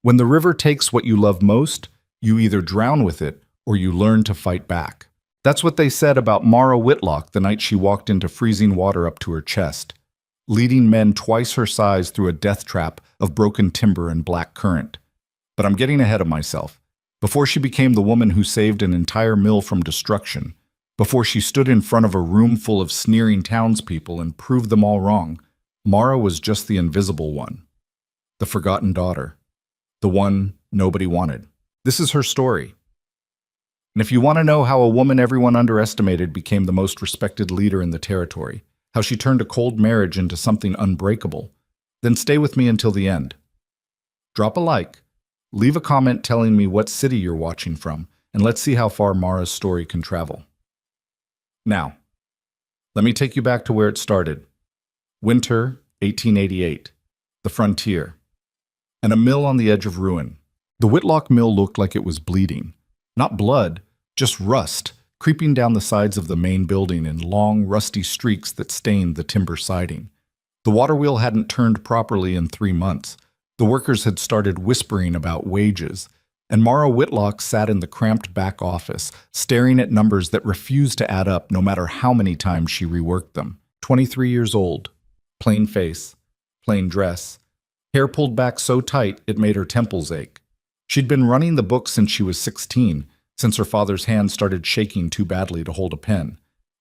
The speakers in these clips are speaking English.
When the river takes what you love most, you either drown with it or you learn to fight back. That's what they said about Mara Whitlock the night she walked into freezing water up to her chest, leading men twice her size through a death trap of broken timber and black current. But I'm getting ahead of myself. Before she became the woman who saved an entire mill from destruction, before she stood in front of a room full of sneering townspeople and proved them all wrong, Mara was just the invisible one, the forgotten daughter, the one nobody wanted. This is her story. And if you want to know how a woman everyone underestimated became the most respected leader in the territory, how she turned a cold marriage into something unbreakable, then stay with me until the end. Drop a like, leave a comment telling me what city you're watching from, and let's see how far Mara's story can travel. Now, let me take you back to where it started. Winter, 1888. The frontier. And a mill on the edge of ruin. The Whitlock mill looked like it was bleeding. Not blood, just rust, creeping down the sides of the main building in long, rusty streaks that stained the timber siding. The water wheel hadn't turned properly in 3 months. The workers had started whispering about wages, and Mara Whitlock sat in the cramped back office, staring at numbers that refused to add up no matter how many times she reworked them. 23 years old, plain face, plain dress, hair pulled back so tight it made her temples ache. She'd been running the book since she was 16, since her father's hand started shaking too badly to hold a pen.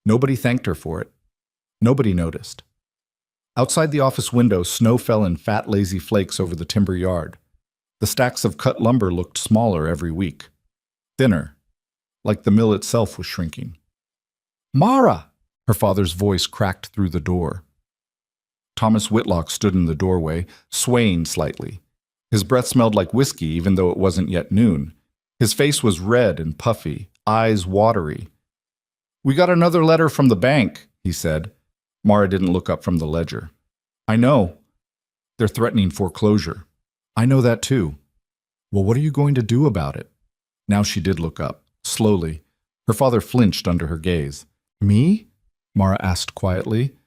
Nobody thanked her for it. Nobody noticed. Outside the office window, snow fell in fat, lazy flakes over the timber yard. The stacks of cut lumber looked smaller every week. Thinner, like the mill itself was shrinking. "Mara!" Her father's voice cracked through the door. Thomas Whitlock stood in the doorway, swaying slightly. His breath smelled like whiskey, even though it wasn't yet noon. His face was red and puffy, eyes watery. "We got another letter from the bank," he said. Mara didn't look up from the ledger. "I know. They're threatening foreclosure." "I know that too." "Well, what are you going to do about it?" Now she did look up, slowly. Her father flinched under her gaze. "Me?" Mara asked quietly.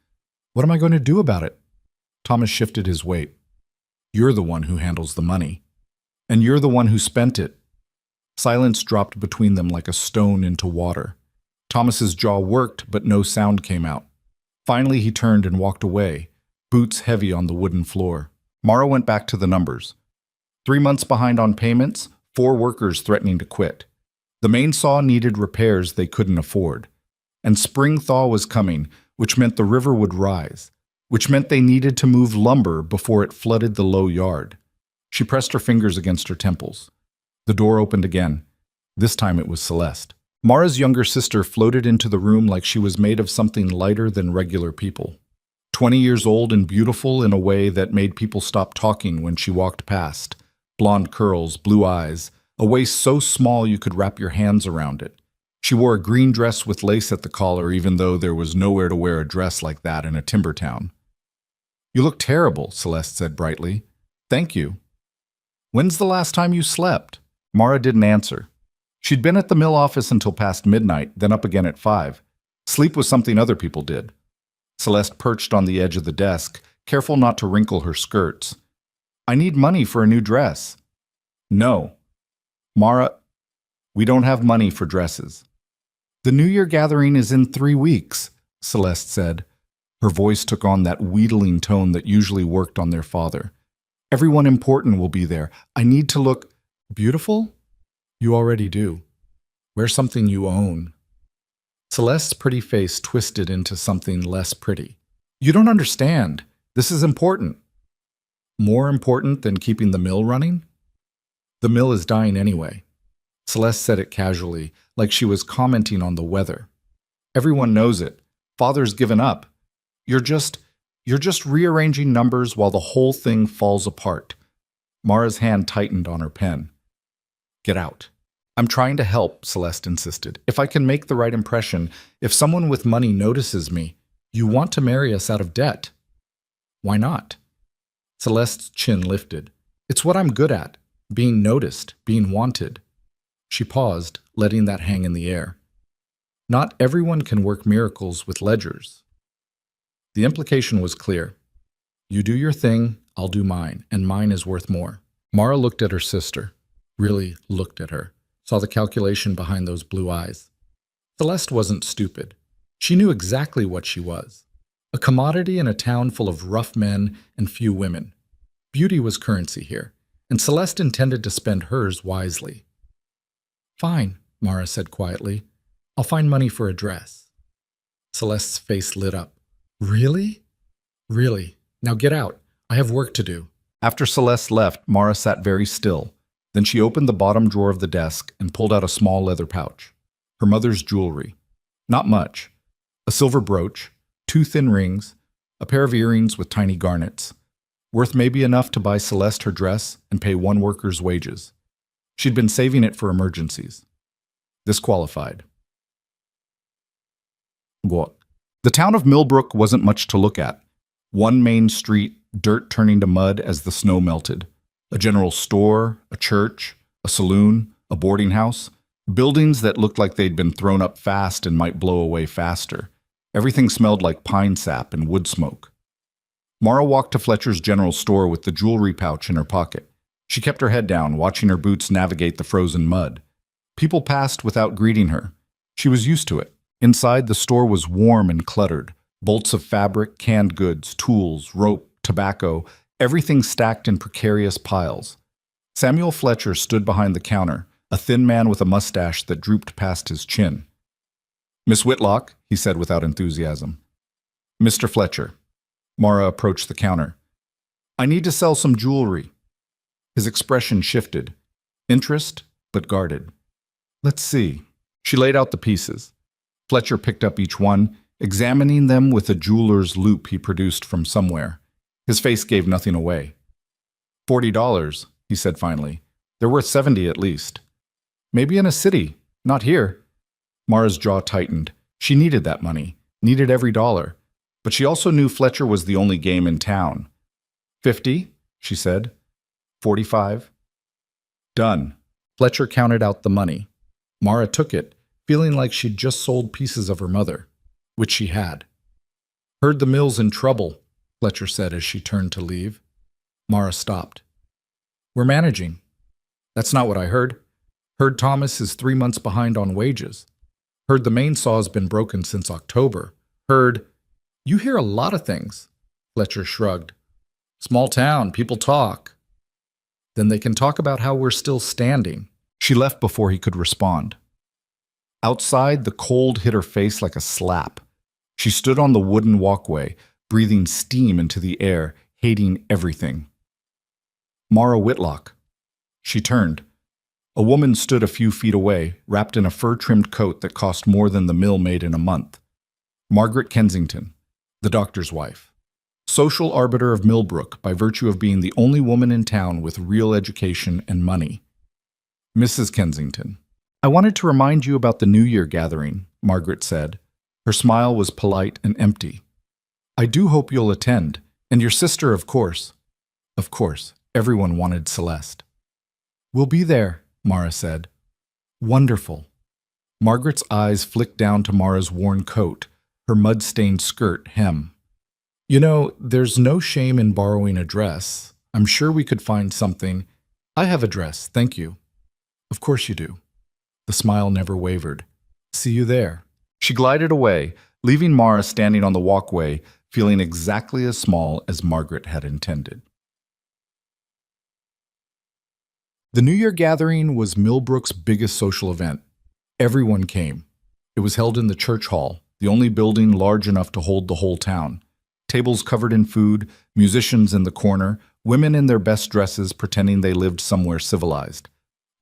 "What am I going to do about it?" Thomas shifted his weight. "You're the one who handles the money. And you're the one who spent it." Silence dropped between them like a stone into water. Thomas's jaw worked, but no sound came out. Finally, he turned and walked away, boots heavy on the wooden floor. Mara went back to the numbers. 3 months behind on payments, 4 workers threatening to quit. The main saw needed repairs they couldn't afford. And spring thaw was coming, which meant the river would rise, which meant they needed to move lumber before it flooded the low yard. She pressed her fingers against her temples. The door opened again. This time it was Celeste. Mara's younger sister floated into the room like she was made of something lighter than regular people. 20 years old and beautiful in a way that made people stop talking when she walked past. Blonde curls, blue eyes, a waist so small you could wrap your hands around it. She wore a green dress with lace at the collar, even though there was nowhere to wear a dress like that in a timber town. "You look terrible," Celeste said brightly. "Thank you." "When's the last time you slept?" Mara didn't answer. She'd been at the mill office until past midnight, then up again at 5. Sleep was something other people did. Celeste perched on the edge of the desk, careful not to wrinkle her skirts. "I need money for a new dress." "No." "Mara, we don't have money for dresses." "The New Year gathering is in 3 weeks," Celeste said. Her voice took on that wheedling tone that usually worked on their father. "Everyone important will be there. I need to look beautiful?" "You already do. Wear something you own." Celeste's pretty face twisted into something less pretty. "You don't understand. This is important." "More important than keeping the mill running?" "The mill is dying anyway." Celeste said it casually, like she was commenting on the weather. "Everyone knows it. Father's given up. You're just rearranging numbers while the whole thing falls apart." Mara's hand tightened on her pen. "Get out." "I'm trying to help," Celeste insisted. "If I can make the right impression, if someone with money notices me, you want to marry us out of debt." "Why not?" Celeste's chin lifted. "It's what I'm good at, being noticed, being wanted." She paused, letting that hang in the air. "Not everyone can work miracles with ledgers." The implication was clear. You do your thing, I'll do mine, and mine is worth more. Mara looked at her sister, really looked at her, saw the calculation behind those blue eyes. Celeste wasn't stupid. She knew exactly what she was. A commodity in a town full of rough men and few women. Beauty was currency here, and Celeste intended to spend hers wisely. Fine, Mara said quietly. I'll find money for a dress. Celeste's face lit up. Really? Really. Now get out. I have work to do. After Celeste left, Mara sat very still. Then she opened the bottom drawer of the desk and pulled out a small leather pouch. Her mother's jewelry. Not much. A silver brooch, 2 thin rings, a pair of earrings with tiny garnets. Worth maybe enough to buy Celeste her dress and pay 1 worker's wages. She'd been saving it for emergencies. This qualified. What? The town of Millbrook wasn't much to look at. One main street, dirt turning to mud as the snow melted. A general store, a church, a saloon, a boarding house. Buildings that looked like they'd been thrown up fast and might blow away faster. Everything smelled like pine sap and wood smoke. Mara walked to Fletcher's general store with the jewelry pouch in her pocket. She kept her head down, watching her boots navigate the frozen mud. People passed without greeting her. She was used to it. Inside, the store was warm and cluttered. Bolts of fabric, canned goods, tools, rope, tobacco, everything stacked in precarious piles. Samuel Fletcher stood behind the counter, a thin man with a mustache that drooped past his chin. Miss Whitlock, he said without enthusiasm. Mr. Fletcher. Mara approached the counter. I need to sell some jewelry. His expression shifted. Interest, but guarded. Let's see. She laid out the pieces. Fletcher picked up each one, examining them with a jeweler's loupe he produced from somewhere. His face gave nothing away. $40, he said finally. They're worth 70 at least. Maybe in a city, not here. Mara's jaw tightened. She needed that money, needed every dollar. But she also knew Fletcher was the only game in town. 50, she said. 45. Done. Fletcher counted out the money. Mara took it, feeling like she'd just sold pieces of her mother, which she had. Heard the mill's in trouble, Fletcher said as she turned to leave. Mara stopped. We're managing. That's not what I heard. Heard Thomas is 3 months behind on wages. Heard the main saw's been broken since October. Heard... You hear a lot of things, Fletcher shrugged. Small town, people talk. Then they can talk about how we're still standing. She left before he could respond. Outside, the cold hit her face like a slap. She stood on the wooden walkway, breathing steam into the air, hating everything. Mara Whitlock. She turned. A woman stood a few feet away, wrapped in a fur-trimmed coat that cost more than the mill made in a month. Margaret Kensington, the doctor's wife. Social arbiter of Millbrook by virtue of being the only woman in town with real education and money. Mrs. Kensington. I wanted to remind you about the New Year gathering, Margaret said. Her smile was polite and empty. I do hope you'll attend, and your sister, of course. Of course, everyone wanted Celeste. We'll be there, Mara said. Wonderful. Margaret's eyes flicked down to Mara's worn coat, her mud-stained skirt hem. You know, there's no shame in borrowing a dress. I'm sure we could find something. I have a dress, thank you. Of course you do. The smile never wavered. See you there. She glided away, leaving Mara standing on the walkway, feeling exactly as small as Margaret had intended. The New Year gathering was Millbrook's biggest social event. Everyone came. It was held in the church hall, the only building large enough to hold the whole town. Tables covered in food, musicians in the corner, women in their best dresses pretending they lived somewhere civilized.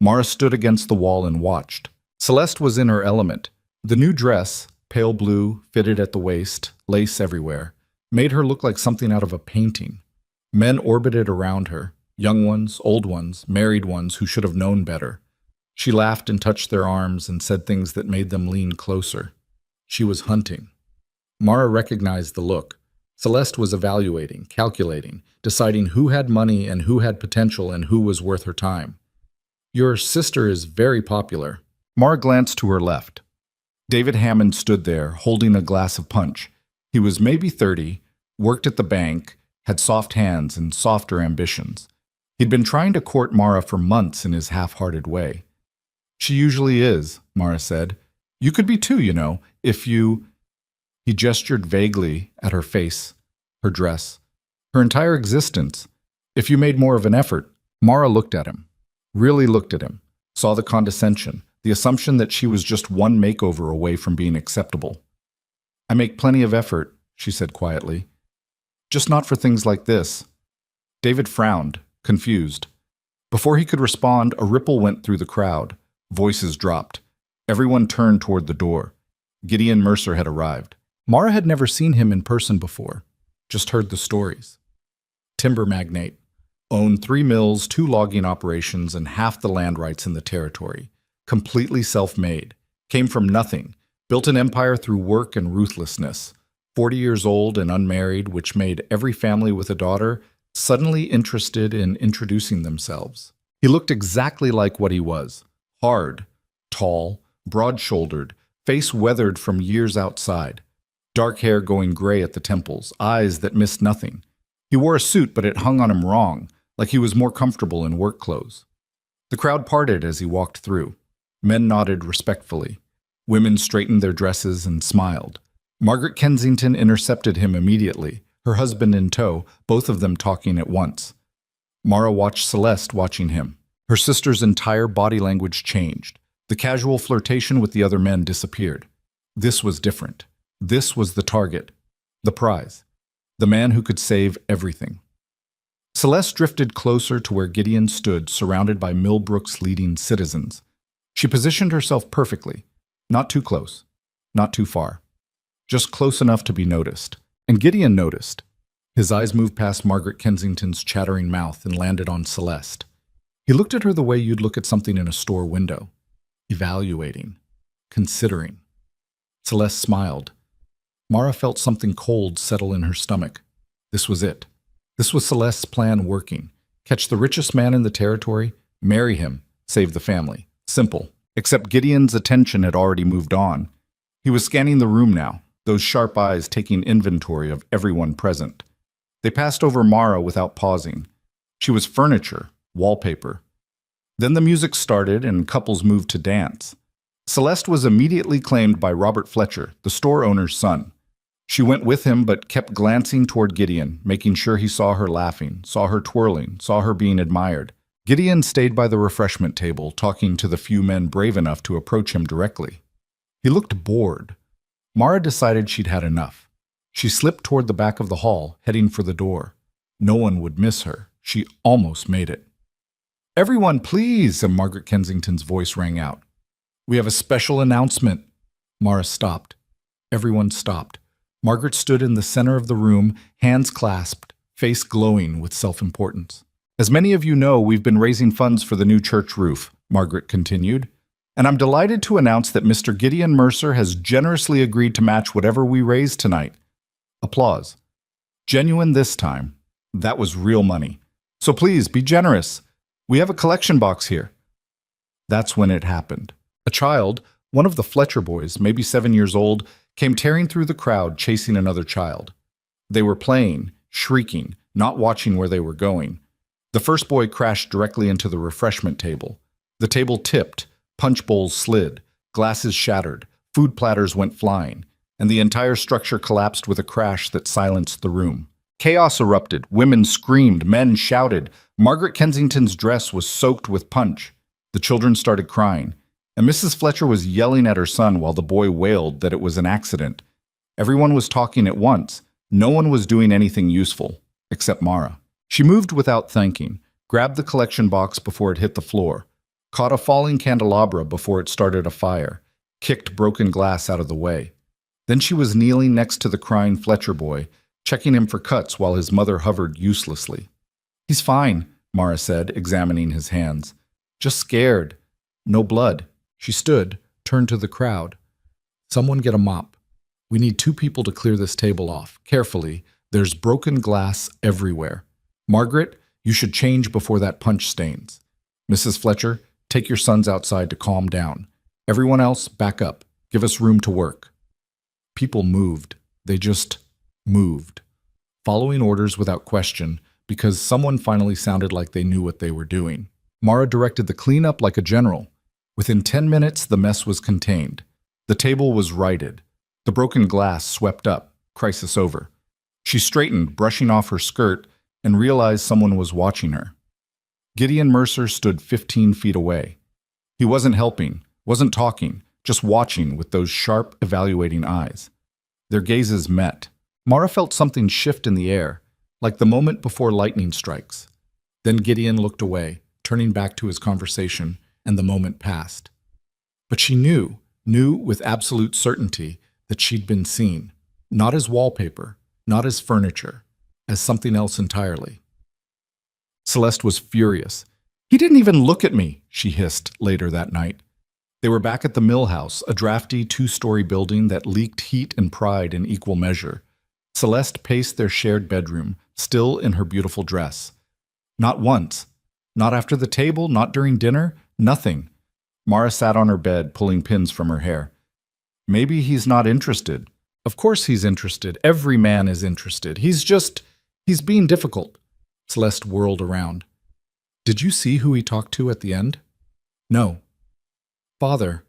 Mara stood against the wall and watched. Celeste was in her element. The new dress, pale blue, fitted at the waist, lace everywhere, made her look like something out of a painting. Men orbited around her, young ones, old ones, married ones who should have known better. She laughed and touched their arms and said things that made them lean closer. She was hunting. Mara recognized the look. Celeste was evaluating, calculating, deciding who had money and who had potential and who was worth her time. Your sister is very popular. Mara glanced to her left. David Hammond stood there, holding a glass of punch. He was maybe 30, worked at the bank, had soft hands and softer ambitions. He'd been trying to court Mara for months in his half-hearted way. She usually is, Mara said. You could be too, you know, if you... He gestured vaguely at her face, her dress, her entire existence. If you made more of an effort. Mara looked at him, really looked at him, saw the condescension, the assumption that she was just one makeover away from being acceptable. I make plenty of effort, she said quietly. Just not for things like this. David frowned, confused. Before he could respond, a ripple went through the crowd. Voices dropped. Everyone turned toward the door. Gideon Mercer had arrived. Mara had never seen him in person before, just heard the stories. Timber magnate. Owned 3 mills, 2 logging operations, and half the land rights in the territory. Completely self-made. Came from nothing. Built an empire through work and ruthlessness. 40 years old and unmarried, which made every family with a daughter suddenly interested in introducing themselves. He looked exactly like what he was. Hard, tall, broad-shouldered, face weathered from years outside. Dark hair going gray at the temples, eyes that missed nothing. He wore a suit, but it hung on him wrong, like he was more comfortable in work clothes. The crowd parted as he walked through. Men nodded respectfully. Women straightened their dresses and smiled. Margaret Kensington intercepted him immediately, her husband in tow, both of them talking at once. Mara watched Celeste watching him. Her sister's entire body language changed. The casual flirtation with the other men disappeared. This was different. This was the target, the prize, the man who could save everything. Celeste drifted closer to where Gideon stood, surrounded by Millbrook's leading citizens. She positioned herself perfectly, not too close, not too far, just close enough to be noticed. And Gideon noticed. His eyes moved past Margaret Kensington's chattering mouth and landed on Celeste. He looked at her the way you'd look at something in a store window, evaluating, considering. Celeste smiled. Mara felt something cold settle in her stomach. This was it. This was Celeste's plan working. Catch the richest man in the territory, marry him, save the family. Simple. Except Gideon's attention had already moved on. He was scanning the room now, those sharp eyes taking inventory of everyone present. They passed over Mara without pausing. She was furniture, wallpaper. Then the music started and couples moved to dance. Celeste was immediately claimed by Robert Fletcher, the store owner's son. She went with him but kept glancing toward Gideon, making sure he saw her laughing, saw her twirling, saw her being admired. Gideon stayed by the refreshment table, talking to the few men brave enough to approach him directly. He looked bored. Mara decided she'd had enough. She slipped toward the back of the hall, heading for the door. No one would miss her. She almost made it. "Everyone, please!" Margaret Kensington's voice rang out. "We have a special announcement." Mara stopped. Everyone stopped. Margaret stood in the center of the room, hands clasped, face glowing with self-importance. "As many of you know, we've been raising funds for the new church roof," Margaret continued. "And I'm delighted to announce that Mr. Gideon Mercer has generously agreed to match whatever we raise tonight." Applause. Genuine this time. That was real money. "So please, be generous. We have a collection box here." That's when it happened. A child, one of the Fletcher boys, maybe 7 years old, came tearing through the crowd chasing another child. They were playing, shrieking, not watching where they were going. The first boy crashed directly into the refreshment table. The table tipped, punch bowls slid, glasses shattered, food platters went flying, and the entire structure collapsed with a crash that silenced the room. Chaos erupted, women screamed, men shouted. Margaret Kensington's dress was soaked with punch. The children started crying. And Mrs. Fletcher was yelling at her son while the boy wailed that it was an accident. Everyone was talking at once. No one was doing anything useful, except Mara. She moved without thinking, grabbed the collection box before it hit the floor, caught a falling candelabra before it started a fire, kicked broken glass out of the way. Then she was kneeling next to the crying Fletcher boy, checking him for cuts while his mother hovered uselessly. "He's fine," Mara said, examining his hands. "Just scared. No blood." She stood, turned to the crowd. "Someone get a mop. We need 2 people to clear this table off. Carefully. There's broken glass everywhere. Margaret, you should change before that punch stains. Mrs. Fletcher, take your sons outside to calm down. Everyone else, back up. Give us room to work." People moved. They just moved. Following orders without question, because someone finally sounded like they knew what they were doing. Mara directed the cleanup like a general. Within 10 minutes, the mess was contained. The table was righted. The broken glass swept up, crisis over. She straightened, brushing off her skirt, and realized someone was watching her. Gideon Mercer stood 15 feet away. He wasn't helping, wasn't talking, just watching with those sharp, evaluating eyes. Their gazes met. Mara felt something shift in the air, like the moment before lightning strikes. Then Gideon looked away, turning back to his conversation, and the moment passed. But she knew with absolute certainty that she'd been seen, not as wallpaper, not as furniture, as something else entirely. Celeste was furious. "He didn't even look at me," she hissed later that night. They were back at the mill house, a drafty two-story building that leaked heat and pride in equal measure. Celeste paced their shared bedroom, still in her beautiful dress. Not once. Not after the table, not during dinner, nothing. Mara sat on her bed, pulling pins from her hair. Maybe he's not interested. Of course he's interested. Every man is interested. He's being difficult. Celeste whirled around. "Did you see who he talked to at the end?" "No." "Father.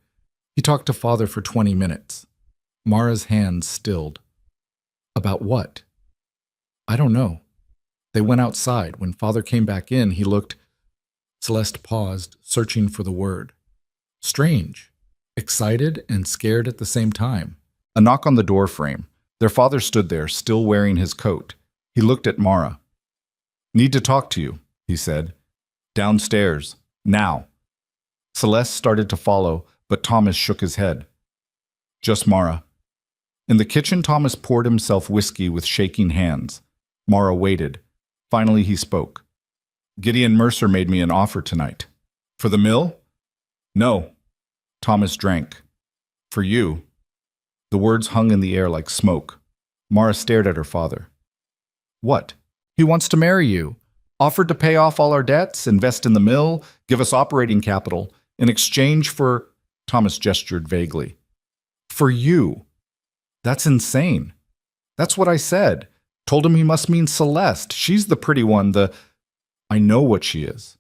He talked to Father for 20 minutes. Mara's hands stilled. "About what?" "I don't know. They went outside. When Father came back in, he looked—" Celeste paused, searching for the word. Strange. Excited and scared at the same time. A knock on the door frame. Their father stood there, still wearing his coat. He looked at Mara. "Need to talk to you," he said. "Downstairs. Now." Celeste started to follow, but Thomas shook his head. "Just Mara." In the kitchen, Thomas poured himself whiskey with shaking hands. Mara waited. Finally, he spoke. "Gideon Mercer made me an offer tonight." "For the mill?" "No." Thomas drank. "For you." The words hung in the air like smoke. Mara stared at her father. "What?" "He wants to marry you. Offered to pay off all our debts, invest in the mill, give us operating capital, in exchange for—" Thomas gestured vaguely. "For you." "That's insane." "That's what I said. Told him he must mean Celeste. She's the pretty one, I know what she is."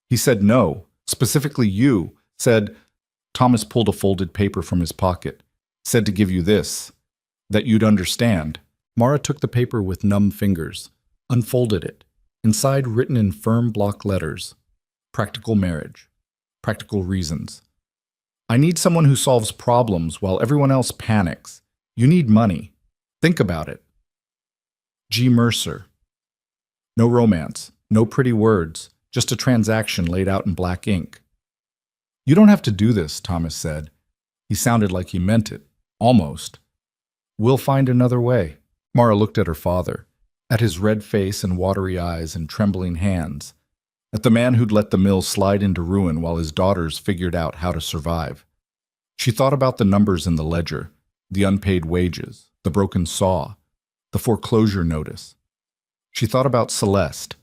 He said no, specifically you. Said, Thomas pulled a folded paper from his pocket. Said to give you this, that you'd understand. Mara took the paper with numb fingers, unfolded it. Inside, written in firm block letters, "Practical marriage. Practical reasons. I need someone who solves problems while everyone else panics. You need money. Think about it. G. Mercer." No romance, no pretty words, just a transaction laid out in black ink. "You don't have to do this," Thomas said. He sounded like he meant it, almost. "We'll find another way." Mara looked at her father, at his red face and watery eyes and trembling hands, at the man who'd let the mill slide into ruin while his daughters figured out how to survive. She thought about the numbers in the ledger, the unpaid wages, the broken saw, the foreclosure notice. She thought about Celeste,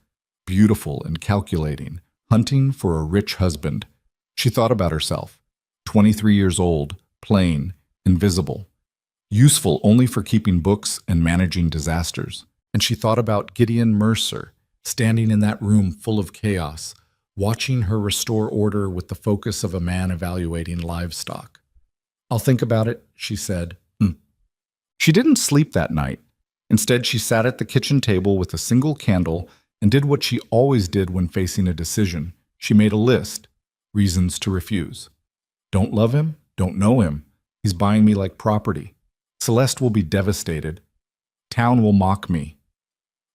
beautiful and calculating, hunting for a rich husband. She thought about herself, 23 years old, plain, invisible, useful only for keeping books and managing disasters. And she thought about Gideon Mercer, standing in that room full of chaos, watching her restore order with the focus of a man evaluating livestock. "I'll think about it," she said. She didn't sleep that night. Instead, she sat at the kitchen table with a single candle and did what she always did when facing a decision. She made a list. Reasons to refuse. Don't love him, don't know him. He's buying me like property. Celeste will be devastated. Town will mock me.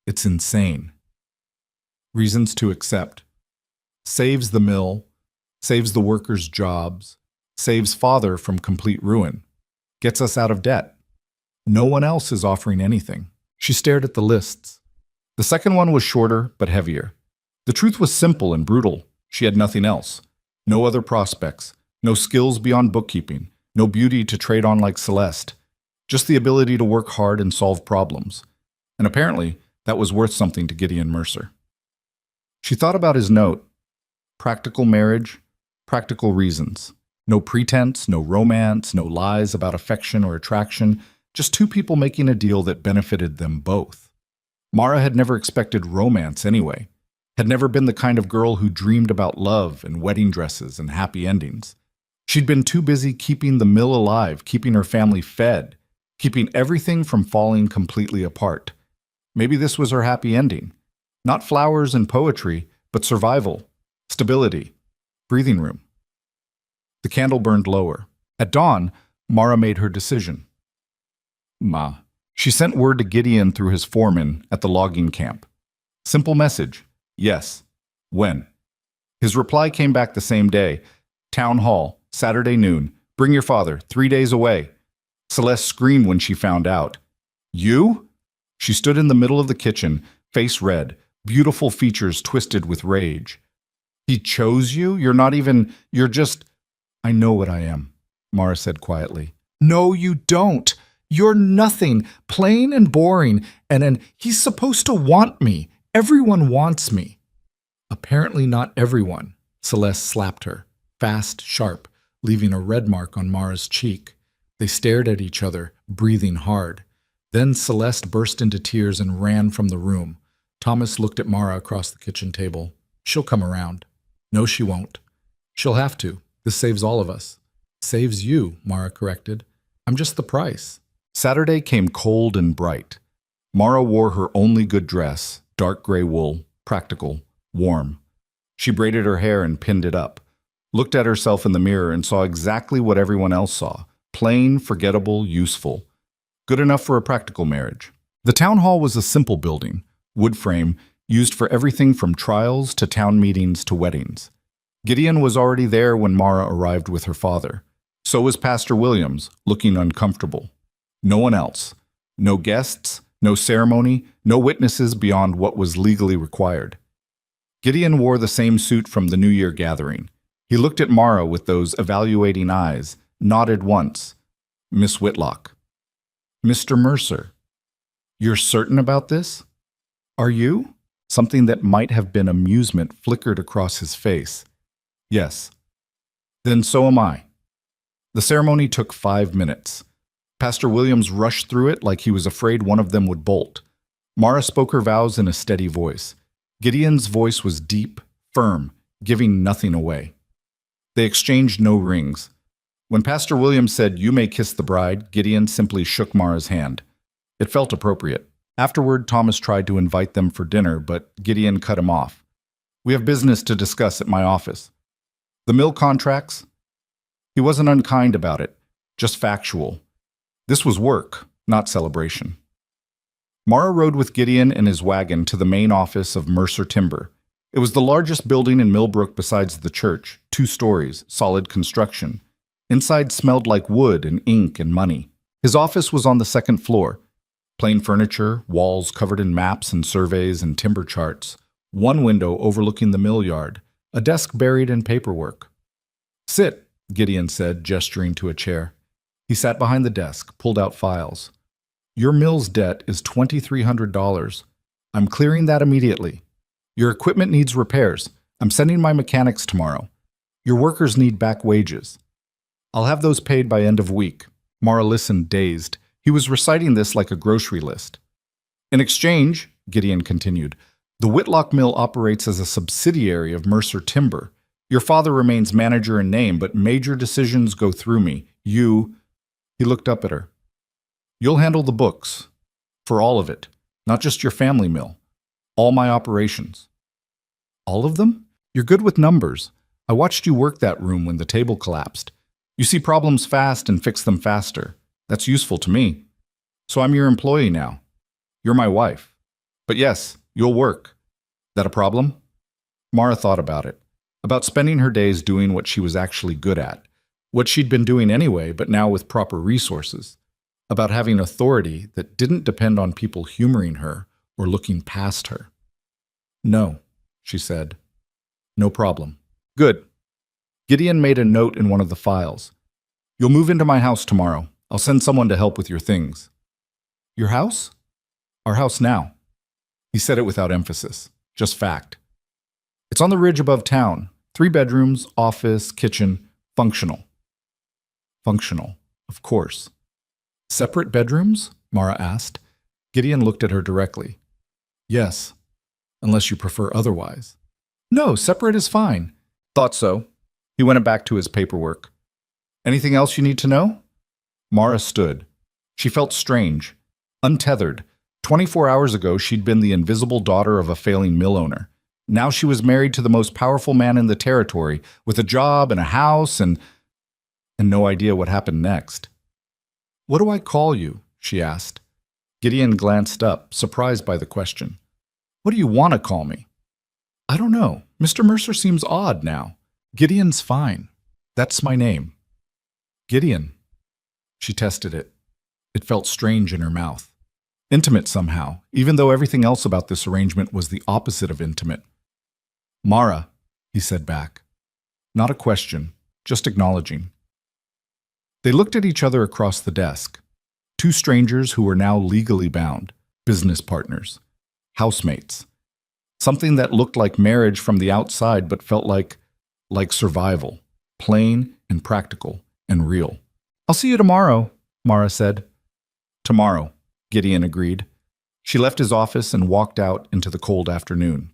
It's insane. Reasons to accept. Saves the mill, saves the workers' jobs, saves father from complete ruin, gets us out of debt. No one else is offering anything. She stared at the lists. The second one was shorter but heavier. The truth was simple and brutal. She had nothing else. No other prospects, no skills beyond bookkeeping, no beauty to trade on like Celeste, just the ability to work hard and solve problems. And apparently, that was worth something to Gideon Mercer. She thought about his note. Practical marriage, practical reasons. No pretense, no romance, no lies about affection or attraction, just two people making a deal that benefited them both. Mara had never expected romance anyway, had never been the kind of girl who dreamed about love and wedding dresses and happy endings. She'd been too busy keeping the mill alive, keeping her family fed, keeping everything from falling completely apart. Maybe this was her happy ending. Not flowers and poetry, but survival, stability, breathing room. The candle burned lower. At dawn, Mara made her decision. Ma. She sent word to Gideon through his foreman at the logging camp. Simple message. Yes. When? His reply came back the same day. Town hall, Saturday noon. Bring your father, 3 days away. Celeste screamed when she found out. You? She stood in the middle of the kitchen, face red, beautiful features twisted with rage. He chose you? You're just... I know what I am, Mara said quietly. No, you don't. You're nothing, plain and boring, and he's supposed to want me. Everyone wants me. Apparently not everyone. Celeste slapped her, fast, sharp, leaving a red mark on Mara's cheek. They stared at each other, breathing hard. Then Celeste burst into tears and ran from the room. Thomas looked at Mara across the kitchen table. She'll come around. No, she won't. She'll have to. This saves all of us. Saves you, Mara corrected. I'm just the price. Saturday came cold and bright. Mara wore her only good dress, dark gray wool, practical, warm. She braided her hair and pinned it up, looked at herself in the mirror and saw exactly what everyone else saw. Plain, forgettable, useful. Good enough for a practical marriage. The town hall was a simple building, wood frame, used for everything from trials to town meetings to weddings. Gideon was already there when Mara arrived with her father. So was Pastor Williams, looking uncomfortable. No one else. No guests, no ceremony, no witnesses beyond what was legally required. Gideon wore the same suit from the New Year gathering. He looked at Mara with those evaluating eyes, nodded once. Miss Whitlock. Mr. Mercer. You're certain about this? Are you? Something that might have been amusement flickered across his face. Yes. Then so am I. The ceremony took 5 minutes. Pastor Williams rushed through it like he was afraid one of them would bolt. Mara spoke her vows in a steady voice. Gideon's voice was deep, firm, giving nothing away. They exchanged no rings. When Pastor Williams said, "You may kiss the bride," Gideon simply shook Mara's hand. It felt appropriate. Afterward, Thomas tried to invite them for dinner, but Gideon cut him off. We have business to discuss at my office. The mill contracts? He wasn't unkind about it, just factual. This was work, not celebration. Mara rode with Gideon and his wagon to the main office of Mercer Timber. It was the largest building in Millbrook besides the church, 2 stories, solid construction. Inside smelled like wood and ink and money. His office was on the 2nd floor. Plain furniture, walls covered in maps and surveys and timber charts. One window overlooking the mill yard, a desk buried in paperwork. Sit, Gideon said, gesturing to a chair. He sat behind the desk, pulled out files. Your mill's debt is $2,300. I'm clearing that immediately. Your equipment needs repairs. I'm sending my mechanics tomorrow. Your workers need back wages. I'll have those paid by end of week. Mara listened, dazed. He was reciting this like a grocery list. In exchange, Gideon continued, the Whitlock Mill operates as a subsidiary of Mercer Timber. Your father remains manager in name, but major decisions go through me. He looked up at her. You'll handle the books. For all of it. Not just your family mill. All my operations. All of them? You're good with numbers. I watched you work that room when the table collapsed. You see problems fast and fix them faster. That's useful to me. So I'm your employee now. You're my wife. But yes, you'll work. That a problem? Mara thought about it. About spending her days doing what she was actually good at. What she'd been doing anyway, but now with proper resources. About having authority that didn't depend on people humoring her or looking past her. No, she said. No problem. Good. Gideon made a note in one of the files. You'll move into my house tomorrow. I'll send someone to help with your things. Your house? Our house now. He said it without emphasis, just fact. It's on the ridge above town. 3 bedrooms, office, kitchen, functional. Functional, of course. Separate bedrooms? Mara asked. Gideon looked at her directly. Yes, unless you prefer otherwise. No, separate is fine. Thought so. He went back to his paperwork. Anything else you need to know? Mara stood. She felt strange, untethered. 24 hours ago, she'd been the invisible daughter of a failing mill owner. Now she was married to the most powerful man in the territory, with a job and a house and no idea what happened next. What do I call you? She asked. Gideon glanced up, surprised by the question. What do you want to call me? I don't know. Mr. Mercer seems odd now. Gideon's fine. That's my name. Gideon. She tested it. It felt strange in her mouth. Intimate somehow, even though everything else about this arrangement was the opposite of intimate. Mara, he said back. Not a question, just acknowledging. They looked at each other across the desk. Two strangers who were now legally bound, business partners, housemates. Something that looked like marriage from the outside but felt like survival, plain and practical and real. I'll see you tomorrow, Mara said. Tomorrow, Gideon agreed. She left his office and walked out into the cold afternoon.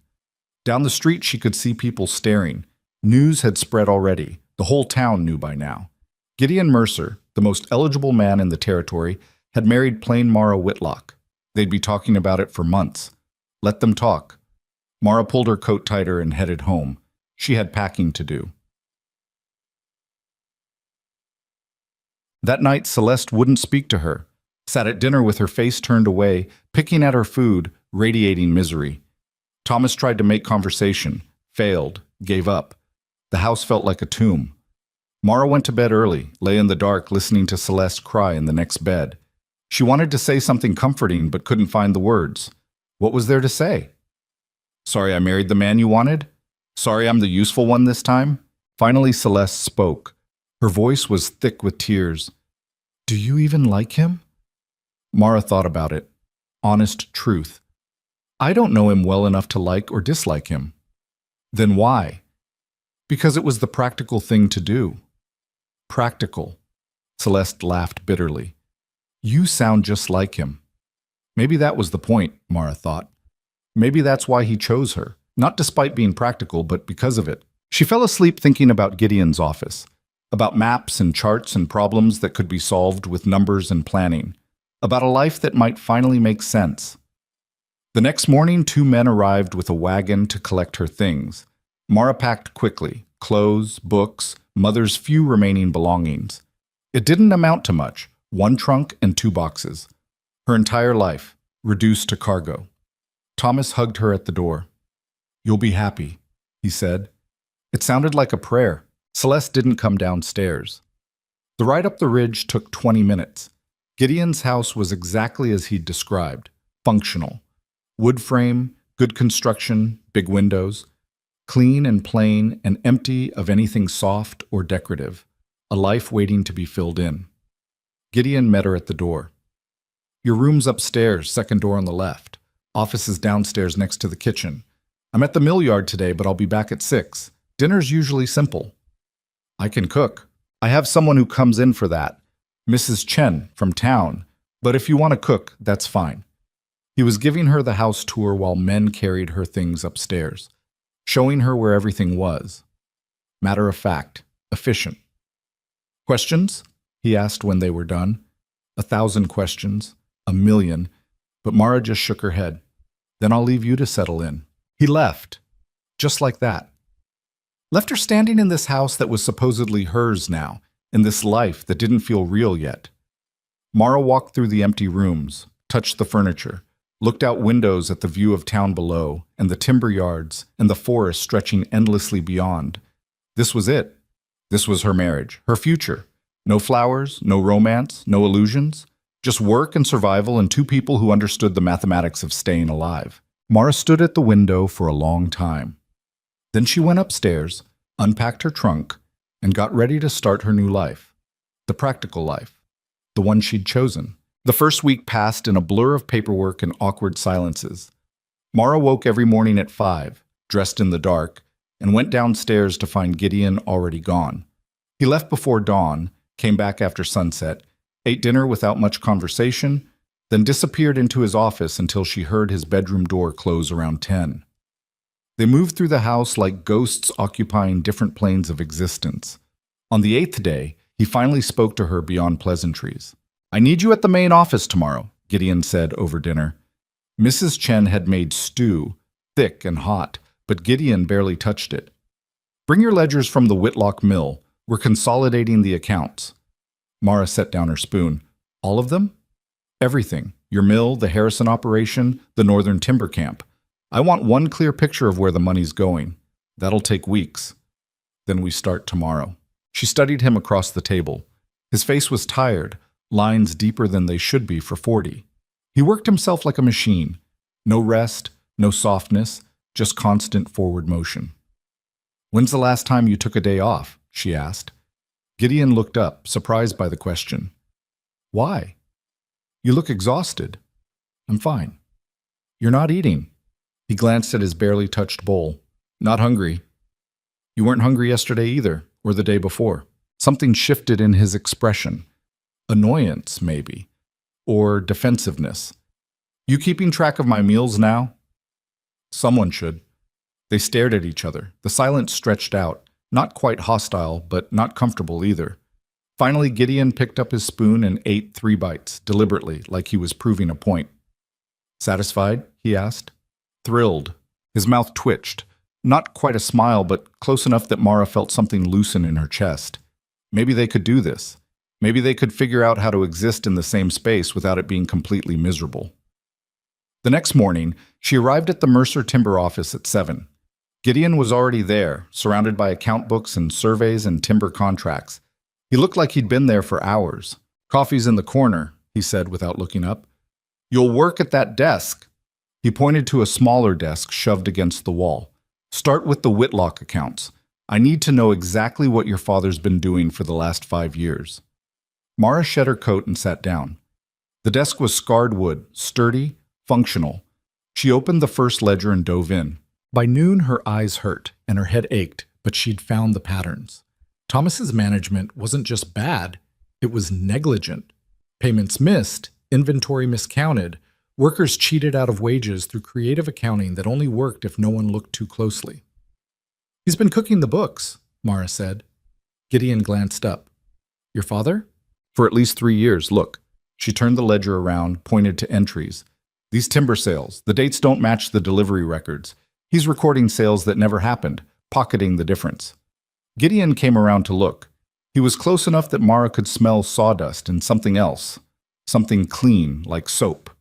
Down the street she could see people staring. News had spread already. The whole town knew by now. Gideon Mercer, the most eligible man in the territory, had married plain Mara Whitlock. They'd be talking about it for months. Let them talk. Mara pulled her coat tighter and headed home. She had packing to do. That night, Celeste wouldn't speak to her, sat at dinner with her face turned away, picking at her food, radiating misery. Thomas tried to make conversation, failed, gave up. The house felt like a tomb. Mara went to bed early, lay in the dark listening to Celeste cry in the next bed. She wanted to say something comforting but couldn't find the words. What was there to say? Sorry I married the man you wanted? Sorry I'm the useful one this time? Finally Celeste spoke. Her voice was thick with tears. Do you even like him? Mara thought about it. Honest truth. I don't know him well enough to like or dislike him. Then why? Because it was the practical thing to do. Practical. Celeste laughed bitterly. You sound just like him. Maybe that was the point, Mara thought. Maybe that's why he chose her, not despite being practical, but because of it. She fell asleep thinking about Gideon's office, about maps and charts and problems that could be solved with numbers and planning, about a life that might finally make sense. The next morning, two men arrived with a wagon to collect her things. Mara packed quickly, clothes, books, mother's few remaining belongings. It didn't amount to much, one trunk and two boxes. Her entire life, reduced to cargo. Thomas hugged her at the door. You'll be happy, he said. It sounded like a prayer. Celeste didn't come downstairs. The ride up the ridge took 20 minutes. Gideon's house was exactly as he'd described, functional. Wood frame, good construction, big windows. Clean and plain and empty of anything soft or decorative. A life waiting to be filled in. Gideon met her at the door. Your room's upstairs, second door on the left. Office is downstairs next to the kitchen. I'm at the mill yard today, but I'll be back at 6. Dinner's usually simple. I can cook. I have someone who comes in for that. Mrs. Chen, from town. But if you want to cook, that's fine. He was giving her the house tour while men carried her things upstairs, showing her where everything was. Matter of fact, efficient. Questions? He asked when they were done. 1,000 questions, 1,000,000, but Mara just shook her head. Then I'll leave you to settle in. He left, just like that. Left her standing in this house that was supposedly hers now, in this life that didn't feel real yet. Mara walked through the empty rooms, touched the furniture, looked out windows at the view of town below, and the timber yards, and the forest stretching endlessly beyond. This was it. This was her marriage, her future. No flowers, no romance, no illusions. Just work and survival and two people who understood the mathematics of staying alive. Mara stood at the window for a long time. Then she went upstairs, unpacked her trunk, and got ready to start her new life. The practical life. The one she'd chosen. The first week passed in a blur of paperwork and awkward silences. Mara woke every morning at 5, dressed in the dark, and went downstairs to find Gideon already gone. He left before dawn, came back after sunset, ate dinner without much conversation, then disappeared into his office until she heard his bedroom door close around 10. They moved through the house like ghosts occupying different planes of existence. On the 8th day, he finally spoke to her beyond pleasantries. "I need you at the main office tomorrow," Gideon said over dinner. Mrs. Chen had made stew, thick and hot, but Gideon barely touched it. "Bring your ledgers from the Whitlock mill. We're consolidating the accounts." Mara set down her spoon. "All of them?" "Everything. Your mill, the Harrison operation, the Northern Timber Camp. I want one clear picture of where the money's going. That'll take weeks. Then we start tomorrow." She studied him across the table. His face was tired, lines deeper than they should be for 40. He worked himself like a machine. No rest, no softness, just constant forward motion. "When's the last time you took a day off?" she asked. Gideon looked up, surprised by the question. "Why? You look exhausted." "I'm fine." "You're not eating." He glanced at his barely touched bowl. "Not hungry." "You weren't hungry yesterday either, or the day before." Something shifted in his expression. Annoyance, maybe. Or defensiveness. "You keeping track of my meals now?" "Someone should." They stared at each other. The silence stretched out, not quite hostile, but not comfortable either. Finally, Gideon picked up his spoon and ate 3 bites, deliberately, like he was proving a point. "Satisfied?" he asked. Thrilled. His mouth twitched. Not quite a smile, but close enough that Mara felt something loosen in her chest. Maybe they could do this. Maybe they could figure out how to exist in the same space without it being completely miserable. The next morning, she arrived at the Mercer Timber office at 7. Gideon was already there, surrounded by account books and surveys and timber contracts. He looked like he'd been there for hours. "Coffee's in the corner," he said without looking up. "You'll work at that desk." He pointed to a smaller desk shoved against the wall. "Start with the Whitlock accounts. I need to know exactly what your father's been doing for the last 5 years. Mara shed her coat and sat down. The desk was scarred wood, sturdy, functional. She opened the first ledger and dove in. By noon, her eyes hurt and her head ached, but she'd found the patterns. Thomas's management wasn't just bad, it was negligent. Payments missed, inventory miscounted, workers cheated out of wages through creative accounting that only worked if no one looked too closely. "He's been cooking the books," Mara said. Gideon glanced up. "Your father?" "For at least 3 years, look." She turned the ledger around, pointed to entries. "These timber sales, the dates don't match the delivery records. He's recording sales that never happened, pocketing the difference." Gideon came around to look. He was close enough that Mara could smell sawdust and something else, something clean, like soap.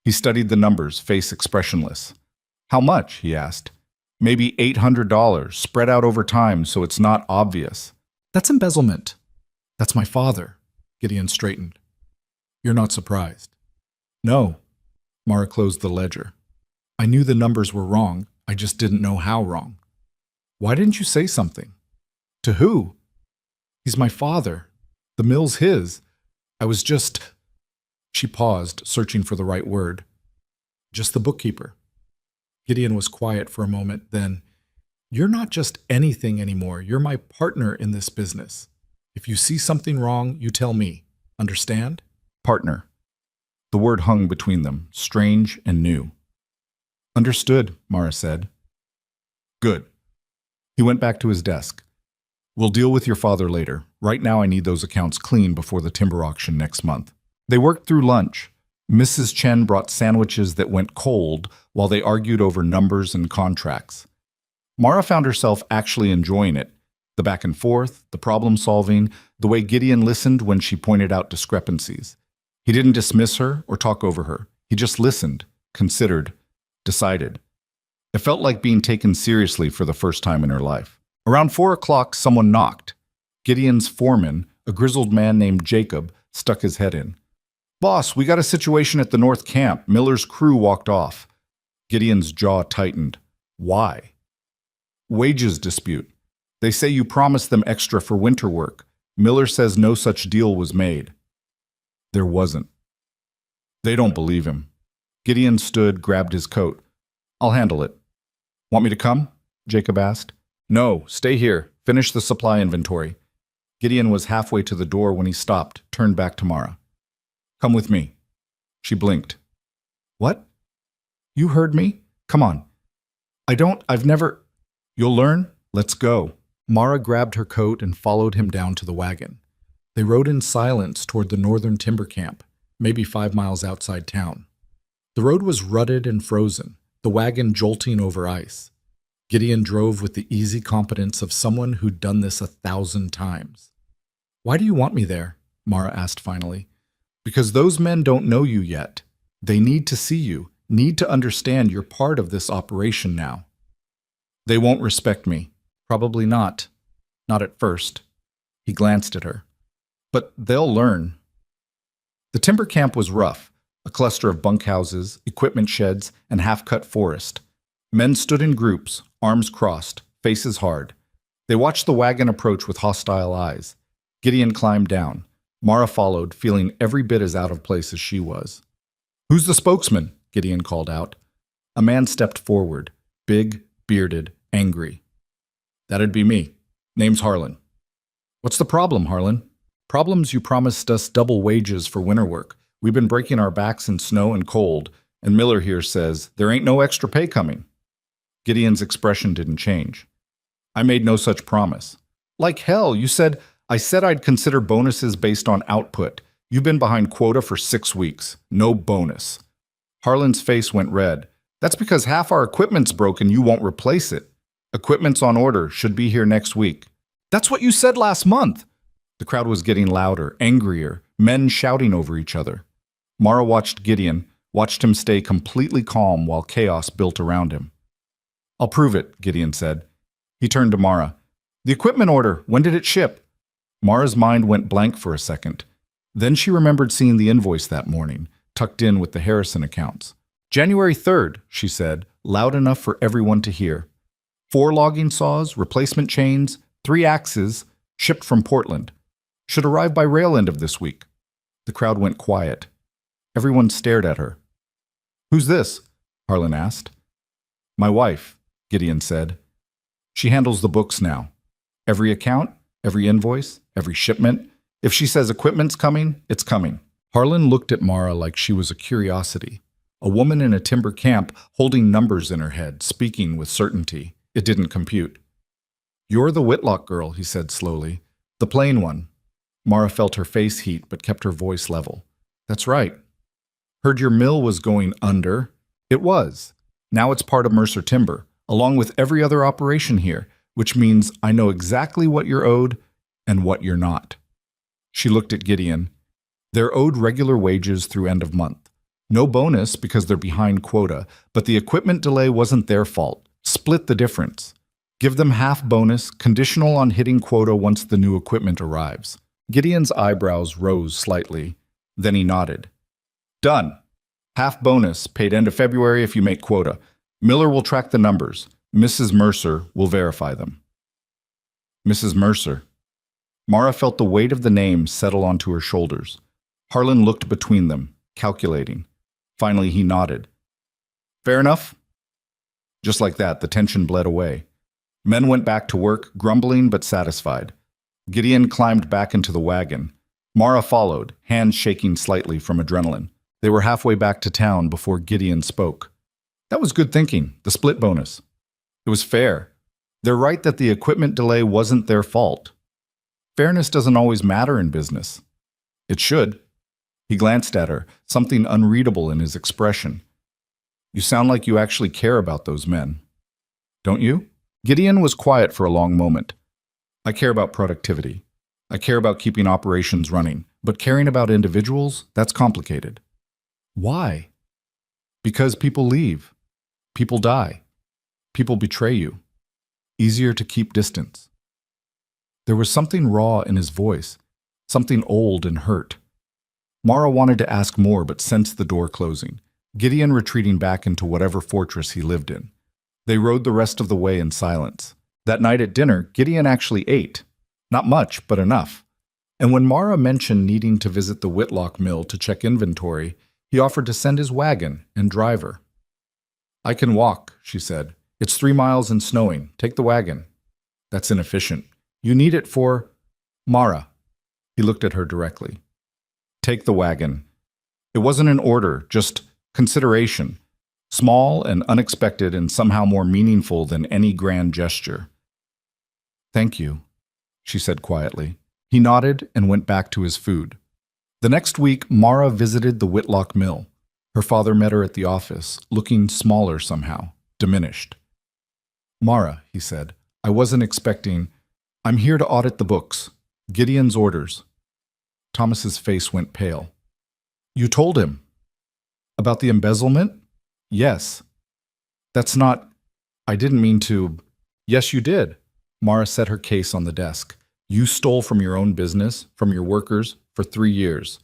He studied the numbers, face expressionless. "How much?" he asked. "Maybe $800, spread out over time so it's not obvious." "That's embezzlement." "That's my father." Gideon straightened. "You're not surprised?" "No." Mara closed the ledger. "I knew the numbers were wrong. I just didn't know how wrong." "Why didn't you say something?" "To who?" "He's my father. The mill's his. I was just—" She paused, searching for the right word. "Just the bookkeeper." Gideon was quiet for a moment, then, "You're not just anything anymore. You're my partner in this business. If you see something wrong, you tell me. Understand?" Partner. The word hung between them, strange and new. "Understood," Mara said. "Good." He went back to his desk. "We'll deal with your father later. Right now I need those accounts clean before the timber auction next month." They worked through lunch. Mrs. Chen brought sandwiches that went cold while they argued over numbers and contracts. Mara found herself actually enjoying it. The back and forth, the problem solving, the way Gideon listened when she pointed out discrepancies. He didn't dismiss her or talk over her. He just listened, considered, decided. It felt like being taken seriously for the first time in her life. Around 4 o'clock, someone knocked. Gideon's foreman, a grizzled man named Jacob, stuck his head in. "Boss, we got a situation at the North Camp. Miller's crew walked off." Gideon's jaw tightened. "Why?" "Wages dispute. They say you promised them extra for winter work. Miller says no such deal was made." There wasn't. They don't believe him. Gideon stood, grabbed his coat. "I'll handle it." "Want me to come?" Jacob asked. "No, stay here. Finish the supply inventory." Gideon was halfway to the door when he stopped, turned back to Mara. "Come with me." She blinked. What? You heard me? Come on. I've never. You'll learn? Let's go. Mara grabbed her coat and followed him down to the wagon. They rode in silence toward the northern timber camp, maybe 5 miles outside town. The road was rutted and frozen, the wagon jolting over ice. Gideon drove with the easy competence of someone who'd done this 1,000 times. Why do you want me there? Mara asked finally. Because those men don't know you yet. They need to see you, need to understand you're part of this operation now. They won't respect me. Probably not. Not at first. He glanced at her. But they'll learn. The timber camp was rough, a cluster of bunkhouses, equipment sheds, and half-cut forest. Men stood in groups, arms crossed, faces hard. They watched the wagon approach with hostile eyes. Gideon climbed down. Mara followed, feeling every bit as out of place as she was. Who's the spokesman? Gideon called out. A man stepped forward, big, bearded, angry. That'd be me. Name's Harlan. What's the problem, Harlan? Problem's you promised us double wages for winter work. We've been breaking our backs in snow and cold, and Miller here says there ain't no extra pay coming. Gideon's expression didn't change. I made no such promise. Like hell, I said I'd consider bonuses based on output. You've been behind quota for 6 weeks. No bonus. Harlan's face went red. That's because half our equipment's broken, you won't replace it. Equipment's on order, should be here next week. That's what you said last month. The crowd was getting louder, angrier, men shouting over each other. Mara watched Gideon, watched him stay completely calm while chaos built around him. I'll prove it, Gideon said. He turned to Mara. The equipment order, when did it ship? Mara's mind went blank for a second. Then she remembered seeing the invoice that morning, tucked in with the Harrison accounts. January 3rd, she said, loud enough for everyone to hear. 4 logging saws, replacement chains, 3 axes, shipped from Portland. Should arrive by rail end of this week. The crowd went quiet. Everyone stared at her. Who's this? Harlan asked. My wife, Gideon said. She handles the books now. Every account, every invoice, every shipment. If she says equipment's coming, it's coming. Harlan looked at Mara like she was a curiosity. A woman in a timber camp holding numbers in her head, speaking with certainty. It didn't compute. You're the Whitlock girl, he said slowly. The plain one. Mara felt her face heat but kept her voice level. That's right. Heard your mill was going under. It was. Now it's part of Mercer Timber, along with every other operation here, which means I know exactly what you're owed and what you're not. She looked at Gideon. They're owed regular wages through end of month. No bonus because they're behind quota, but the equipment delay wasn't their fault. Split the difference. Give them half bonus, conditional on hitting quota once the new equipment arrives. Gideon's eyebrows rose slightly. Then he nodded. Done. Half bonus, paid end of February if you make quota. Miller will track the numbers. Mrs. Mercer will verify them. Mrs. Mercer. Mara felt the weight of the name settle onto her shoulders. Harlan looked between them, calculating. Finally, he nodded. Fair enough? Just like that, the tension bled away. Men went back to work, grumbling but satisfied. Gideon climbed back into the wagon. Mara followed, hands shaking slightly from adrenaline. They were halfway back to town before Gideon spoke. That was good thinking, the split bonus. It was fair. They're right that the equipment delay wasn't their fault. Fairness doesn't always matter in business. It should. He glanced at her, something unreadable in his expression. You sound like you actually care about those men. Don't you? Gideon was quiet for a long moment. I care about productivity. I care about keeping operations running, but caring about individuals, that's complicated. Why? Because people leave. People die. People betray you. Easier to keep distance. There was something raw in his voice, something old and hurt. Mara wanted to ask more but sensed the door closing, Gideon retreating back into whatever fortress he lived in. They rode the rest of the way in silence. That night at dinner, Gideon actually ate. Not much, but enough. And when Mara mentioned needing to visit the Whitlock mill to check inventory, he offered to send his wagon and driver. I can walk, she said. It's 3 miles and snowing. Take the wagon. That's inefficient. You need it for... Mara. He looked at her directly. Take the wagon. It wasn't an order, just consideration. Small and unexpected and somehow more meaningful than any grand gesture. Thank you, she said quietly. He nodded and went back to his food. The next week, Mara visited the Whitlock mill. Her father met her at the office, looking smaller somehow, diminished. Mara, he said, I wasn't expecting. I'm here to audit the books. Gideon's orders. Thomas's face went pale. You told him? About the embezzlement? Yes. That's not. I didn't mean to. Yes, you did. Mara set her case on the desk. You stole from your own business, from your workers, for 3 years.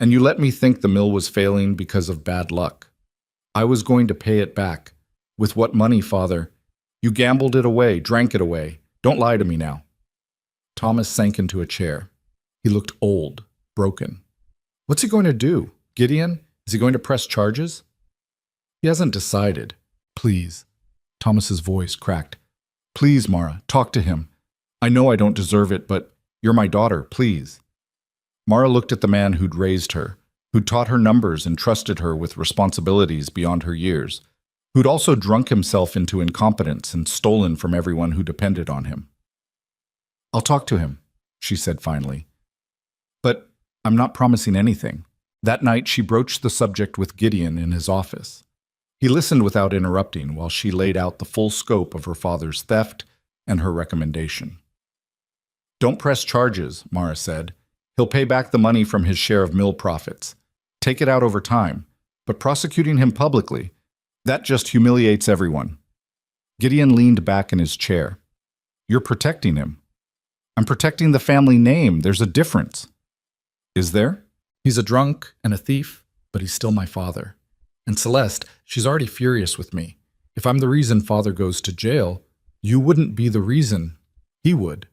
And you let me think the mill was failing because of bad luck. I was going to pay it back. With what money, Father? You gambled it away, drank it away. Don't lie to me now. Thomas sank into a chair. He looked old, broken. What's he going to do? Gideon? Is he going to press charges? He hasn't decided. Please. Thomas's voice cracked. Please, Mara, talk to him. I know I don't deserve it, but you're my daughter, please. Mara looked at the man who'd raised her, who'd taught her numbers and trusted her with responsibilities beyond her years, who'd also drunk himself into incompetence and stolen from everyone who depended on him. I'll talk to him, she said finally. But I'm not promising anything. That night she broached the subject with Gideon in his office. He listened without interrupting while she laid out the full scope of her father's theft and her recommendation. Don't press charges, Mara said. He'll pay back the money from his share of mill profits. Take it out over time. But prosecuting him publicly, that just humiliates everyone. Gideon leaned back in his chair. You're protecting him. I'm protecting the family name. There's a difference. Is there? He's a drunk and a thief, but he's still my father. And Celeste, she's already furious with me. If I'm the reason Father goes to jail, you wouldn't be the reason. He would.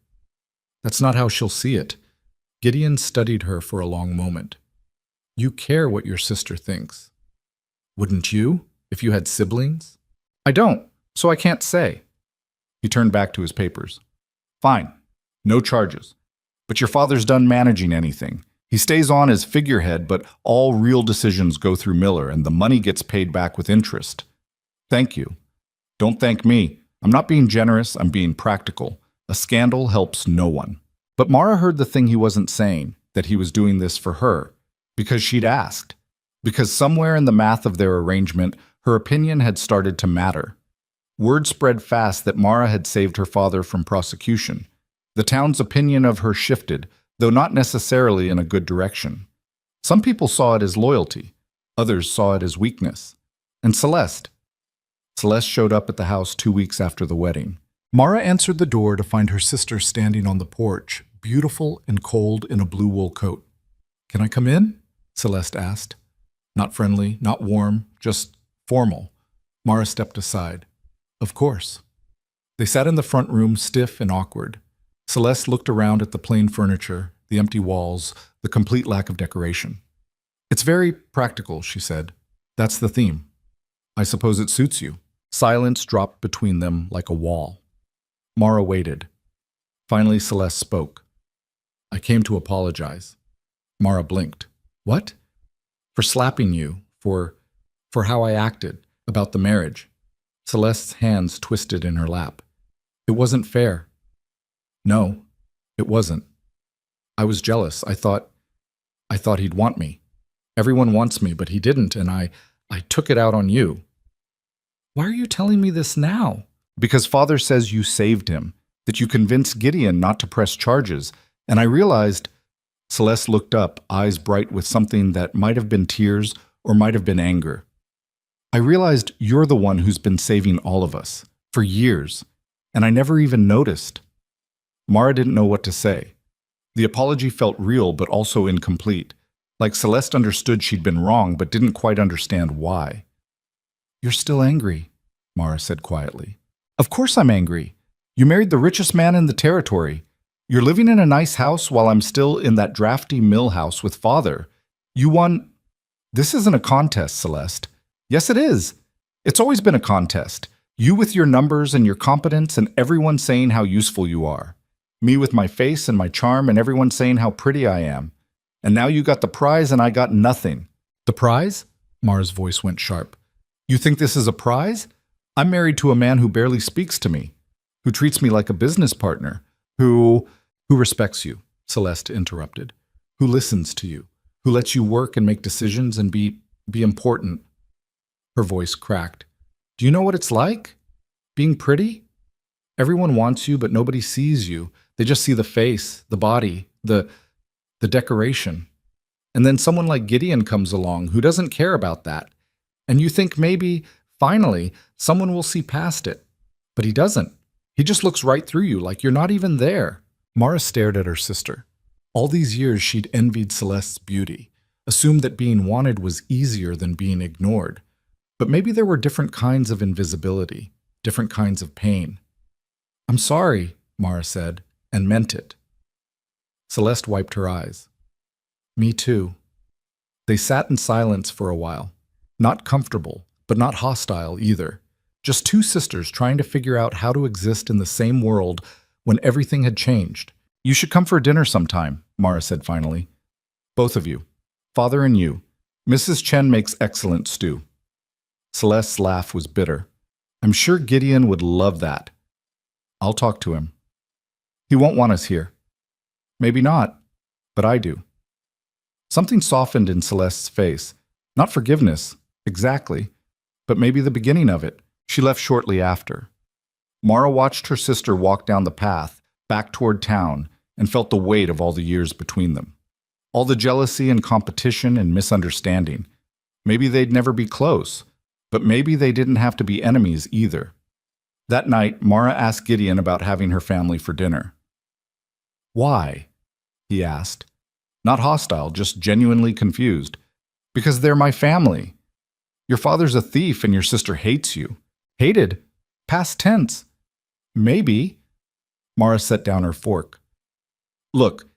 That's not how she'll see it. Gideon studied her for a long moment. You care what your sister thinks. Wouldn't you, if you had siblings? I don't, so I can't say. He turned back to his papers. Fine, no charges. But your father's done managing anything. He stays on as figurehead, but all real decisions go through Miller, and the money gets paid back with interest. Thank you. Don't thank me. I'm not being generous, I'm being practical. A scandal helps no one. But Mara heard the thing he wasn't saying, that he was doing this for her, because she'd asked. Because somewhere in the math of their arrangement, her opinion had started to matter. Word spread fast that Mara had saved her father from prosecution. The town's opinion of her shifted, though not necessarily in a good direction. Some people saw it as loyalty. Others saw it as weakness. And Celeste showed up at the house 2 weeks after the wedding. Mara answered the door to find her sister standing on the porch, beautiful and cold in a blue wool coat. Can I come in? Celeste asked. Not friendly, not warm, just formal. Mara stepped aside. Of course. They sat in the front room, stiff and awkward. Celeste looked around at the plain furniture, the empty walls, the complete lack of decoration. It's very practical, she said. That's the theme. I suppose it suits you. Silence dropped between them like a wall. Mara waited. Finally, Celeste spoke. I came to apologize. Mara blinked. What? For slapping you, for how I acted, about the marriage. Celeste's hands twisted in her lap. It wasn't fair. No, it wasn't. I was jealous. I thought he'd want me. Everyone wants me, but he didn't, and I took it out on you. Why are you telling me this now? Because Father says you saved him, that you convinced Gideon not to press charges, and I realized. Celeste looked up, eyes bright with something that might have been tears or might have been anger. I realized you're the one who's been saving all of us, for years, and I never even noticed. Mara didn't know what to say. The apology felt real but also incomplete, like Celeste understood she'd been wrong but didn't quite understand why. You're still angry, Mara said quietly. Of course I'm angry. You married the richest man in the territory. You're living in a nice house while I'm still in that drafty mill house with Father. You won. This isn't a contest, Celeste. Yes, it is. It's always been a contest. You with your numbers and your competence and everyone saying how useful you are. Me with my face and my charm and everyone saying how pretty I am. And now you got the prize and I got nothing. The prize? Mara's voice went sharp. You think this is a prize? I'm married to a man who barely speaks to me, who treats me like a business partner, who respects you, Celeste interrupted, who listens to you, who lets you work and make decisions and be important. Her voice cracked. Do you know what it's like? Being pretty? Everyone wants you, but nobody sees you. They just see the face, the body, the decoration. And then someone like Gideon comes along who doesn't care about that. And you think maybe, finally, someone will see past it. But he doesn't. He just looks right through you like you're not even there. Mara stared at her sister. All these years she'd envied Celeste's beauty, assumed that being wanted was easier than being ignored. But maybe there were different kinds of invisibility, different kinds of pain. I'm sorry, Mara said, and meant it. Celeste wiped her eyes. Me too. They sat in silence for a while, not comfortable, but not hostile either. Just two sisters trying to figure out how to exist in the same world when everything had changed. You should come for dinner sometime, Mara said finally. Both of you. Father and you. Mrs. Chen makes excellent stew. Celeste's laugh was bitter. I'm sure Gideon would love that. I'll talk to him. He won't want us here. Maybe not, but I do. Something softened in Celeste's face. Not forgiveness, exactly, but maybe the beginning of it. She left shortly after. Mara watched her sister walk down the path, back toward town, and felt the weight of all the years between them. All the jealousy and competition and misunderstanding. Maybe they'd never be close, but maybe they didn't have to be enemies either. That night, Mara asked Gideon about having her family for dinner. Why? He asked. Not hostile, just genuinely confused. Because they're my family. Your father's a thief and your sister hates you. Hated? Past tense. Maybe. Mara set down her fork. Look,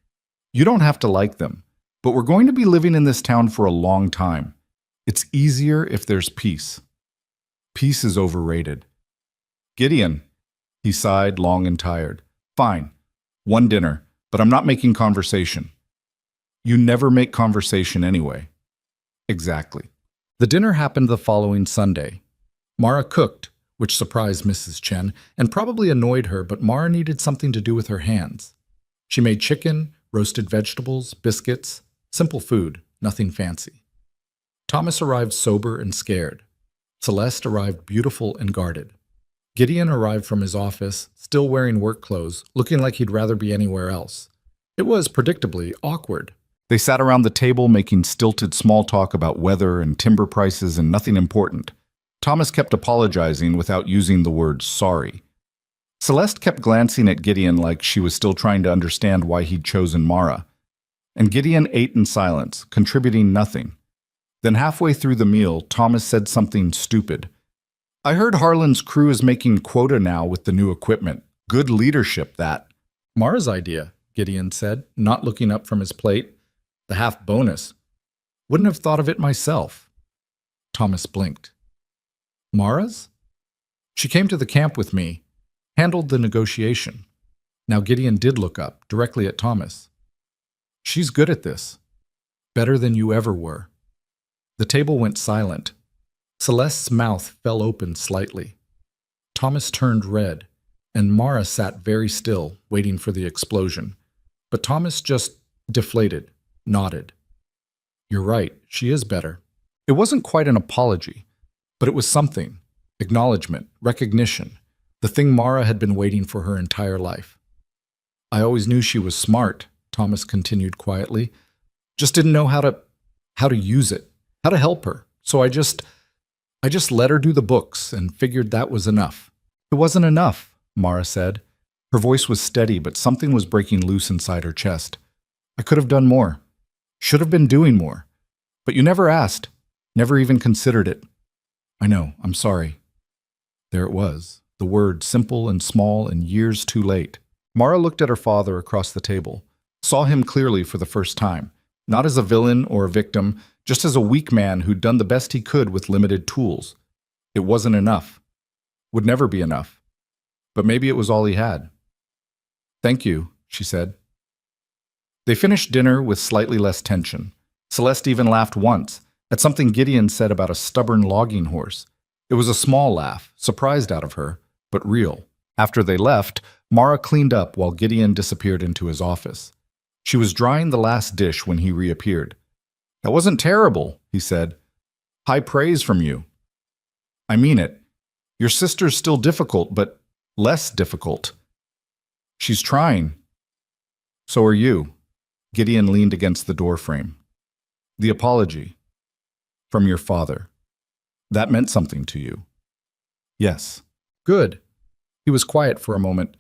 you don't have to like them, but we're going to be living in this town for a long time. It's easier if there's peace. Peace is overrated. Gideon, he sighed, long and tired. Fine, one dinner, but I'm not making conversation. You never make conversation anyway. Exactly. The dinner happened the following Sunday. Mara cooked, which surprised Mrs. Chen and probably annoyed her, but Mara needed something to do with her hands. She made chicken, roasted vegetables, biscuits, simple food, nothing fancy. Thomas arrived sober and scared. Celeste arrived beautiful and guarded. Gideon arrived from his office, still wearing work clothes, looking like he'd rather be anywhere else. It was, predictably, awkward. They sat around the table making stilted small talk about weather and timber prices and nothing important. Thomas kept apologizing without using the word sorry. Celeste kept glancing at Gideon like she was still trying to understand why he'd chosen Mara. And Gideon ate in silence, contributing nothing. Then halfway through the meal, Thomas said something stupid. I heard Harlan's crew is making quota now with the new equipment. Good leadership, that. Mara's idea, Gideon said, not looking up from his plate. The half bonus. Wouldn't have thought of it myself. Thomas blinked. Mara's? She came to the camp with me, handled the negotiation. Now Gideon did look up, directly at Thomas. She's good at this. Better than you ever were. The table went silent. Celeste's mouth fell open slightly. Thomas turned red, and Mara sat very still, waiting for the explosion. But Thomas just deflated, nodded. You're right, she is better. It wasn't quite an apology, but it was something. Acknowledgement, recognition, the thing Mara had been waiting for her entire life. I always knew she was smart, Thomas continued quietly. Just didn't know how to use it, how to help her. So I just let her do the books and figured that was enough. It wasn't enough, Mara said. Her voice was steady, but something was breaking loose inside her chest. I could have done more. Should have been doing more. But you never asked, never even considered it. I know, I'm sorry. There it was, the word simple and small and years too late. Mara looked at her father across the table, saw him clearly for the first time, not as a villain or a victim, just as a weak man who'd done the best he could with limited tools. It wasn't enough. Would never be enough. But maybe it was all he had. Thank you, she said. They finished dinner with slightly less tension. Celeste even laughed once, at something Gideon said about a stubborn logging horse. It was a small laugh, surprised out of her, but real. After they left, Mara cleaned up while Gideon disappeared into his office. She was drying the last dish when he reappeared. "That wasn't terrible," he said. "High praise from you." "I mean it. Your sister's still difficult, but less difficult." "She's trying." "So are you." Gideon leaned against the doorframe. "The apology. From your father. That meant something to you." "Yes." "Good." He was quiet for a moment.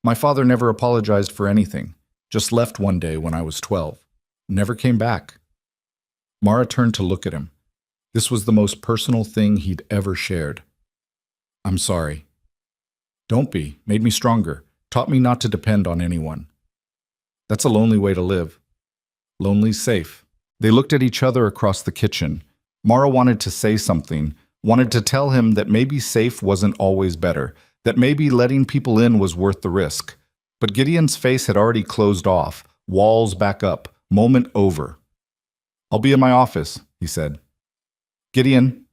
"My father never apologized for anything. Just left one day when I was 12. Never came back." Mara turned to look at him. This was the most personal thing he'd ever shared. "I'm sorry." "Don't be. Made me stronger. Taught me not to depend on anyone." "That's a lonely way to live." "Lonely's safe." They looked at each other across the kitchen. Mara wanted to say something, wanted to tell him that maybe safe wasn't always better, that maybe letting people in was worth the risk. But Gideon's face had already closed off, walls back up, moment over. "I'll be in my office," he said. "Gideon."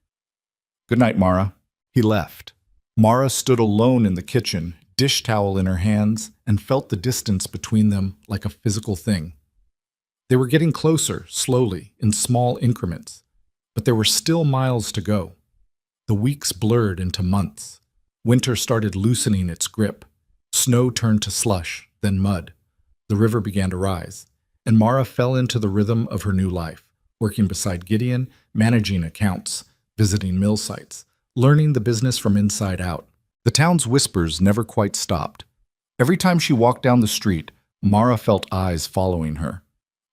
"Good night, Mara." He left. Mara stood alone in the kitchen, dish towel in her hands, and felt the distance between them like a physical thing. They were getting closer, slowly, in small increments. But there were still miles to go. The weeks blurred into months. Winter started loosening its grip. Snow turned to slush, then mud. The river began to rise, and Mara fell into the rhythm of her new life, working beside Gideon, managing accounts, visiting mill sites, learning the business from inside out. The town's whispers never quite stopped. Every time she walked down the street, Mara felt eyes following her.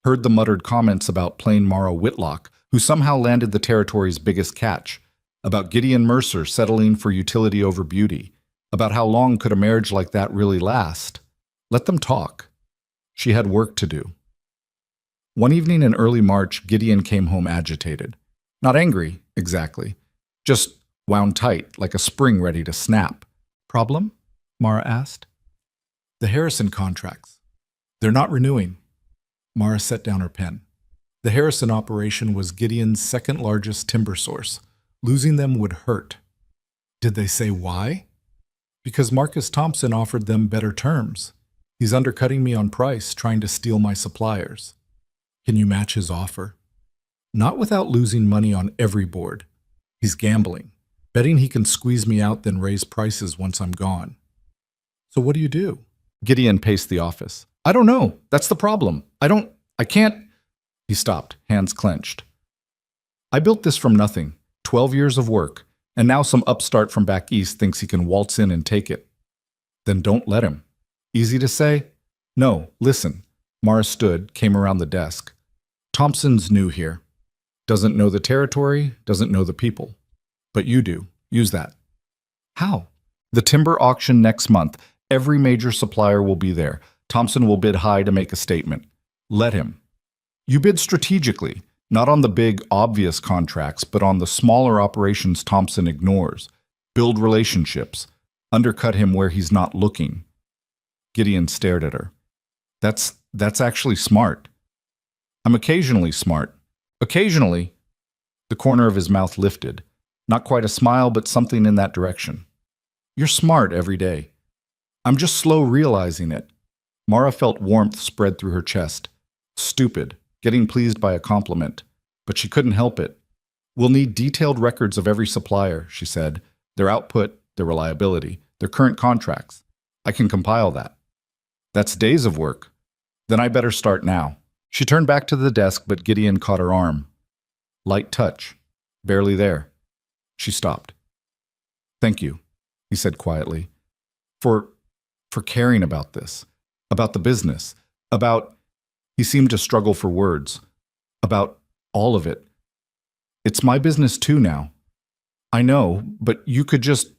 Heard the muttered comments about plain Mara Whitlock, who somehow landed the territory's biggest catch, about Gideon Mercer settling for utility over beauty, about how long could a marriage like that really last. Let them talk. She had work to do. One evening in early March, Gideon came home agitated. Not angry, exactly. Just wound tight, like a spring ready to snap. "Problem?" Mara asked. "The Harrison contracts. They're not renewing." Mara set down her pen. The Harrison operation was Gideon's second largest timber source. Losing them would hurt. Did they say why? "Because Marcus Thompson offered them better terms. He's undercutting me on price, trying to steal my suppliers." "Can you match his offer?" "Not without losing money on every board. He's gambling, betting he can squeeze me out then raise prices once I'm gone." "So what do you do?" Gideon paced the office. "I don't know. That's the problem. I can't." He stopped, hands clenched. "I built this from nothing, 12 years of work, and now some upstart from back east thinks he can waltz in and take it." "Then don't let him." Easy to say? "No, listen." Mara stood, came around the desk. "Thompson's new here. Doesn't know the territory, doesn't know the people. But you do. Use that." "How?" "The timber auction next month. Every major supplier will be there. Thompson will bid high to make a statement. Let him. You bid strategically, not on the big, obvious contracts, but on the smaller operations Thompson ignores. Build relationships. Undercut him where he's not looking." Gideon stared at her. That's actually smart." "I'm occasionally smart." "Occasionally." The corner of his mouth lifted. Not quite a smile, but something in that direction. "You're smart every day." "I'm just slow realizing it." Mara felt warmth spread through her chest. Stupid, getting pleased by a compliment. But she couldn't help it. "We'll need detailed records of every supplier," she said. "Their output, their reliability, their current contracts. I can compile that." "That's days of work." "Then I better start now." She turned back to the desk, but Gideon caught her arm. Light touch. Barely there. She stopped. "Thank you," he said quietly, for caring about this, about the business, about, he seemed to struggle for words, about all of it. "It's my business too now." "I know, but you could just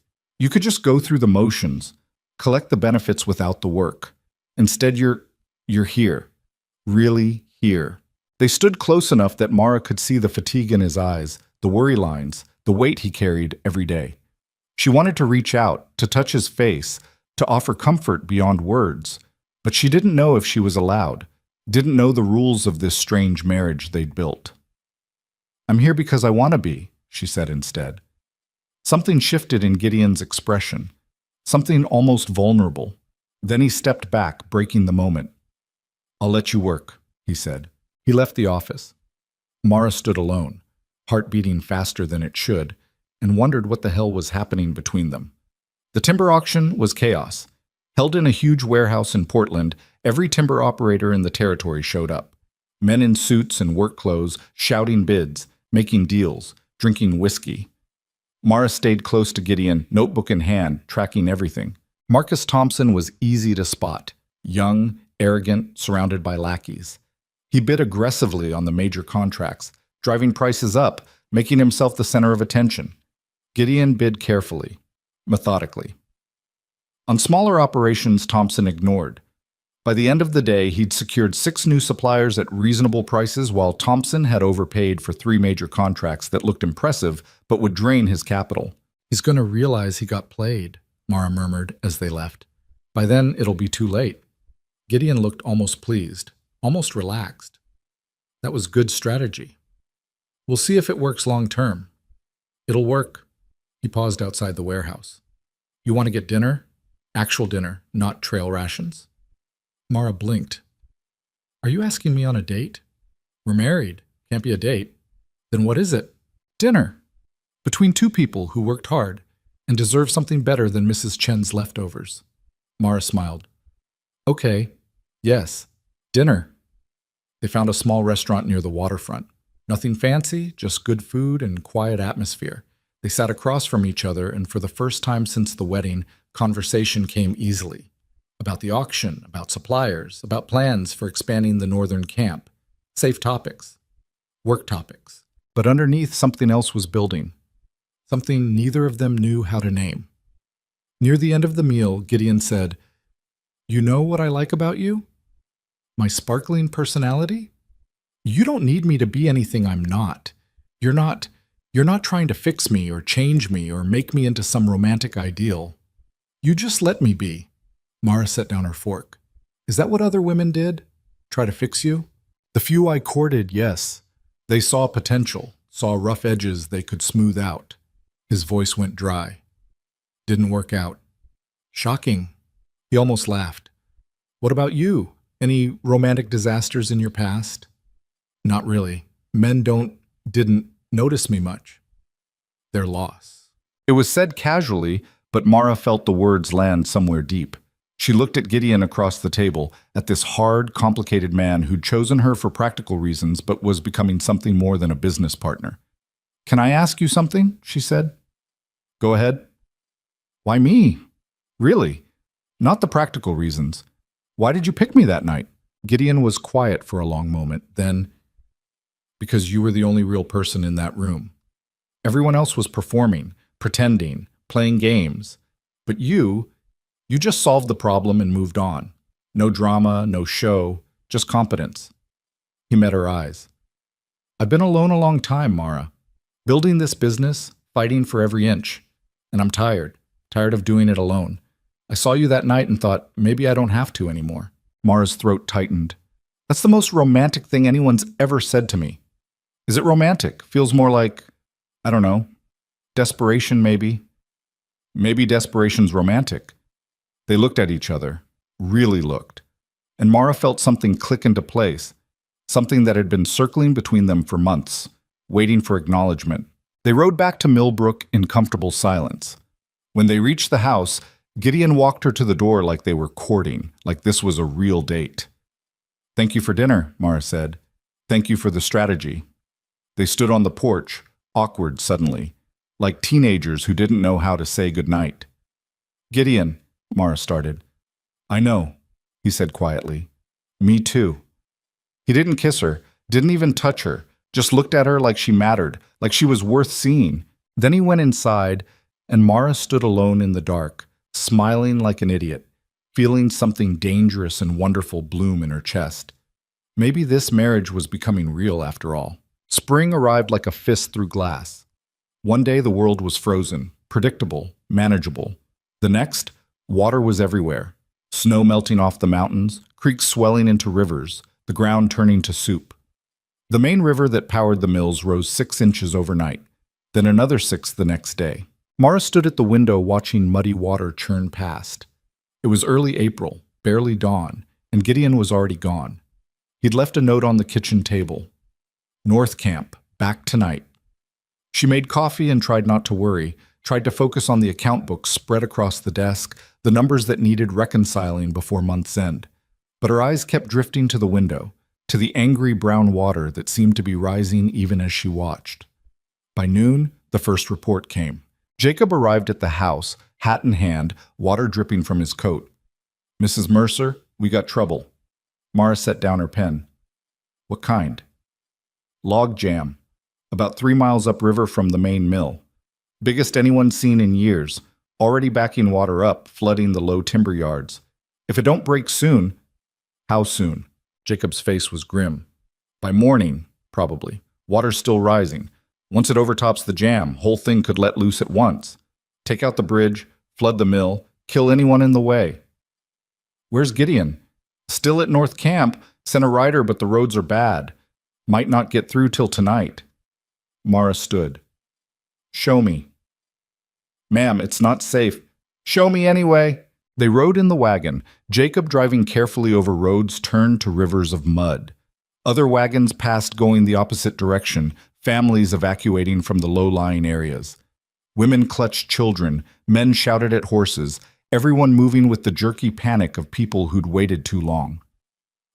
go through the motions, collect the benefits without the work. Instead, you're here, really here." They stood close enough that Mara could see the fatigue in his eyes, the worry lines, the weight he carried every day. She wanted to reach out, to touch his face, to offer comfort beyond words, but she didn't know if she was allowed, didn't know the rules of this strange marriage they'd built. I'm here because I want to be, she said instead. Something shifted in Gideon's expression, something almost vulnerable. Then he stepped back, breaking the moment. I'll let you work, he said. He left the office. Mara stood alone, heart beating faster than it should, and wondered what the hell was happening between them. The timber auction was chaos. Held in a huge warehouse in Portland, every timber operator in the territory showed up. Men in suits and work clothes, shouting bids, making deals, drinking whiskey. Mara stayed close to Gideon, notebook in hand, tracking everything. Marcus Thompson was easy to spot, young, arrogant, surrounded by lackeys. He bid aggressively on the major contracts, driving prices up, making himself the center of attention. Gideon bid carefully, methodically. On smaller operations, Thompson ignored. By the end of the day, he'd secured 6 new suppliers at reasonable prices, while Thompson had overpaid for 3 major contracts that looked impressive but would drain his capital. He's going to realize he got played, Mara murmured as they left. By then, it'll be too late. Gideon looked almost pleased, almost relaxed. That was good strategy. We'll see if it works long term. It'll work. He paused outside the warehouse. You want to get dinner? Actual dinner, not trail rations. Mara blinked. Are you asking me on a date? We're married. Can't be a date. Then what is it? Dinner. Between 2 people who worked hard and deserve something better than Mrs. Chen's leftovers. Mara smiled. Okay. Yes. Dinner. They found a small restaurant near the waterfront. Nothing fancy, just good food and quiet atmosphere. They sat across from each other, and for the first time since the wedding, conversation came easily. About the auction, about suppliers, about plans for expanding the northern camp. Safe topics. Work topics. But underneath, something else was building. Something neither of them knew how to name. Near the end of the meal, Gideon said, You know what I like about you? My sparkling personality? You don't need me to be anything I'm not. You're not trying to fix me or change me or make me into some romantic ideal. You just let me be. Mara set down her fork. Is that what other women did? Try to fix you? The few I courted, yes. They saw potential, saw rough edges they could smooth out. His voice went dry. Didn't work out. Shocking. He almost laughed. What about you? Any romantic disasters in your past? Not really. Men didn't notice me much. Their loss. It was said casually, but Mara felt the words land somewhere deep. She looked at Gideon across the table, at this hard, complicated man who'd chosen her for practical reasons but was becoming something more than a business partner. Can I ask you something? She said. Go ahead. Why me? Really? Not the practical reasons. Why did you pick me that night? Gideon was quiet for a long moment, then, because you were the only real person in that room. Everyone else was performing, pretending, playing games. But you just solved the problem and moved on. No drama, no show, just competence. He met her eyes. I've been alone a long time, Mara. Building this business, fighting for every inch. And I'm tired of doing it alone. I saw you that night and thought, maybe I don't have to anymore. Mara's throat tightened. That's the most romantic thing anyone's ever said to me. Is it romantic? Feels more like, I don't know, desperation maybe. Maybe desperation's romantic. They looked at each other, really looked, and Mara felt something click into place, something that had been circling between them for months, waiting for acknowledgement. They rode back to Millbrook in comfortable silence. When they reached the house, Gideon walked her to the door like they were courting, like this was a real date. Thank you for dinner, Mara said. Thank you for the strategy. They stood on the porch, awkward suddenly, like teenagers who didn't know how to say goodnight. Gideon, Mara started. I know, he said quietly. Me too. He didn't kiss her, didn't even touch her, just looked at her like she mattered, like she was worth seeing. Then he went inside, and Mara stood alone in the dark, smiling like an idiot, feeling something dangerous and wonderful bloom in her chest. Maybe this marriage was becoming real after all. Spring arrived like a fist through glass. One day the world was frozen, predictable, manageable. The next, water was everywhere. Snow melting off the mountains, creeks swelling into rivers, the ground turning to soup. The main river that powered the mills rose 6 inches overnight, then another 6 the next day. Mara stood at the window watching muddy water churn past. It was early April, barely dawn, and Gideon was already gone. He'd left a note on the kitchen table. North Camp, back tonight. She made coffee and tried not to worry, tried to focus on the account books spread across the desk, the numbers that needed reconciling before month's end. But her eyes kept drifting to the window, to the angry brown water that seemed to be rising even as she watched. By noon, the first report came. Jacob arrived at the house, hat in hand, water dripping from his coat. "Mrs. Mercer, we got trouble." Mara set down her pen. "What kind?" "Log jam. About 3 miles upriver from the main mill. Biggest anyone's seen in years. Already backing water up, flooding the low timber yards. If it don't break soon..." "How soon?" Jacob's face was grim. "By morning, probably. Water's still rising. Once it overtops the jam, whole thing could let loose at once. Take out the bridge, flood the mill, kill anyone in the way." "Where's Gideon?" "Still at North Camp. Sent a rider, but the roads are bad. Might not get through till tonight." Mara stood. "Show me." "Ma'am, it's not safe." "Show me anyway." They rode in the wagon, Jacob driving carefully over roads turned to rivers of mud. Other wagons passed going the opposite direction, families evacuating from the low-lying areas. Women clutched children, men shouted at horses, everyone moving with the jerky panic of people who'd waited too long.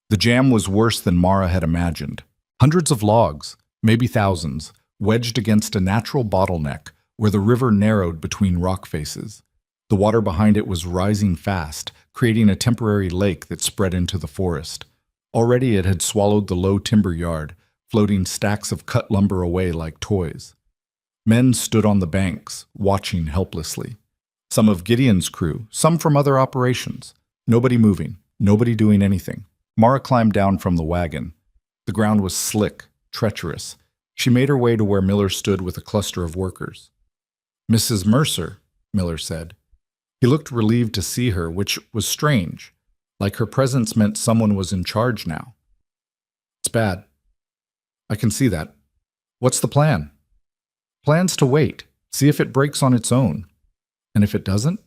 The jam was worse than Mara had imagined. Hundreds of logs, maybe thousands, wedged against a natural bottleneck where the river narrowed between rock faces. The water behind it was rising fast, creating a temporary lake that spread into the forest. Already it had swallowed the low timber yard, floating stacks of cut lumber away like toys. Men stood on the banks, watching helplessly. Some of Gideon's crew, some from other operations. Nobody moving, nobody doing anything. Mara climbed down from the wagon. The ground was slick, treacherous. She made her way to where Miller stood with a cluster of workers. "Mrs. Mercer," Miller said. He looked relieved to see her, which was strange, like her presence meant someone was in charge now. "It's bad. I can see that. What's the plan?" "Plan's to wait, see if it breaks on its own. And if it doesn't,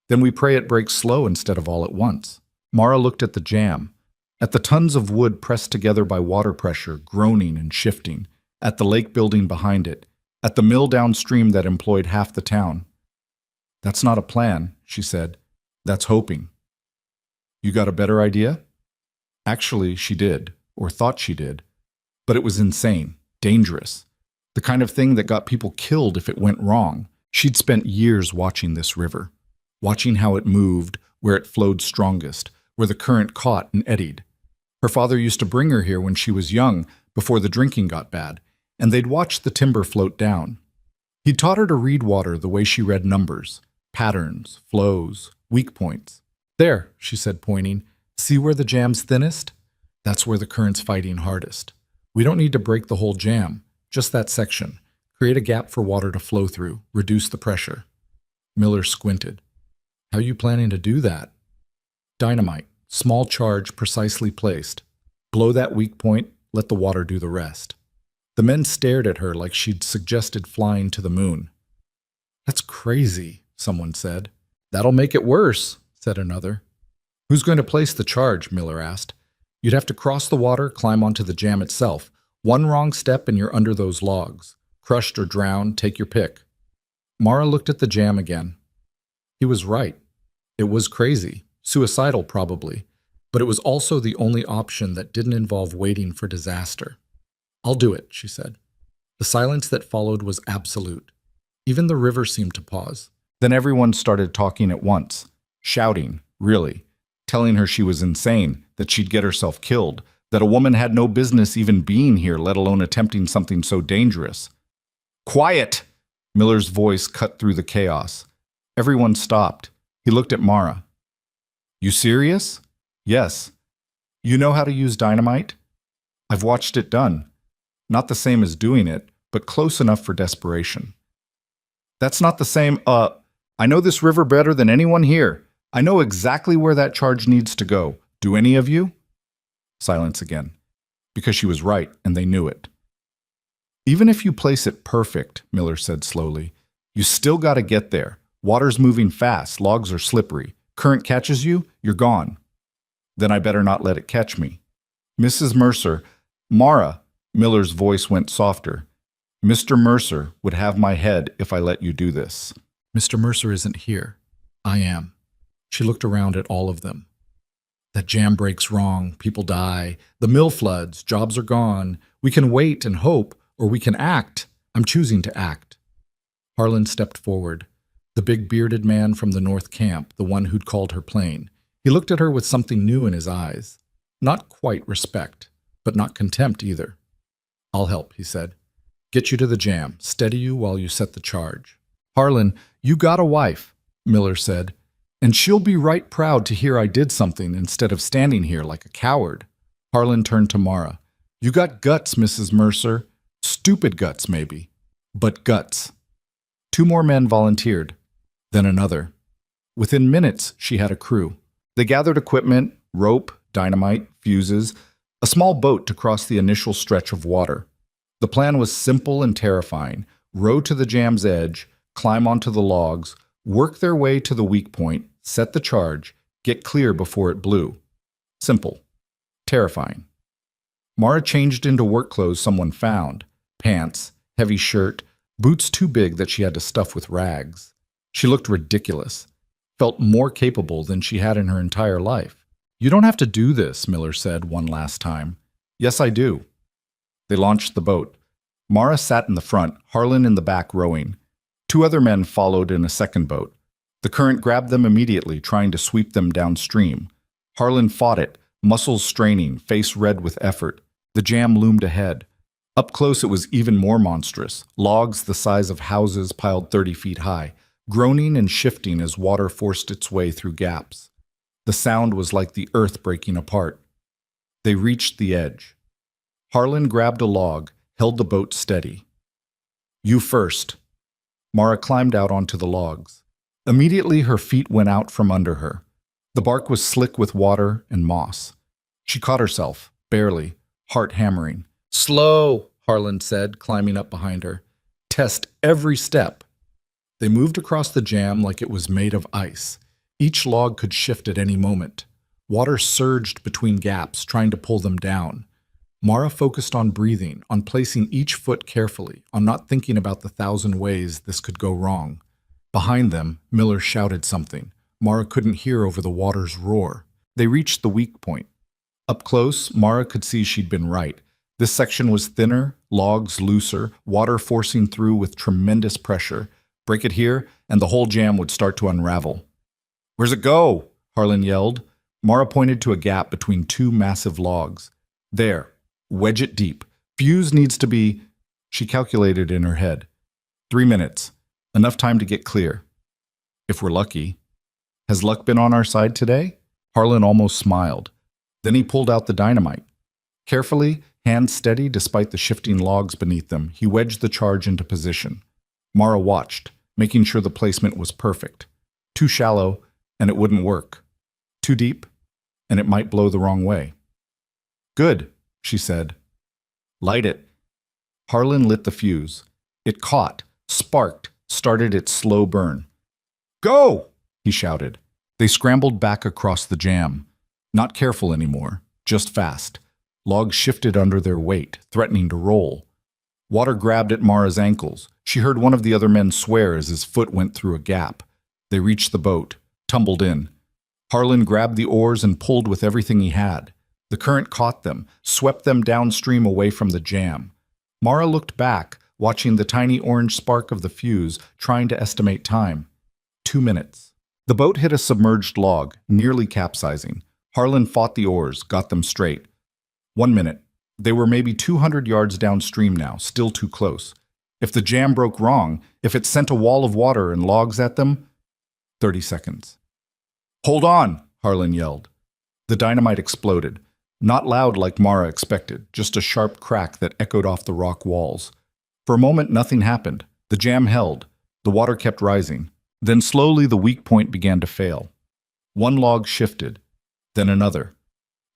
then we pray it breaks slow instead of all at once." Mara looked at the jam, at the tons of wood pressed together by water pressure, groaning and shifting, at the lake building behind it, at the mill downstream that employed half the town. "That's not a plan," she said. "That's hoping." "You got a better idea?" Actually, she did, or thought she did. But it was insane, dangerous, the kind of thing that got people killed if it went wrong. She'd spent years watching this river, watching how it moved, where it flowed strongest, where the current caught and eddied. Her father used to bring her here when she was young, before the drinking got bad, and they'd watch the timber float down. He taught her to read water the way she read numbers, patterns, flows, weak points. "There," she said, pointing. "See where the jam's thinnest? That's where the current's fighting hardest. We don't need to break the whole jam, just that section. Create a gap for water to flow through, reduce the pressure." Miller squinted. "How you planning to do that?" "Dynamite, small charge precisely placed. Blow that weak point, let the water do the rest." The men stared at her like she'd suggested flying to the moon. "That's crazy," someone said. "That'll make it worse," said another. "Who's going to place the charge?" Miller asked. "You'd have to cross the water, climb onto the jam itself. One wrong step and you're under those logs. Crushed or drowned, take your pick." Mara looked at the jam again. He was right. It was crazy, suicidal probably, but it was also the only option that didn't involve waiting for disaster. "I'll do it," she said. The silence that followed was absolute. Even the river seemed to pause. Then everyone started talking at once, shouting, really, telling her she was insane, that she'd get herself killed, that a woman had no business even being here, let alone attempting something so dangerous. "Quiet!" Miller's voice cut through the chaos. Everyone stopped. He looked at Mara. "You serious?" "Yes." "You know how to use dynamite?" "I've watched it done. Not the same as doing it, but close enough for desperation." "That's not the same, I know this river better than anyone here. I know exactly where that charge needs to go. Do any of you?" Silence again. because she was right and they knew it. Even if you place it perfect, Miller said slowly, you still got to get there. Water's moving fast, logs are slippery. Current catches you, you're gone. Then I better not let it catch me. Mrs. Mercer, Mara, Miller's voice went softer. Mr. Mercer would have my head if I let you do this. Mr. Mercer isn't here. I am. She looked around at all of them. That jam breaks wrong, people die, the mill floods, jobs are gone. We can wait and hope, or we can act. I'm choosing to act. Harlan stepped forward. The big bearded man from the North Camp, the one who'd called her plain. He looked at her with something new in his eyes. Not quite respect, but not contempt either. I'll help, he said. Get you to the jam, steady you while you set the charge. Harlan, you got a wife, Miller said, and she'll be right proud to hear I did something instead of standing here like a coward. Harlan turned to Mara. You got guts, Mrs. Mercer. Stupid guts, maybe, but guts. 2 more men volunteered, then another. Within minutes, she had a crew. They gathered equipment, rope, dynamite, fuses, a small boat to cross the initial stretch of water. The plan was simple and terrifying. Row to the jam's edge, climb onto the logs, work their way to the weak point, set the charge, get clear before it blew. Simple. Terrifying. Mara changed into work clothes someone found. Pants, heavy shirt, boots too big that she had to stuff with rags. She looked ridiculous. Felt more capable than she had in her entire life. You don't have to do this, Miller said one last time. Yes, I do. They launched the boat. Mara sat in the front, Harlan in the back rowing. 2 other men followed in a second boat. The current grabbed them immediately, trying to sweep them downstream. Harlan fought it, muscles straining, face red with effort. The jam loomed ahead. Up close it was even more monstrous, logs the size of houses piled 30 feet high, groaning and shifting as water forced its way through gaps. The sound was like the earth breaking apart. They reached the edge. Harlan grabbed a log, held the boat steady. You first. Mara climbed out onto the logs. Immediately her feet went out from under her. The bark was slick with water and moss. She caught herself, barely, heart hammering. Slow, Harlan said, climbing up behind her. Test every step. They moved across the jam like it was made of ice. Each log could shift at any moment. Water surged between gaps, trying to pull them down. Mara focused on breathing, on placing each foot carefully, on not thinking about the 1,000 ways this could go wrong. Behind them, Miller shouted something. Mara couldn't hear over the water's roar. They reached the weak point. Up close, Mara could see she'd been right. This section was thinner, logs looser, water forcing through with tremendous pressure. Break it here, and the whole jam would start to unravel. Where's it go? Harlan yelled. Mara pointed to a gap between 2 massive logs. There. Wedge it deep. Fuse needs to be... She calculated in her head. 3 minutes. Enough time to get clear. If we're lucky. Has luck been on our side today? Harlan almost smiled. Then he pulled out the dynamite. Carefully, hands steady despite the shifting logs beneath them, he wedged the charge into position. Mara watched, making sure the placement was perfect. Too shallow, and it wouldn't work. Too deep, and it might blow the wrong way. Good, she said. Light it. Harlan lit the fuse. It caught, sparked, started its slow burn. Go! He shouted. They scrambled back across the jam. Not careful anymore, just fast. Logs shifted under their weight, threatening to roll. Water grabbed at Mara's ankles. She heard one of the other men swear as his foot went through a gap. They reached the boat, tumbled in. Harlan grabbed the oars and pulled with everything he had. The current caught them, swept them downstream away from the jam. Mara looked back, watching the tiny orange spark of the fuse, trying to estimate time. 2 minutes. The boat hit a submerged log, nearly capsizing. Harlan fought the oars, got them straight. 1 minute. They were maybe 200 yards downstream now, still too close. If the jam broke wrong, if it sent a wall of water and logs at them, 30 seconds. Hold on, Harlan yelled. The dynamite exploded. Not loud like Mara expected, just a sharp crack that echoed off the rock walls. For a moment, nothing happened. The jam held. The water kept rising. Then slowly the weak point began to fail. 1 log shifted, then another.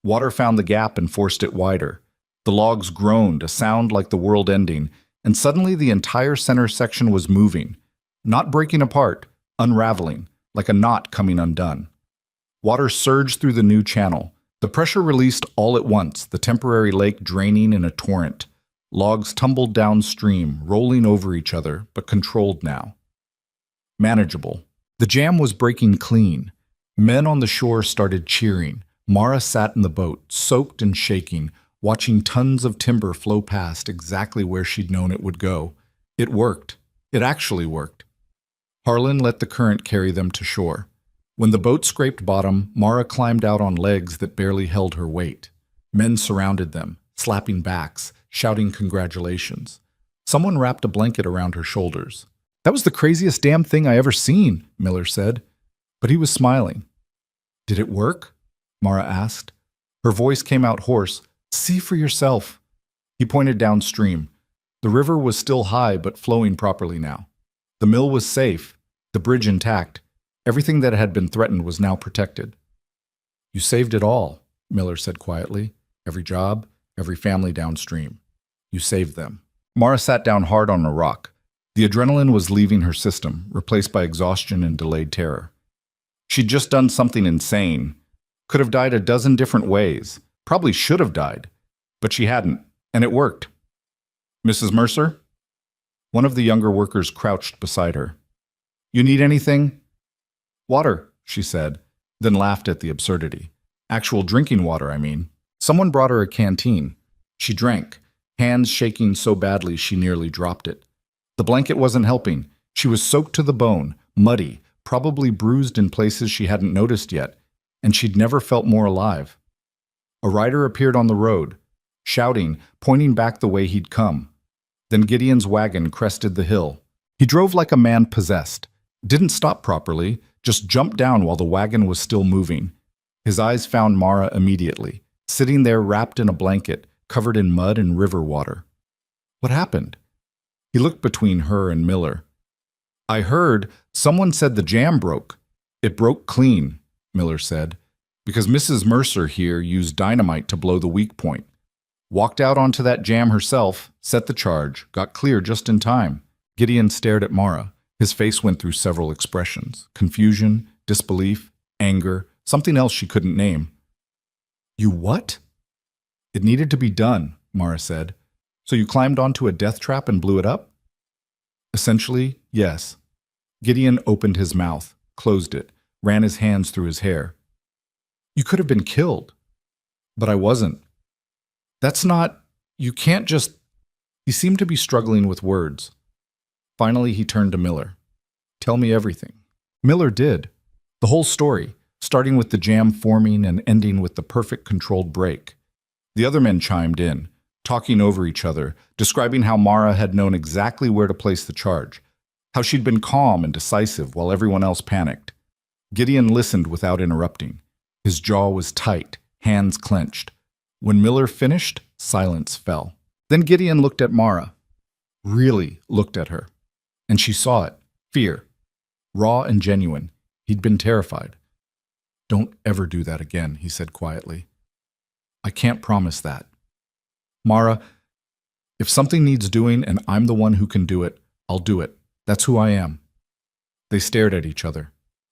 Water found the gap and forced it wider. The logs groaned, a sound like the world ending, and suddenly the entire center section was moving, not breaking apart, unraveling, like a knot coming undone. Water surged through the new channel. The pressure released all at once, the temporary lake draining in a torrent. Logs tumbled downstream, rolling over each other, but controlled now. Manageable. The jam was breaking clean. Men on the shore started cheering. Mara sat in the boat, soaked and shaking, watching tons of timber flow past exactly where she'd known it would go. It worked. It actually worked. Harlan let the current carry them to shore. When the boat scraped bottom, Mara climbed out on legs that barely held her weight. Men surrounded them, slapping backs, shouting congratulations. Someone wrapped a blanket around her shoulders. "That was the craziest damn thing I ever seen," Miller said. But he was smiling. "Did it work?" Mara asked. Her voice came out hoarse. "See for yourself." He pointed downstream. The river was still high but flowing properly now. The mill was safe, the bridge intact. Everything that had been threatened was now protected. "You saved it all," Miller said quietly. "Every job, every family downstream. You saved them." Mara sat down hard on a rock. The adrenaline was leaving her system, replaced by exhaustion and delayed terror. She'd just done something insane. Could have died a dozen different ways. Probably should have died. But she hadn't, and it worked. "Mrs. Mercer?" One of the younger workers crouched beside her. "You need anything?" "Water," she said, then laughed at the absurdity. "Actual drinking water, I mean." Someone brought her a canteen. She drank, hands shaking so badly she nearly dropped it. The blanket wasn't helping. She was soaked to the bone, muddy, probably bruised in places she hadn't noticed yet, and she'd never felt more alive. A rider appeared on the road, shouting, pointing back the way he'd come. Then Gideon's wagon crested the hill. He drove like a man possessed. Didn't stop properly, just jumped down while the wagon was still moving. His eyes found Mara immediately, sitting there wrapped in a blanket, covered in mud and river water. What happened? He looked between her and Miller. "I heard someone said the jam broke." "It broke clean," Miller said, "because Mrs. Mercer here used dynamite to blow the weak point. Walked out onto that jam herself, set the charge, got clear just in time." Gideon stared at Mara. His face went through several expressions: confusion, disbelief, anger, something else she couldn't name. "You what?" "It needed to be done," Mara said. "So you climbed onto a death trap and blew it up?" "Essentially, yes." Gideon opened his mouth, closed it, ran his hands through his hair. "You could have been killed." "But I wasn't." "That's not... You can't just..." He seemed to be struggling with words. Finally, he turned to Miller. "Tell me everything." Miller did. The whole story, starting with the jam forming and ending with the perfect controlled break. The other men chimed in, talking over each other, describing how Mara had known exactly where to place the charge, how she'd been calm and decisive while everyone else panicked. Gideon listened without interrupting. His jaw was tight, hands clenched. When Miller finished, silence fell. Then Gideon looked at Mara. Really looked at her. And she saw it. Fear. Raw and genuine. He'd been terrified. "Don't ever do that again," he said quietly. "I can't promise that. Mara, if something needs doing and I'm the one who can do it, I'll do it. That's who I am." They stared at each other.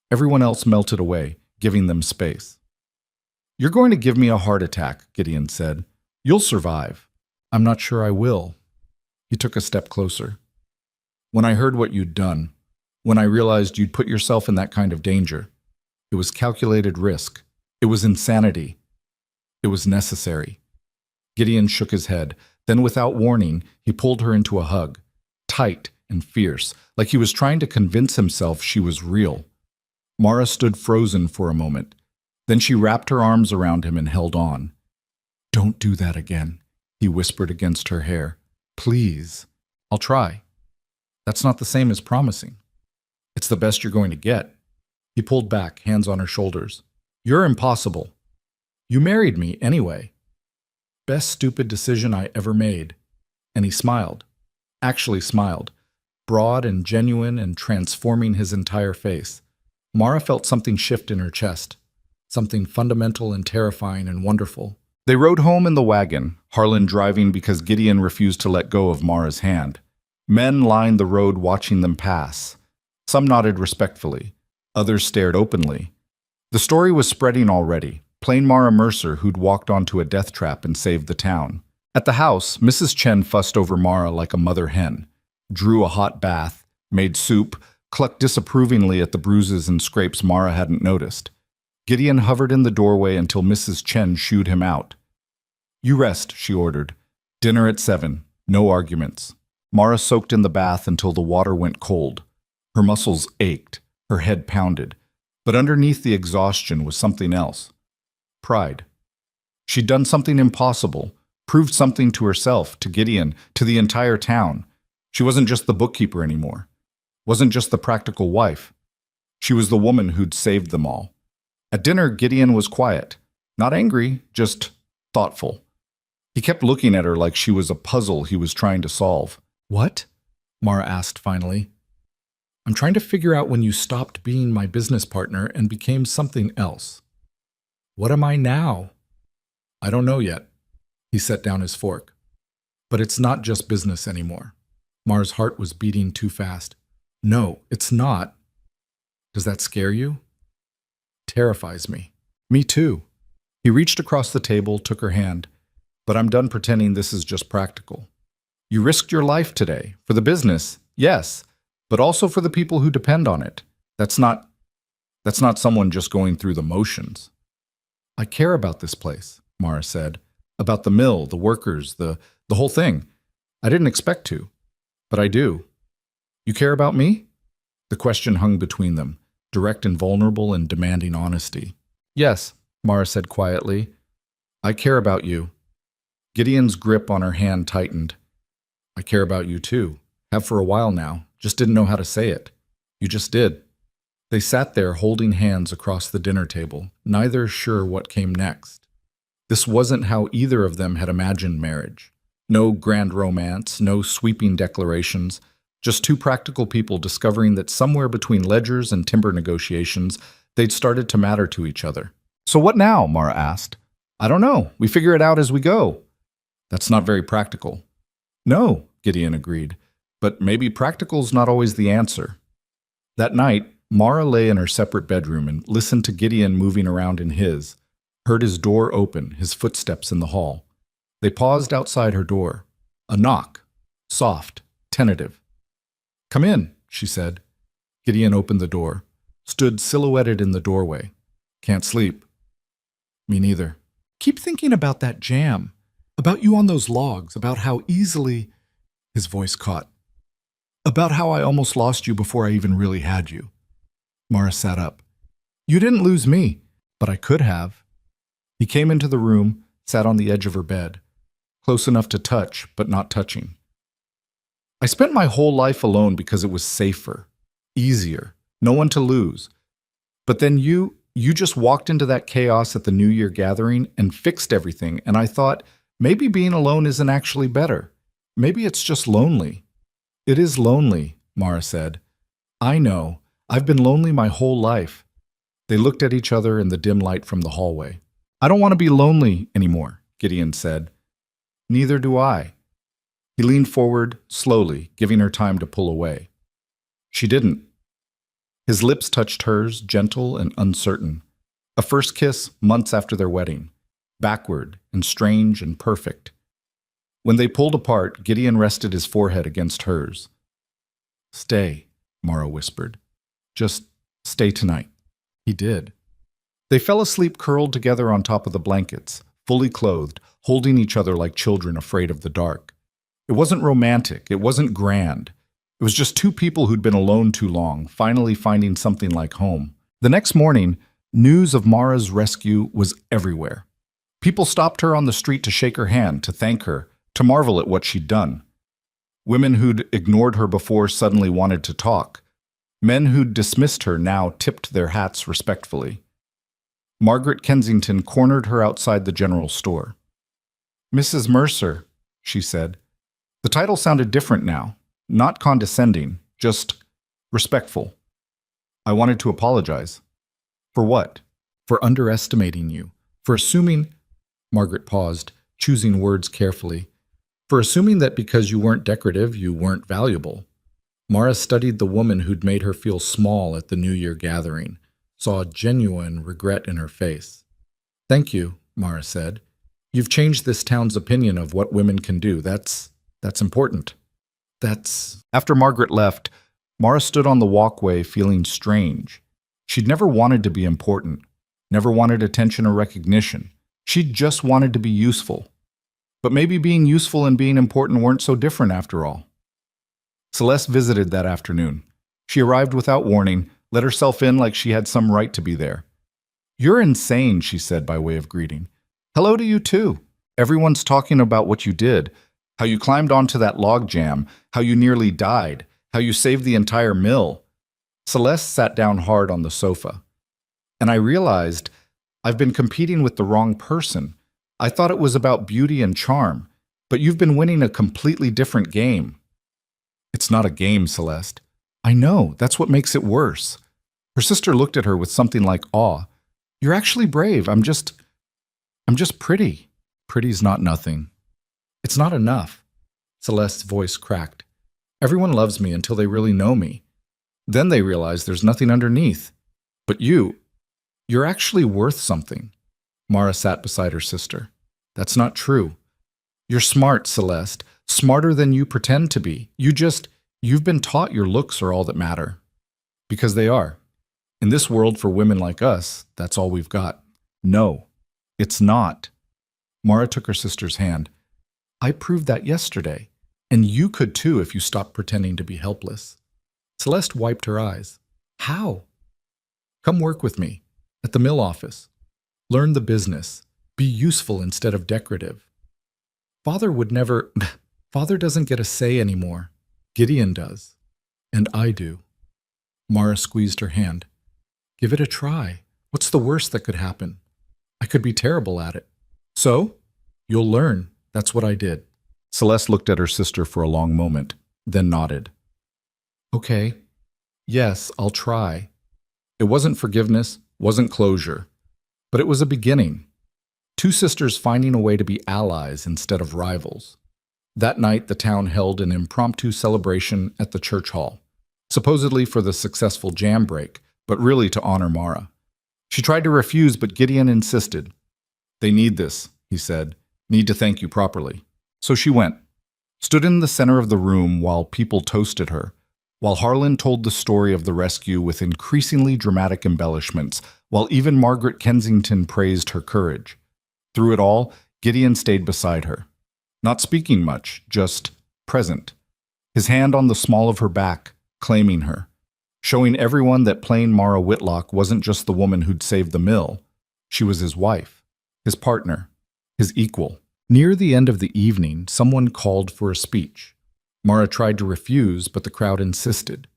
Everyone else melted away, giving them space. "You're going to give me a heart attack," Gideon said. "You'll survive." "I'm not sure I will." He took a step closer. "When I heard what you'd done, when I realized you'd put yourself in that kind of danger, it was calculated risk. It was insanity. It was necessary." Gideon shook his head. Then, without warning, he pulled her into a hug, tight and fierce, like he was trying to convince himself she was real. Mara stood frozen for a moment. Then she wrapped her arms around him and held on. "Don't do that again," he whispered against her hair. "Please." "I'll try." "That's not the same as promising." "It's the best you're going to get." He pulled back, hands on her shoulders. "You're impossible. You married me anyway. Best stupid decision I ever made." And he smiled. Actually smiled. Broad and genuine and transforming his entire face. Mara felt something shift in her chest. Something fundamental and terrifying and wonderful. They rode home in the wagon, Harlan driving because Gideon refused to let go of Mara's hand. Men lined the road watching them pass. Some nodded respectfully. Others stared openly. The story was spreading already. Plain Mara Mercer who'd walked onto a death trap and saved the town. At the house, Mrs. Chen fussed over Mara like a mother hen, drew a hot bath, made soup, clucked disapprovingly at the bruises and scrapes Mara hadn't noticed. Gideon hovered in the doorway until Mrs. Chen shooed him out. "You rest," she ordered. "Dinner at 7. No arguments." Mara soaked in the bath until the water went cold. Her muscles ached, her head pounded. But underneath the exhaustion was something else. Pride. She'd done something impossible, proved something to herself, to Gideon, to the entire town. She wasn't just the bookkeeper anymore. Wasn't just the practical wife. She was the woman who'd saved them all. At dinner, Gideon was quiet. Not angry, just thoughtful. He kept looking at her like she was a puzzle he was trying to solve. "What?" Mara asked finally. "I'm trying to figure out when you stopped being my business partner and became something else." "What am I now?" "I don't know yet." He set down his fork. "But it's not just business anymore." Mara's heart was beating too fast. "No, it's not." "Does that scare you?" "Terrifies me." "Me too." He reached across the table, took her hand. "But I'm done pretending this is just practical. You risked your life today. For the business, yes, but also for the people who depend on it. That's not someone just going through the motions." "I care about this place," Mara said. "About the mill, the workers, the whole thing. I didn't expect to, but I do." "You care about me?" The question hung between them, direct and vulnerable and demanding honesty. "Yes," Mara said quietly. "I care about you." Gideon's grip on her hand tightened. "I care about you too. Have for a while now. Just didn't know how to say it." "You just did." They sat there holding hands across the dinner table, neither sure what came next. This wasn't how either of them had imagined marriage. No grand romance, no sweeping declarations, just two practical people discovering that somewhere between ledgers and timber negotiations, they'd started to matter to each other. "So what now?" Mara asked. "I don't know. We figure it out as we go." "That's not very practical." "No," Gideon agreed, "but maybe practical's not always the answer." That night, Mara lay in her separate bedroom and listened to Gideon moving around in his, heard his door open, his footsteps in the hall. They paused outside her door. A knock. Soft, tentative. "Come in," she said. Gideon opened the door, stood silhouetted in the doorway. "Can't sleep." "Me neither." "Keep thinking about that jam. About you on those logs, about how easily—" His voice caught. "About how I almost lost you before I even really had you." Mara sat up. "You didn't lose me, but I could have." He came into the room, sat on the edge of her bed, close enough to touch, but not touching. "I spent my whole life alone because it was safer, easier, no one to lose. But then you just walked into that chaos at the New Year gathering and fixed everything, and I thought, maybe being alone isn't actually better. Maybe it's just lonely." "It is lonely," Mara said. "I know. I've been lonely my whole life." They looked at each other in the dim light from the hallway. "I don't want to be lonely anymore," Gideon said. "Neither do I." He leaned forward, slowly, giving her time to pull away. She didn't. His lips touched hers, gentle and uncertain. A first kiss months after their wedding. Backward and strange and perfect. When they pulled apart, Gideon rested his forehead against hers. "Stay," Mara whispered. "Just stay tonight." He did. They fell asleep curled together on top of the blankets, fully clothed, holding each other like children afraid of the dark. It wasn't romantic, it wasn't grand. It was just two people who'd been alone too long, finally finding something like home. The next morning, news of Mara's rescue was everywhere. People stopped her on the street to shake her hand, to thank her, to marvel at what she'd done. Women who'd ignored her before suddenly wanted to talk. Men who'd dismissed her now tipped their hats respectfully. Margaret Kensington cornered her outside the general store. "Mrs. Mercer," she said. The title sounded different now, not condescending, just respectful. "I wanted to apologize." "For what?" "For underestimating you, for assuming—" Margaret paused, choosing words carefully. For assuming that because you weren't decorative, you weren't valuable. Mara studied the woman who'd made her feel small at the New Year gathering, saw genuine regret in her face. Thank you, Mara said. You've changed this town's opinion of what women can do. That's important. After Margaret left, Mara stood on the walkway feeling strange. She'd never wanted to be important, never wanted attention or recognition. She'd just wanted to be useful. But maybe being useful and being important weren't so different after all. Celeste visited that afternoon. She arrived without warning, let herself in like she had some right to be there. You're insane, she said by way of greeting. Hello to you too. Everyone's talking about what you did, how you climbed onto that log jam, how you nearly died, how you saved the entire mill. Celeste sat down hard on the sofa. And I realized I've been competing with the wrong person. I thought it was about beauty and charm, but you've been winning a completely different game. It's not a game, Celeste. I know, that's what makes it worse. Her sister looked at her with something like awe. You're actually brave. I'm just pretty. Pretty's not nothing. It's not enough. Celeste's voice cracked. Everyone loves me until they really know me. Then they realize there's nothing underneath. But you're actually worth something. Mara sat beside her sister. That's not true. You're smart, Celeste. Smarter than you pretend to be. You've been taught your looks are all that matter. Because they are. In this world for women like us, that's all we've got. No, it's not. Mara took her sister's hand. I proved that yesterday. And you could too if you stopped pretending to be helpless. Celeste wiped her eyes. How? Come work with me. At the mill office. Learn the business. Be useful instead of decorative. Father doesn't get a say anymore. Gideon does. And I do. Mara squeezed her hand. Give it a try. What's the worst that could happen? I could be terrible at it. So? You'll learn. That's what I did. Celeste looked at her sister for a long moment, then nodded. Okay. Yes, I'll try. It wasn't forgiveness, wasn't closure, but it was a beginning. Two sisters finding a way to be allies instead of rivals. That night, the town held an impromptu celebration at the church hall, supposedly for the successful jam break, but really to honor Mara. She tried to refuse, but Gideon insisted. They need this, he said. Need to thank you properly. So she went, stood in the center of the room while people toasted her, while Harlan told the story of the rescue with increasingly dramatic embellishments, while even Margaret Kensington praised her courage. Through it all, Gideon stayed beside her. Not speaking much, just present. His hand on the small of her back, claiming her. Showing everyone that plain Mara Whitlock wasn't just the woman who'd saved the mill. She was his wife, his partner, his equal. Near the end of the evening, someone called for a speech. Mara tried to refuse, but the crowd insisted.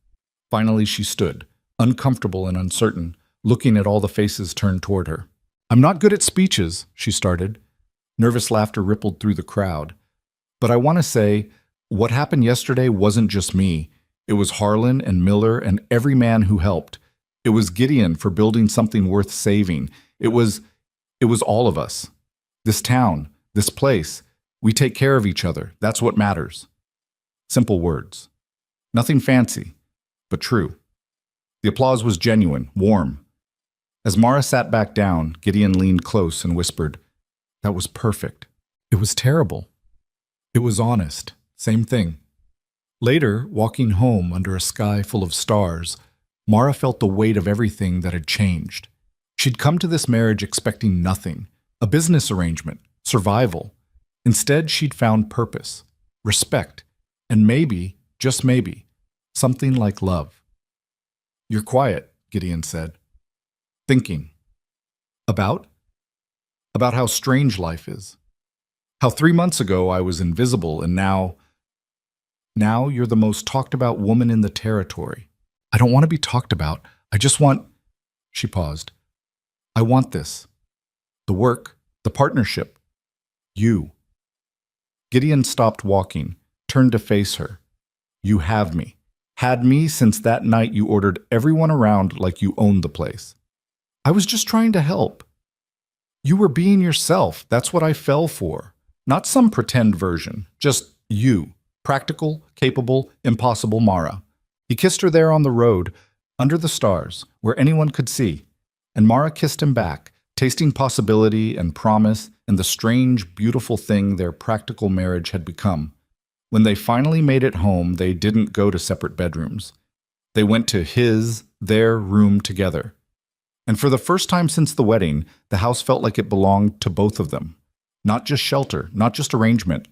Finally, she stood, uncomfortable and uncertain, looking at all the faces turned toward her. I'm not good at speeches, she started. Nervous laughter rippled through the crowd. But I want to say, what happened yesterday wasn't just me. It was Harlan and Miller and every man who helped. It was Gideon for building something worth saving. It was all of us. This town, this place, we take care of each other. That's what matters. Simple words. Nothing fancy, but true. The applause was genuine, warm. As Mara sat back down, Gideon leaned close and whispered, That was perfect. It was terrible. It was honest. Same thing. Later, walking home under a sky full of stars, Mara felt the weight of everything that had changed. She'd come to this marriage expecting nothing, a business arrangement, survival. Instead, she'd found purpose, respect, and maybe, just maybe, something like love. You're quiet, Gideon said. Thinking. About? About how strange life is. How 3 months ago I was invisible and now you're the most talked about woman in the territory. I don't want to be talked about. I just want... She paused. I want this. The work, the partnership. You. Gideon stopped walking, turned to face her. You have me. Had me since that night you ordered everyone around like you owned the place. I was just trying to help. You were being yourself. That's what I fell for. Not some pretend version. Just you. Practical, capable, impossible Mara. He kissed her there on the road, under the stars, where anyone could see. And Mara kissed him back, tasting possibility and promise and the strange, beautiful thing their practical marriage had become. When they finally made it home, they didn't go to separate bedrooms. They went to their room together. And for the first time since the wedding, the house felt like it belonged to both of them. Not just shelter, not just arrangement.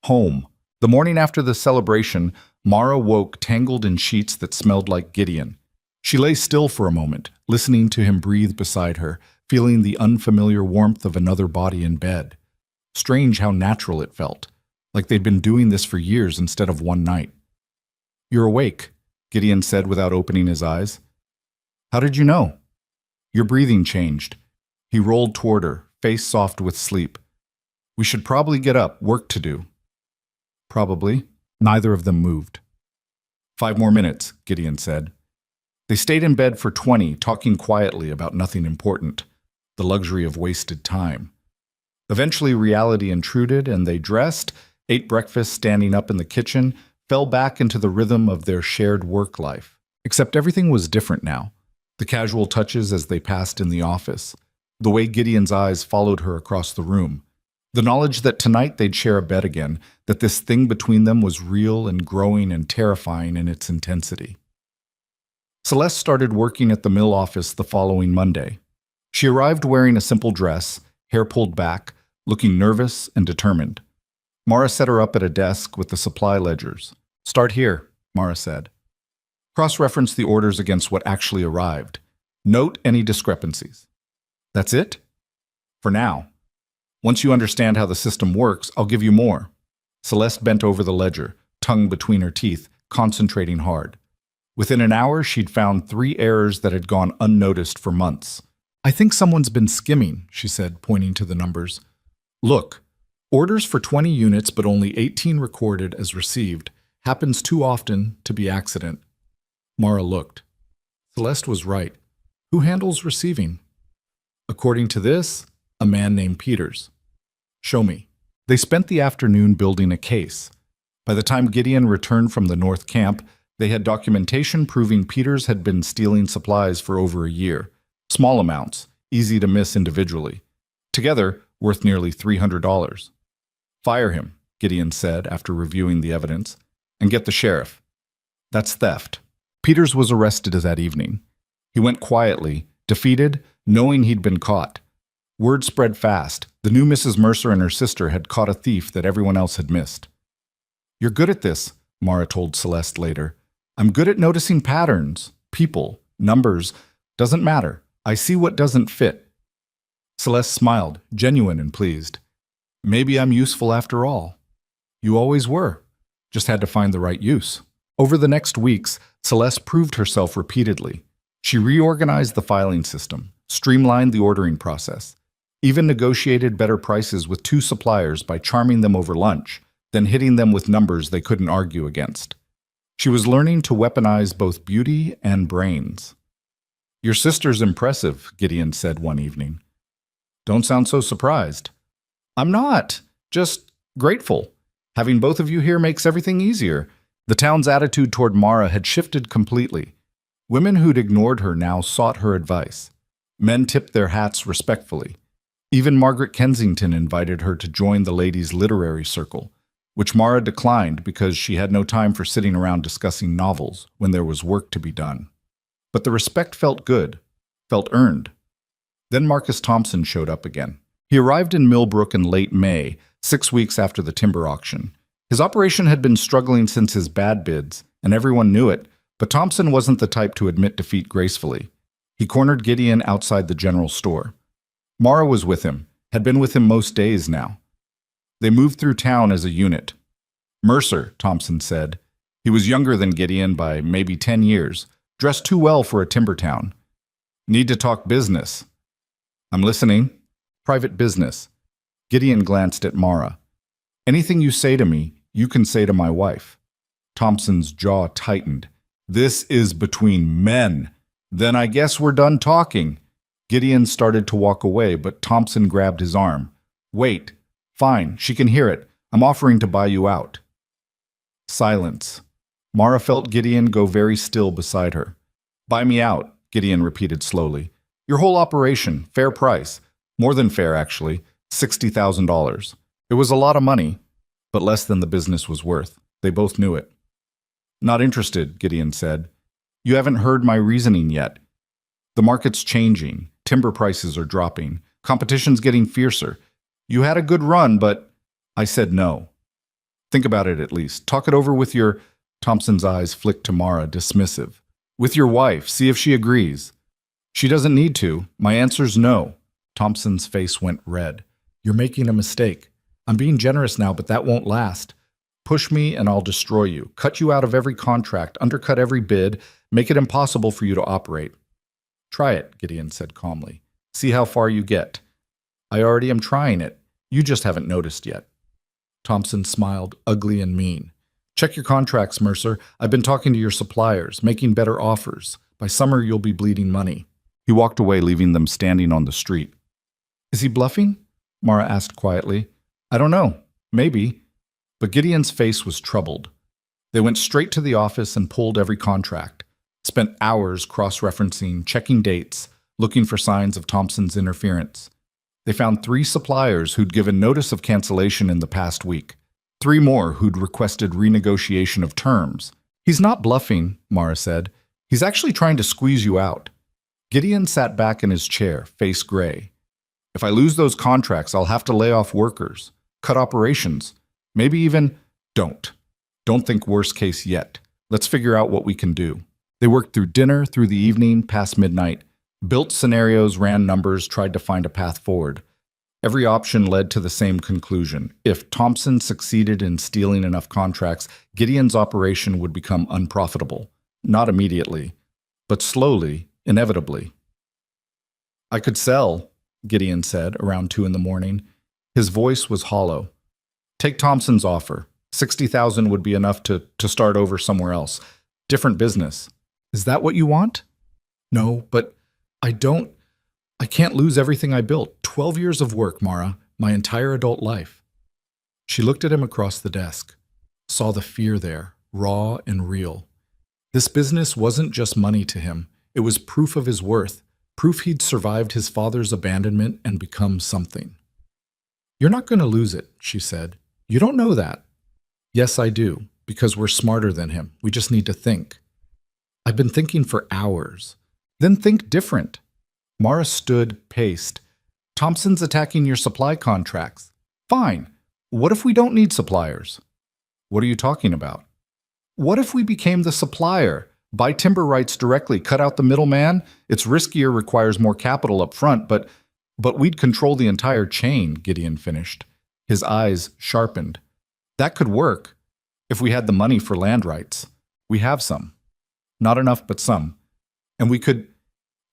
Home. The morning after the celebration, Mara woke tangled in sheets that smelled like Gideon. She lay still for a moment, listening to him breathe beside her, feeling the unfamiliar warmth of another body in bed. Strange how natural it felt, like they'd been doing this for years instead of one night. "You're awake," Gideon said without opening his eyes. "How did you know?" "Your breathing changed." He rolled toward her, face soft with sleep. "We should probably get up, work to do." "Probably." Neither of them moved. "5 more minutes," Gideon said. They stayed in bed for 20, talking quietly about nothing important, the luxury of wasted time. Eventually reality intruded, and they dressed, ate breakfast standing up in the kitchen, fell back into the rhythm of their shared work life. Except everything was different now. The casual touches as they passed in the office, the way Gideon's eyes followed her across the room, the knowledge that tonight they'd share a bed again, that this thing between them was real and growing and terrifying in its intensity. Celeste started working at the mill office the following Monday. She arrived wearing a simple dress, hair pulled back, looking nervous and determined. Mara set her up at a desk with the supply ledgers. "Start here," Mara said. "Cross-reference the orders against what actually arrived. Note any discrepancies." "That's it?" "For now. Once you understand how the system works, I'll give you more." Celeste bent over the ledger, tongue between her teeth, concentrating hard. Within an hour, she'd found 3 errors that had gone unnoticed for months. "I think someone's been skimming," she said, pointing to the numbers. "Look, orders for 20 units but only 18 recorded as received. Happens too often to be accident." Mara looked. Celeste was right. Who handles receiving? According to this, a man named Peters. "Show me." They spent the afternoon building a case. By the time Gideon returned from the North Camp, they had documentation proving Peters had been stealing supplies for over a year. Small amounts, easy to miss individually. Together, worth nearly $300. "Fire him," Gideon said after reviewing the evidence, "and get the sheriff." "That's theft." Peters was arrested that evening. He went quietly, defeated, knowing he'd been caught. Word spread fast. The new Mrs. Mercer and her sister had caught a thief that everyone else had missed. "You're good at this," Mara told Celeste later. "I'm good at noticing patterns, people, numbers. Doesn't matter. I see what doesn't fit." Celeste smiled, genuine and pleased. "Maybe I'm useful after all." "You always were. Just had to find the right use." Over the next weeks, Celeste proved herself repeatedly. She reorganized the filing system, streamlined the ordering process, even negotiated better prices with 2 suppliers by charming them over lunch, then hitting them with numbers they couldn't argue against. She was learning to weaponize both beauty and brains. "Your sister's impressive," Gideon said one evening. "Don't sound so surprised." "I'm not. Just grateful. Having both of you here makes everything easier." The town's attitude toward Mara had shifted completely. Women who'd ignored her now sought her advice. Men tipped their hats respectfully. Even Margaret Kensington invited her to join the ladies' literary circle, which Mara declined because she had no time for sitting around discussing novels when there was work to be done. But the respect felt good, felt earned. Then Marcus Thompson showed up again. He arrived in Millbrook in late May, 6 weeks after the timber auction. His operation had been struggling since his bad bids, and everyone knew it, but Thompson wasn't the type to admit defeat gracefully. He cornered Gideon outside the general store. Mara was with him, had been with him most days now. They moved through town as a unit. "Mercer," Thompson said. He was younger than Gideon by maybe 10 years, dressed too well for a timber town. "Need to talk business." "I'm listening." "Private business." Gideon glanced at Mara. "Anything you say to me, you can say to my wife." Thompson's jaw tightened. "This is between men. Then I guess we're done talking." Gideon started to walk away, but Thompson grabbed his arm. Wait. Fine, she can hear it. I'm offering to buy you out. Silence. Mara felt Gideon go very still beside her. Buy me out, Gideon repeated slowly. Your whole operation, fair price. More than fair, actually. $60,000. It was a lot of money, but less than the business was worth. They both knew it. Not interested, Gideon said. You haven't heard my reasoning yet. The market's changing. Timber prices are dropping. Competition's getting fiercer. You had a good run, but I said no. Think about it at least. Talk it over with your... Thompson's eyes flicked to Mara, dismissive. With your wife, see if she agrees. She doesn't need to. My answer's no. Thompson's face went red. You're making a mistake. I'm being generous now, but that won't last. Push me and I'll destroy you. Cut you out of every contract, undercut every bid, make it impossible for you to operate. Try it, Gideon said calmly. See how far you get. I already am trying it. You just haven't noticed yet. Thompson smiled, ugly and mean. Check your contracts, Mercer. I've been talking to your suppliers, making better offers. By summer, you'll be bleeding money. He walked away, leaving them standing on the street. Is he bluffing? Mara asked quietly. I don't know. Maybe. But Gideon's face was troubled. They went straight to the office and pulled every contract. Spent hours cross-referencing, checking dates, looking for signs of Thompson's interference. They found 3 suppliers who'd given notice of cancellation in the past week. 3 more who'd requested renegotiation of terms. He's not bluffing, Mara said. He's actually trying to squeeze you out. Gideon sat back in his chair, face gray. If I lose those contracts, I'll have to lay off workers, cut operations, maybe even... Don't think worst case yet. Let's figure out what we can do. They worked through dinner, through the evening, past midnight. Built scenarios, ran numbers, tried to find a path forward. Every option led to the same conclusion. If Thompson succeeded in stealing enough contracts, Gideon's operation would become unprofitable. Not immediately, but slowly, inevitably. I could sell, Gideon said around 2 a.m. His voice was hollow. Take Thompson's offer. $60,000 would be enough to start over somewhere else. Different business. Is that what you want? No, but I can't lose everything I built. 12 years of work, Mara, my entire adult life. She looked at him across the desk, saw the fear there, raw and real. This business wasn't just money to him. It was proof of his worth, proof he'd survived his father's abandonment and become something. You're not going to lose it, she said. You don't know that. Yes, I do, because we're smarter than him. We just need to think. I've been thinking for hours. Then think different. Mara stood, paced. Thompson's attacking your supply contracts. Fine. What if we don't need suppliers? What are you talking about? What if we became the supplier? Buy timber rights directly, cut out the middleman? It's riskier, requires more capital up front, but we'd control the entire chain, Gideon finished. His eyes sharpened. That could work if we had the money for land rights. We have some. Not enough, but some. And we could...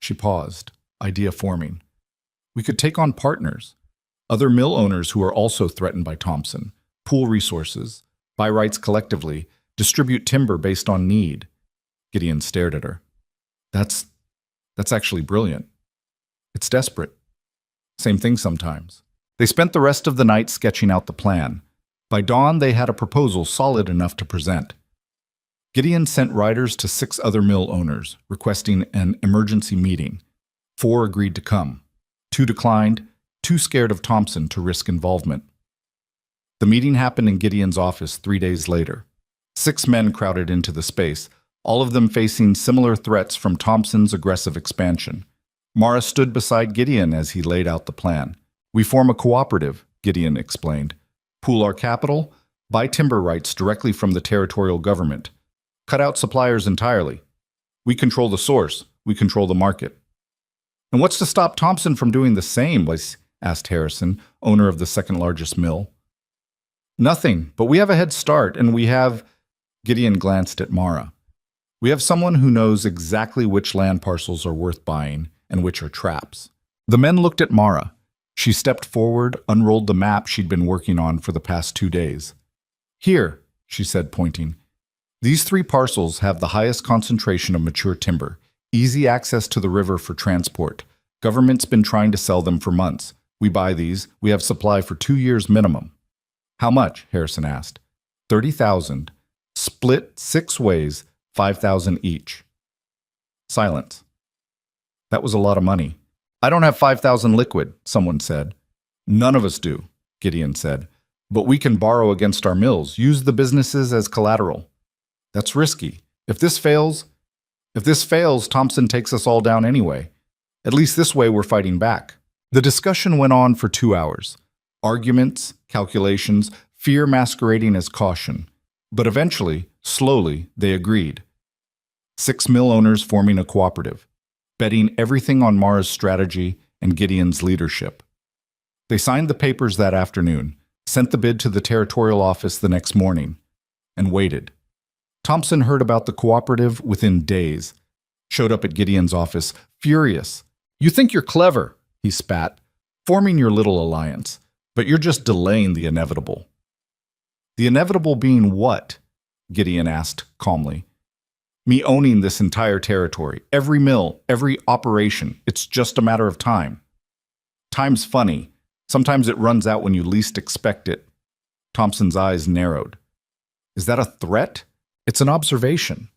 She paused, idea forming. We could take on partners, other mill owners who are also threatened by Thompson, pool resources, buy rights collectively, distribute timber based on need. Gideon stared at her. That's actually brilliant. It's desperate. Same thing sometimes. They spent the rest of the night sketching out the plan. By dawn, they had a proposal solid enough to present. Gideon sent riders to 6 other mill owners, requesting an emergency meeting. 4 agreed to come. 2 declined, too scared of Thompson to risk involvement. The meeting happened in Gideon's office 3 days later. 6 men crowded into the space, all of them facing similar threats from Thompson's aggressive expansion. Mara stood beside Gideon as he laid out the plan. We form a cooperative, Gideon explained. Pool our capital, buy timber rights directly from the territorial government. Cut out suppliers entirely. We control the source. We control the market. And what's to stop Thompson from doing the same? Asked Harrison, owner of the second largest mill. Nothing, but we have a head start, and we have... Gideon glanced at Mara. We have someone who knows exactly which land parcels are worth buying and which are traps. The men looked at Mara. She stepped forward, unrolled the map she'd been working on for the past 2 days. Here, she said, pointing. These 3 parcels have the highest concentration of mature timber, easy access to the river for transport, Government's been trying to sell them for months. We buy these. We have supply for 2 years minimum. How much? Harrison asked. 30,000. Split 6 ways, 5,000 each. Silence. That was a lot of money. I don't have 5,000 liquid, someone said. None of us do, Gideon said. But we can borrow against our mills, use the businesses as collateral. That's risky. If this fails, Thompson takes us all down anyway. At least this way we're fighting back. The discussion went on for 2 hours. Arguments, calculations, fear masquerading as caution. But eventually, slowly, they agreed. 6 mill owners forming a cooperative, betting everything on Mara's strategy and Gideon's leadership. They signed the papers that afternoon, sent the bid to the territorial office the next morning, and waited. Thompson heard about the cooperative within days, showed up at Gideon's office, furious. You think you're clever, he spat, forming your little alliance, but you're just delaying the inevitable. The inevitable being what? Gideon asked calmly. Me owning this entire territory, every mill, every operation. It's just a matter of time. Time's funny. Sometimes it runs out when you least expect it. Thompson's eyes narrowed. Is that a threat? It's an observation.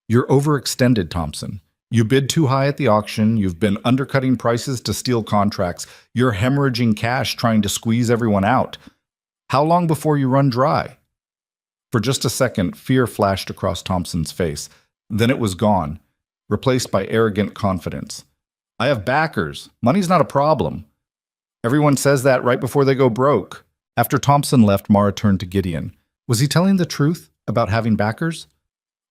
You're overextended, Thompson. You bid too high at the auction, you've been undercutting prices to steal contracts, you're hemorrhaging cash trying to squeeze everyone out. How long before you run dry? For just a second, fear flashed across Thompson's face. Then it was gone, replaced by arrogant confidence. I have backers. Money's not a problem. Everyone says that right before they go broke. After Thompson left, Mara turned to Gideon. Was he telling the truth about having backers?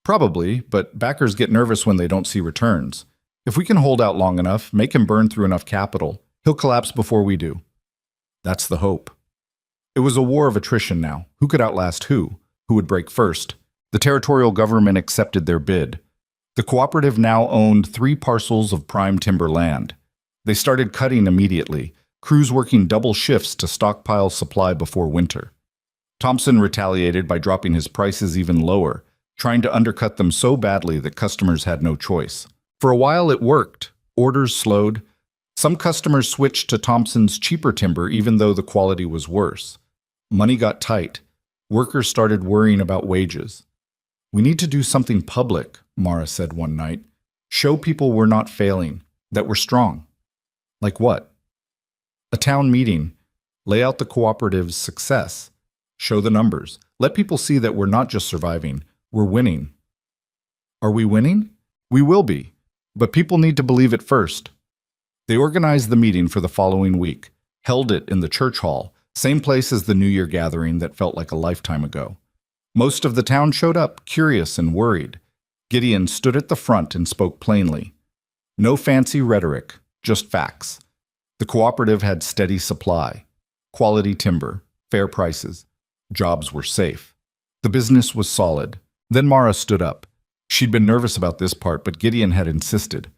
Probably, but backers get nervous when they don't see returns. If we can hold out long enough, make him burn through enough capital, he'll collapse before we do. That's the hope. It was a war of attrition now. Who could outlast who? Who would break first? The territorial government accepted their bid. The cooperative now owned 3 parcels of prime timber land. They started cutting immediately, crews working double shifts to stockpile supply before winter. Thompson retaliated by dropping his prices even lower, trying to undercut them so badly that customers had no choice. For a while it worked. Orders slowed. Some customers switched to Thompson's cheaper timber even though the quality was worse. Money got tight. Workers started worrying about wages. We need to do something public, Mara said one night. Show people we're not failing, that we're strong. Like what? A town meeting. Lay out the cooperative's success. Show the numbers. Let people see that we're not just surviving, we're winning. Are we winning? We will be, but people need to believe it first. They organized the meeting for the following week, held it in the church hall, same place as the New Year gathering that felt like a lifetime ago. Most of the town showed up, curious and worried. Gideon stood at the front and spoke plainly. No fancy rhetoric, just facts. The cooperative had steady supply, quality timber, fair prices. Jobs were safe. The business was solid. Then Mara stood up. She'd been nervous about this part, but Gideon had insisted.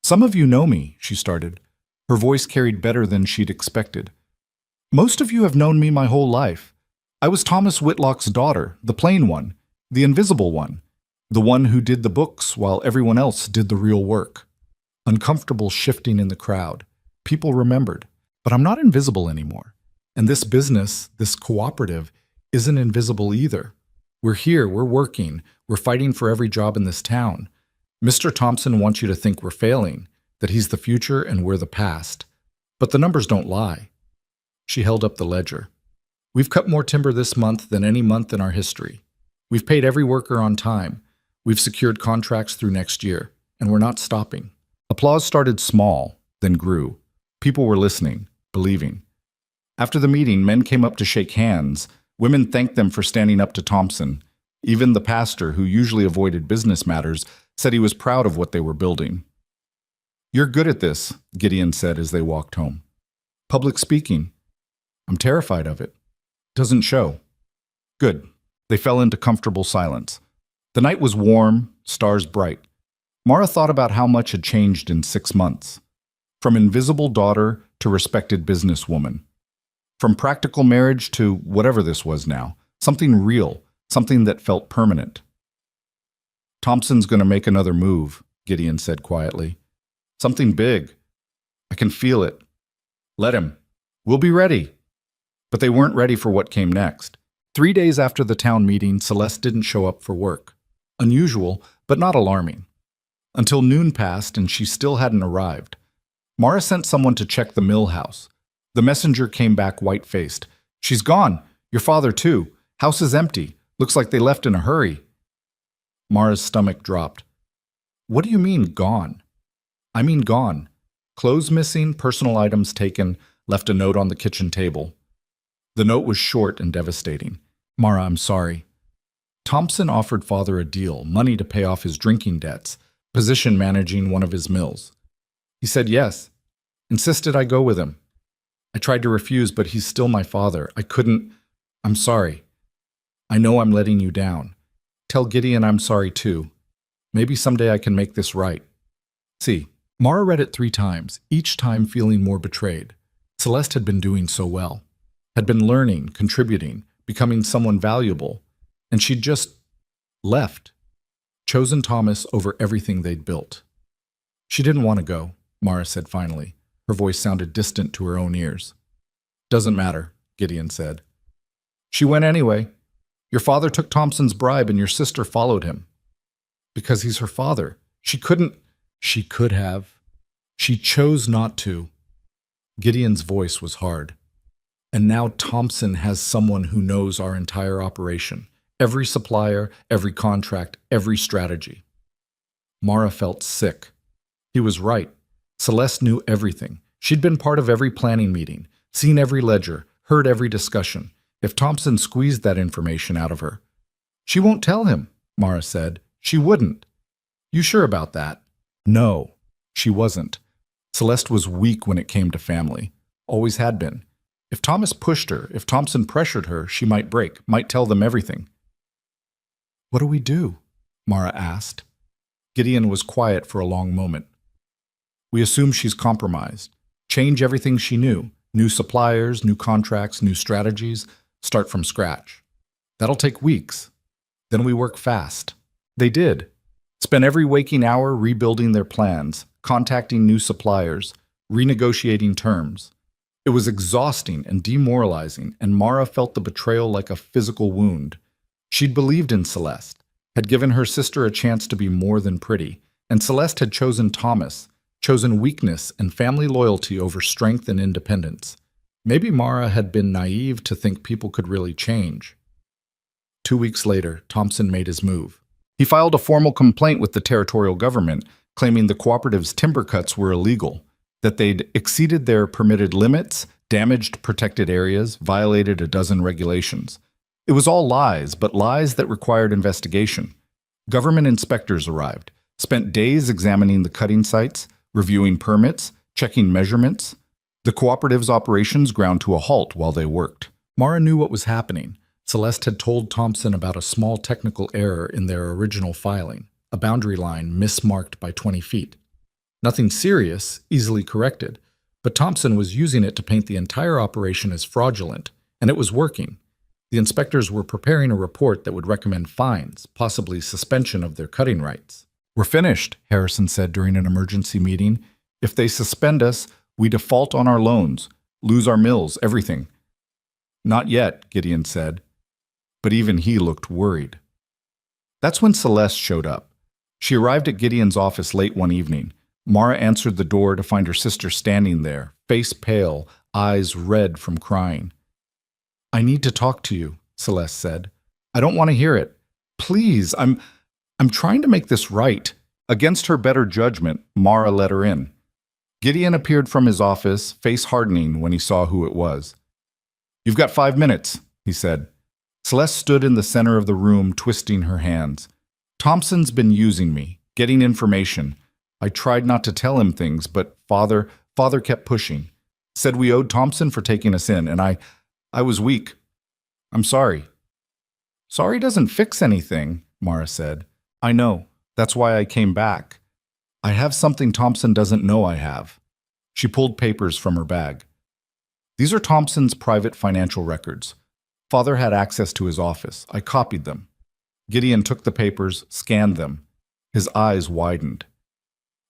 Some of you know me, she started. Her voice carried better than she'd expected. Most of you have known me my whole life. I was Thomas Whitlock's daughter, the plain one, the invisible one, the one who did the books while everyone else did the real work. Uncomfortable shifting in the crowd. People remembered. But I'm not invisible anymore. And this business, this cooperative, isn't invisible either. We're here, we're working, we're fighting for every job in this town. Mr. Thompson wants you to think we're failing, that he's the future and we're the past. But the numbers don't lie. She held up the ledger. We've cut more timber this month than any month in our history. We've paid every worker on time. We've secured contracts through next year, and we're not stopping. Applause started small, then grew. People were listening, believing. After the meeting, men came up to shake hands. Women thanked them for standing up to Thompson. Even the pastor, who usually avoided business matters, said he was proud of what they were building. You're good at this, Gideon said as they walked home. Public speaking. I'm terrified of it. Doesn't show. Good. They fell into comfortable silence. The night was warm, stars bright. Mara thought about how much had changed in 6 months. From invisible daughter to respected businesswoman. From practical marriage to whatever this was now, something real, something that felt permanent. Thompson's going to make another move, Gideon said quietly. Something big. I can feel it. Let him. We'll be ready. But they weren't ready for what came next. 3 days after the town meeting, Celeste didn't show up for work. Unusual, but not alarming. Until noon passed and she still hadn't arrived. Mara sent someone to check the mill house. The messenger came back white-faced. She's gone. Your father, too. House is empty. Looks like they left in a hurry. Mara's stomach dropped. What do you mean, gone? I mean gone. Clothes missing, personal items taken, left a note on the kitchen table. The note was short and devastating. Mara, I'm sorry. Thompson offered father a deal, money to pay off his drinking debts, position managing one of his mills. He said yes, insisted I go with him. I tried to refuse, but he's still my father. I couldn't. I'm sorry. I know I'm letting you down. Tell Gideon I'm sorry too. Maybe someday I can make this right. See, Mara read it 3 times, each time feeling more betrayed. Celeste had been doing so well, had been learning, contributing, becoming someone valuable, and she'd just left, chosen Thomas over everything they'd built. She didn't want to go, Mara said finally. Her voice sounded distant to her own ears. Doesn't matter, Gideon said. She went anyway. Your father took Thompson's bribe and your sister followed him. Because he's her father. She couldn't. She could have. She chose not to. Gideon's voice was hard. And now Thompson has someone who knows our entire operation. Every supplier, every contract, every strategy. Mara felt sick. He was right. Celeste knew everything. She'd been part of every planning meeting, seen every ledger, heard every discussion. If Thompson squeezed that information out of her. She won't tell him, Mara said. She wouldn't. You sure about that? No, she wasn't. Celeste was weak when it came to family. Always had been. If Thomas pushed her, if Thompson pressured her, she might break, might tell them everything. What do we do? Mara asked. Gideon was quiet for a long moment. We assume she's compromised. Change everything she knew. New suppliers, new contracts, new strategies. Start from scratch. That'll take weeks. Then we work fast. They did. Spent every waking hour rebuilding their plans, contacting new suppliers, renegotiating terms. It was exhausting and demoralizing, and Mara felt the betrayal like a physical wound. She'd believed in Celeste, had given her sister a chance to be more than pretty, and Celeste had chosen Thomas, chosen weakness and family loyalty over strength and independence. Maybe Mara had been naive to think people could really change. 2 weeks later, Thompson made his move. He filed a formal complaint with the territorial government, claiming the cooperative's timber cuts were illegal, that they'd exceeded their permitted limits, damaged protected areas, violated a dozen regulations. It was all lies, but lies that required investigation. Government inspectors arrived, spent days examining the cutting sites, reviewing permits, checking measurements. The cooperative's operations ground to a halt while they worked. Mara knew what was happening. Celeste had told Thompson about a small technical error in their original filing, a boundary line mismarked by 20 feet. Nothing serious, easily corrected, but Thompson was using it to paint the entire operation as fraudulent, and it was working. The inspectors were preparing a report that would recommend fines, possibly suspension of their cutting rights. We're finished, Harrison said during an emergency meeting. If they suspend us, we default on our loans, lose our mills, everything. Not yet, Gideon said. But even he looked worried. That's when Celeste showed up. She arrived at Gideon's office late one evening. Mara answered the door to find her sister standing there, face pale, eyes red from crying. I need to talk to you, Celeste said. I don't want to hear it. Please, I'm trying to make this right. Against her better judgment, Mara let her in. Gideon appeared from his office, face hardening when he saw who it was. You've got 5 minutes, he said. Celeste stood in the center of the room, twisting her hands. Thompson's been using me, getting information. I tried not to tell him things, but Father kept pushing. Said we owed Thompson for taking us in, and I was weak. I'm sorry. Sorry doesn't fix anything, Mara said. I know. That's why I came back. I have something Thompson doesn't know I have. She pulled papers from her bag. These are Thompson's private financial records. Father had access to his office. I copied them. Gideon took the papers, scanned them. His eyes widened.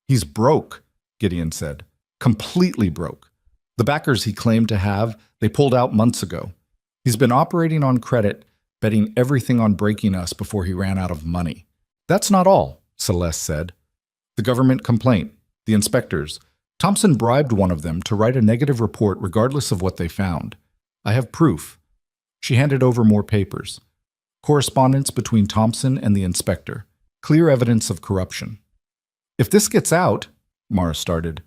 He's broke, Gideon said. Completely broke. The backers he claimed to have, they pulled out months ago. He's been operating on credit, betting everything on breaking us before he ran out of money. That's not all, Celeste said. The government complaint, the inspectors. Thompson bribed one of them to write a negative report regardless of what they found. I have proof. She handed over more papers. Correspondence between Thompson and the inspector. Clear evidence of corruption. If this gets out, Mara started.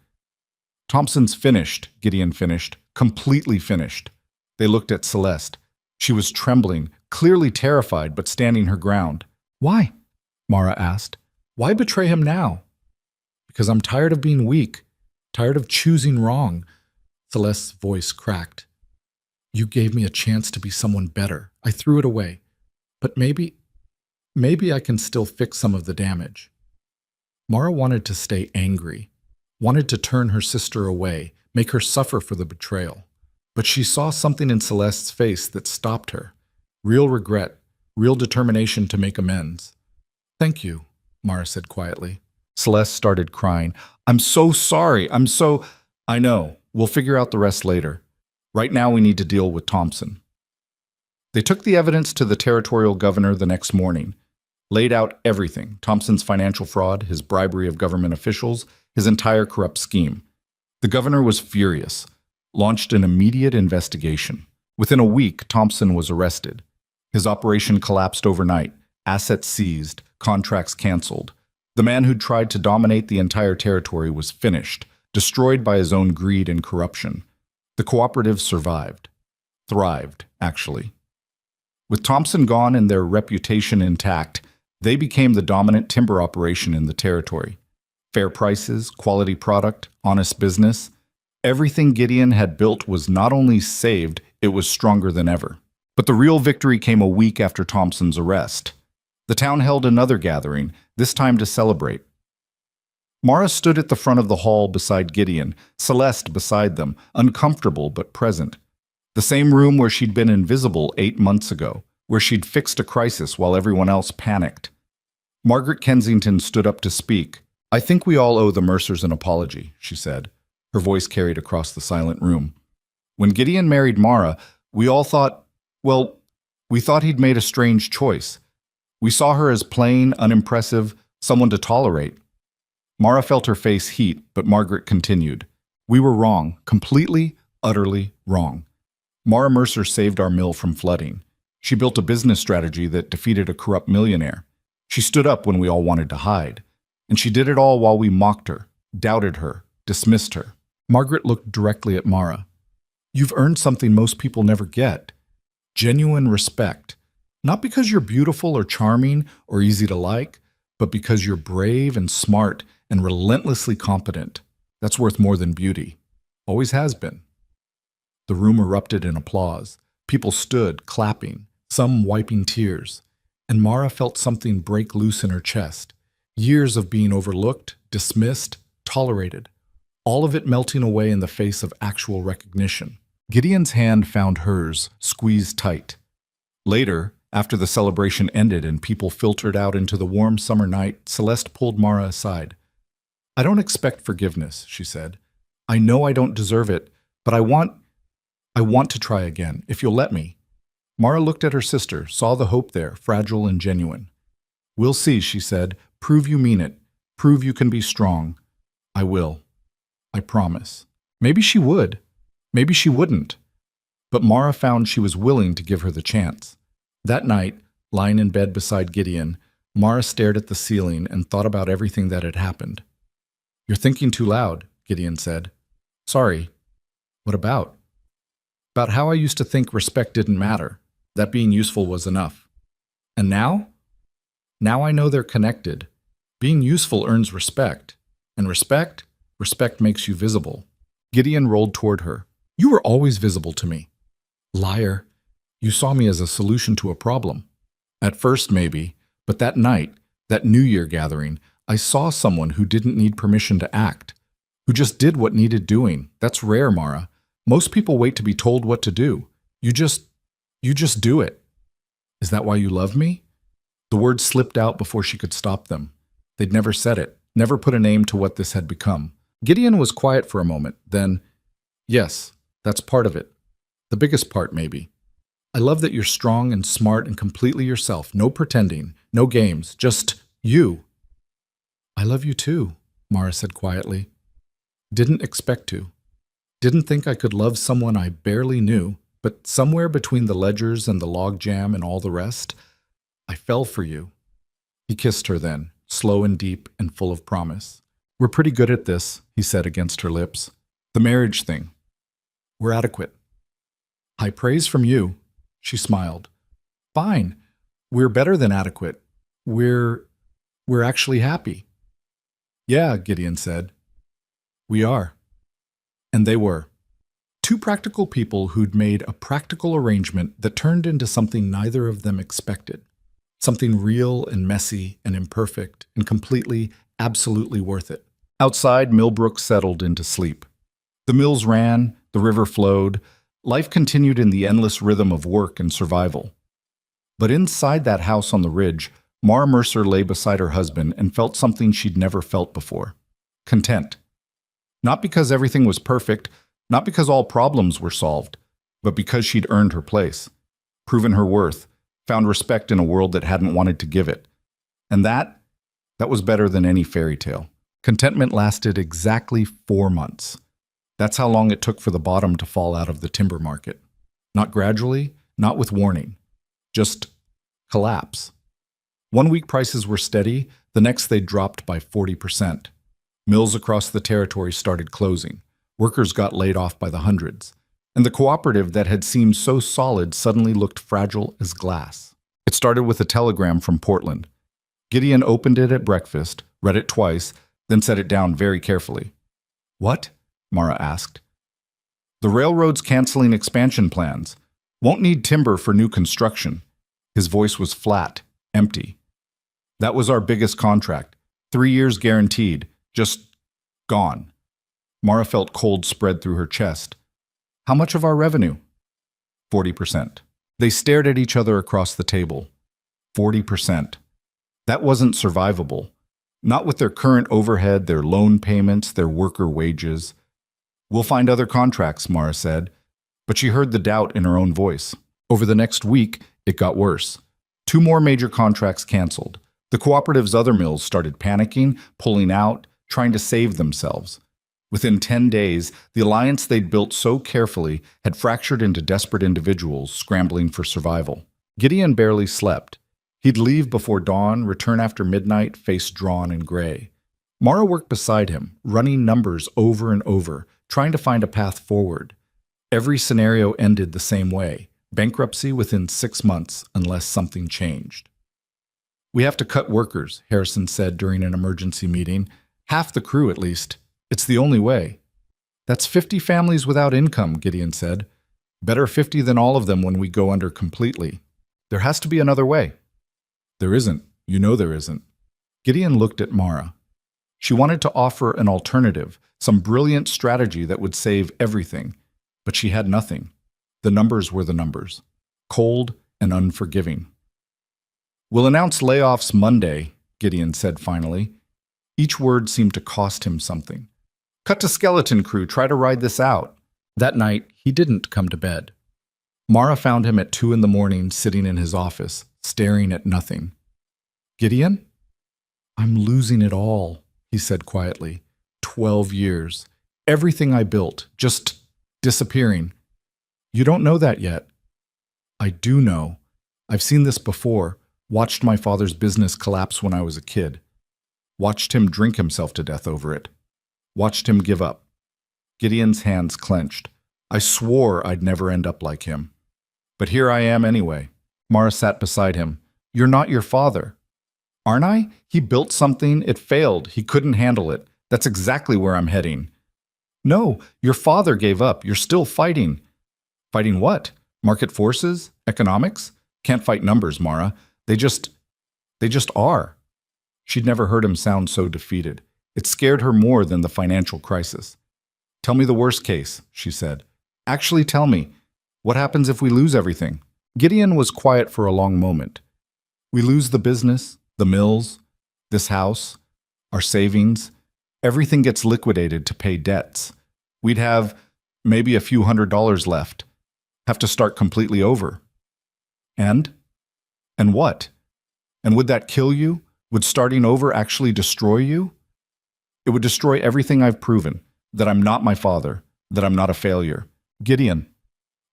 Thompson's finished, Gideon finished, completely finished. They looked at Celeste. She was trembling, clearly terrified, but standing her ground. Why? Mara asked. Why betray him now? Because I'm tired of being weak, tired of choosing wrong. Celeste's voice cracked. You gave me a chance to be someone better. I threw it away. But maybe I can still fix some of the damage. Mara wanted to stay angry, wanted to turn her sister away, make her suffer for the betrayal. But she saw something in Celeste's face that stopped her. Real regret, real determination to make amends. Thank you, Mara said quietly. Celeste started crying. I'm so sorry. I know. We'll figure out the rest later. Right now we need to deal with Thompson. They took the evidence to the territorial governor the next morning, laid out everything, Thompson's financial fraud, his bribery of government officials, his entire corrupt scheme. The governor was furious, launched an immediate investigation. Within a week, Thompson was arrested. His operation collapsed overnight, assets seized, contracts canceled. The man who'd tried to dominate the entire territory was finished, destroyed by his own greed and corruption. The cooperative survived. Thrived, actually. With Thompson gone and their reputation intact, they became the dominant timber operation in the territory. Fair prices, quality product, honest business. Everything Gideon had built was not only saved, it was stronger than ever. But the real victory came a week after Thompson's arrest. The town held another gathering, this time to celebrate. Mara stood at the front of the hall beside Gideon, Celeste beside them, uncomfortable but present. The same room where she'd been invisible 8 months ago, where she'd fixed a crisis while everyone else panicked. Margaret Kensington stood up to speak. I think we all owe the Mercers an apology, she said. Her voice carried across the silent room. When Gideon married Mara, we all thought, we thought he'd made a strange choice. We saw her as plain, unimpressive, someone to tolerate. Mara felt her face heat, but Margaret continued. We were wrong, completely, utterly wrong. Mara Mercer saved our mill from flooding. She built a business strategy that defeated a corrupt millionaire. She stood up when we all wanted to hide. And she did it all while we mocked her, doubted her, dismissed her. Margaret looked directly at Mara. You've earned something most people never get. Genuine respect. Not because you're beautiful or charming or easy to like, but because you're brave and smart and relentlessly competent. That's worth more than beauty. Always has been. The room erupted in applause. People stood, clapping, some wiping tears. And Mara felt something break loose in her chest. Years of being overlooked, dismissed, tolerated. All of it melting away in the face of actual recognition. Gideon's hand found hers, squeezed tight. Later, after the celebration ended and people filtered out into the warm summer night, Celeste pulled Mara aside. I don't expect forgiveness, she said. I know I don't deserve it, but I want to try again, if you'll let me. Mara looked at her sister, saw the hope there, fragile and genuine. We'll see, she said. Prove you mean it. Prove you can be strong. I will. I promise. Maybe she would. Maybe she wouldn't. But Mara found she was willing to give her the chance. That night, lying in bed beside Gideon, Mara stared at the ceiling and thought about everything that had happened. You're thinking too loud, Gideon said. Sorry. What about? About how I used to think respect didn't matter, that being useful was enough. And now? Now I know they're connected. Being useful earns respect. And respect makes you visible. Gideon rolled toward her. You were always visible to me. Liar. You saw me as a solution to a problem. At first, maybe, but that night, that New Year gathering, I saw someone who didn't need permission to act, who just did what needed doing. That's rare, Mara. Most people wait to be told what to do. You just do it. Is that why you love me? The words slipped out before she could stop them. They'd never said it, never put a name to what this had become. Gideon was quiet for a moment, then, yes, that's part of it. The biggest part, maybe. I love that you're strong and smart and completely yourself. No pretending, no games, just you. I love you too, Mara said quietly. Didn't expect to. Didn't think I could love someone I barely knew, but somewhere between the ledgers and the logjam and all the rest, I fell for you. He kissed her then, slow and deep and full of promise. We're pretty good at this, he said against her lips. The marriage thing. We're adequate. High praise from you, she smiled. Fine. We're better than adequate. We're actually happy. Yeah, Gideon said. We are. And they were. Two practical people who'd made a practical arrangement that turned into something neither of them expected. Something real and messy and imperfect and completely, absolutely worth it. Outside, Millbrook settled into sleep. The mills ran, the river flowed, life continued in the endless rhythm of work and survival. But inside that house on the ridge, Mara Mercer lay beside her husband and felt something she'd never felt before. Content. Not because everything was perfect, not because all problems were solved, but because she'd earned her place, proven her worth, found respect in a world that hadn't wanted to give it. And that was better than any fairy tale. Contentment lasted exactly 4 months. That's how long it took for the bottom to fall out of the timber market. Not gradually, not with warning. Just collapse. 1 week prices were steady, the next they dropped by 40%. Mills across the territory started closing. Workers got laid off by the hundreds. And the cooperative that had seemed so solid suddenly looked fragile as glass. It started with a telegram from Portland. Gideon opened it at breakfast, read it twice, then set it down very carefully. What? Mara asked. The railroad's canceling expansion plans. Won't need timber for new construction. His voice was flat, empty. That was our biggest contract. 3 years guaranteed. Just gone. Mara felt cold spread through her chest. How much of our revenue? 40%. They stared at each other across the table. 40%. That wasn't survivable. Not with their current overhead, their loan payments, their worker wages. We'll find other contracts, Mara said, but she heard the doubt in her own voice. Over the next week, it got worse. 2 more major contracts canceled. The cooperative's other mills started panicking, pulling out, trying to save themselves. Within 10 days, the alliance they'd built so carefully had fractured into desperate individuals scrambling for survival. Gideon barely slept. He'd leave before dawn, return after midnight, face drawn and gray. Mara worked beside him, running numbers over and over, trying to find a path forward. Every scenario ended the same way: bankruptcy within 6 months unless something changed. We have to cut workers, Harrison said during an emergency meeting. Half the crew, at least. It's the only way. That's 50 families without income, Gideon said. Better 50 than all of them when we go under completely. There has to be another way. There isn't. You know there isn't. Gideon looked at Mara. She wanted to offer an alternative, some brilliant strategy that would save everything, but she had nothing. The numbers were the numbers, cold and unforgiving. We'll announce layoffs Monday, Gideon said finally. Each word seemed to cost him something. Cut to skeleton crew, try to ride this out. That night, he didn't come to bed. Mara found him at 2 a.m, sitting in his office, staring at nothing. Gideon? I'm losing it all, he said quietly. 12 years. Everything I built, just disappearing. You don't know that yet. I do know. I've seen this before, watched my father's business collapse when I was a kid. Watched him drink himself to death over it. Watched him give up. Gideon's hands clenched. I swore I'd never end up like him. But here I am anyway. Mara sat beside him. You're not your father. Aren't I? He built something, it failed, he couldn't handle it. That's exactly where I'm heading. No, your father gave up. You're still fighting. Fighting what? Market forces? Economics? Can't fight numbers, Mara. They just are. She'd never heard him sound so defeated. It scared her more than the financial crisis. Tell me the worst case, she said. Actually tell me, what happens if we lose everything? Gideon was quiet for a long moment. We lose the business, the mills, this house, our savings. Everything gets liquidated to pay debts. We'd have maybe a few $100s left. Have to start completely over. And? And what? And would that kill you? Would starting over actually destroy you? It would destroy everything I've proven, that I'm not my father, that I'm not a failure. Gideon.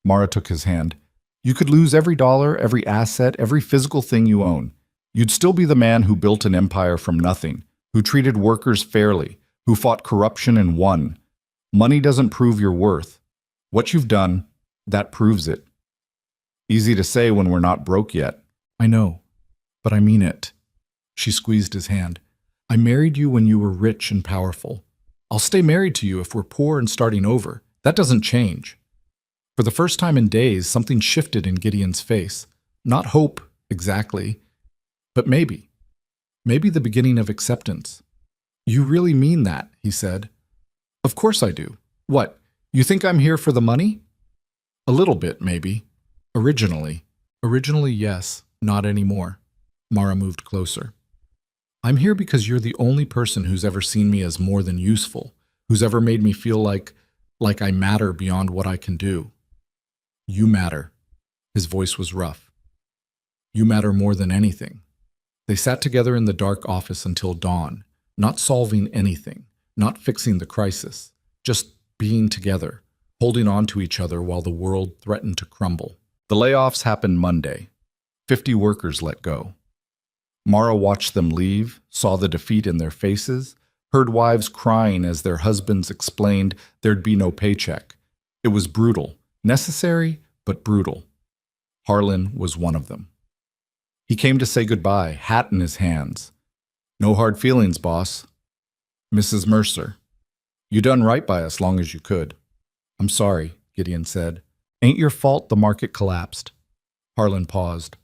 Mara took his hand. You could lose every dollar, every asset, every physical thing you own. You'd still be the man who built an empire from nothing, who treated workers fairly, who fought corruption and won. Money doesn't prove your worth. What you've done, that proves it. Easy to say when we're not broke yet. I know, but I mean it. She squeezed his hand. I married you when you were rich and powerful. I'll stay married to you if we're poor and starting over. That doesn't change. For the first time in days, something shifted in Gideon's face. Not hope, exactly, but maybe. Maybe the beginning of acceptance. You really mean that, he said. Of course I do. What, you think I'm here for the money? A little bit, maybe. Originally. Originally, yes. Not anymore. Mara moved closer. I'm here because you're the only person who's ever seen me as more than useful, who's ever made me feel like I matter beyond what I can do. You matter. His voice was rough. You matter more than anything. They sat together in the dark office until dawn, not solving anything, not fixing the crisis, just being together, holding on to each other while the world threatened to crumble. The layoffs happened Monday. 50 workers let go. Mara watched them leave, saw the defeat in their faces, heard wives crying as their husbands explained there'd be no paycheck. It was brutal, necessary, but brutal. Harlan was one of them. He came to say goodbye, hat in his hands. No hard feelings, boss. Mrs. Mercer, you done right by us long as you could. I'm sorry, Gideon said. Ain't your fault the market collapsed. Harlan paused.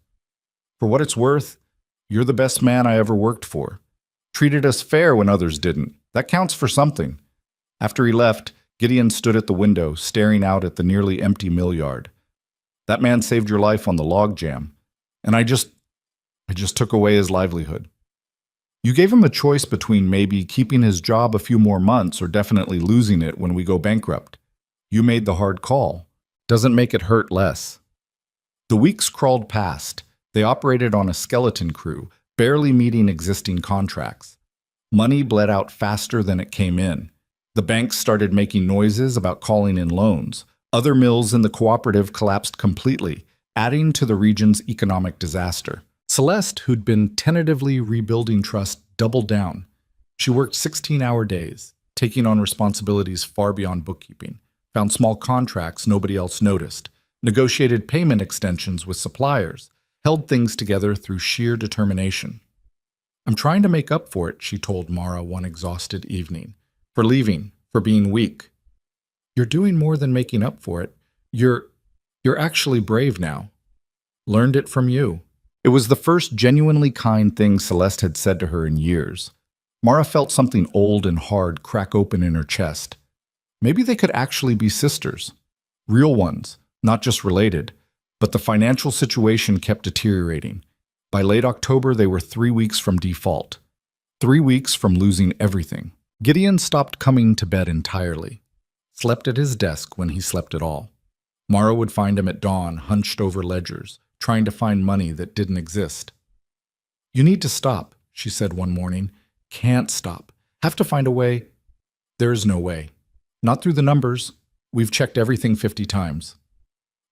For what it's worth, you're the best man I ever worked for. Treated us fair when others didn't. That counts for something. After he left, Gideon stood at the window, staring out at the nearly empty mill yard. That man saved your life on the log jam, and I just took away his livelihood. You gave him a choice between maybe keeping his job a few more months or definitely losing it when we go bankrupt. You made the hard call. Doesn't make it hurt less. The weeks crawled past. They operated on a skeleton crew, barely meeting existing contracts. Money bled out faster than it came in. The banks started making noises about calling in loans. Other mills in the cooperative collapsed completely, adding to the region's economic disaster. Celeste, who'd been tentatively rebuilding trust, doubled down. She worked 16-hour days, taking on responsibilities far beyond bookkeeping, found small contracts nobody else noticed, negotiated payment extensions with suppliers, held things together through sheer determination. I'm trying to make up for it, she told Mara one exhausted evening. For leaving, for being weak. You're doing more than making up for it. You're actually brave now. Learned it from you. It was the first genuinely kind thing Celeste had said to her in years. Mara felt something old and hard crack open in her chest. Maybe they could actually be sisters. Real ones, not just related. But the financial situation kept deteriorating. By late October, they were 3 weeks from default. 3 weeks from losing everything. Gideon stopped coming to bed entirely. Slept at his desk when he slept at all. Mara would find him at dawn, hunched over ledgers, trying to find money that didn't exist. You need to stop, she said one morning. Can't stop. Have to find a way. There is no way. Not through the numbers. We've checked everything 50 times.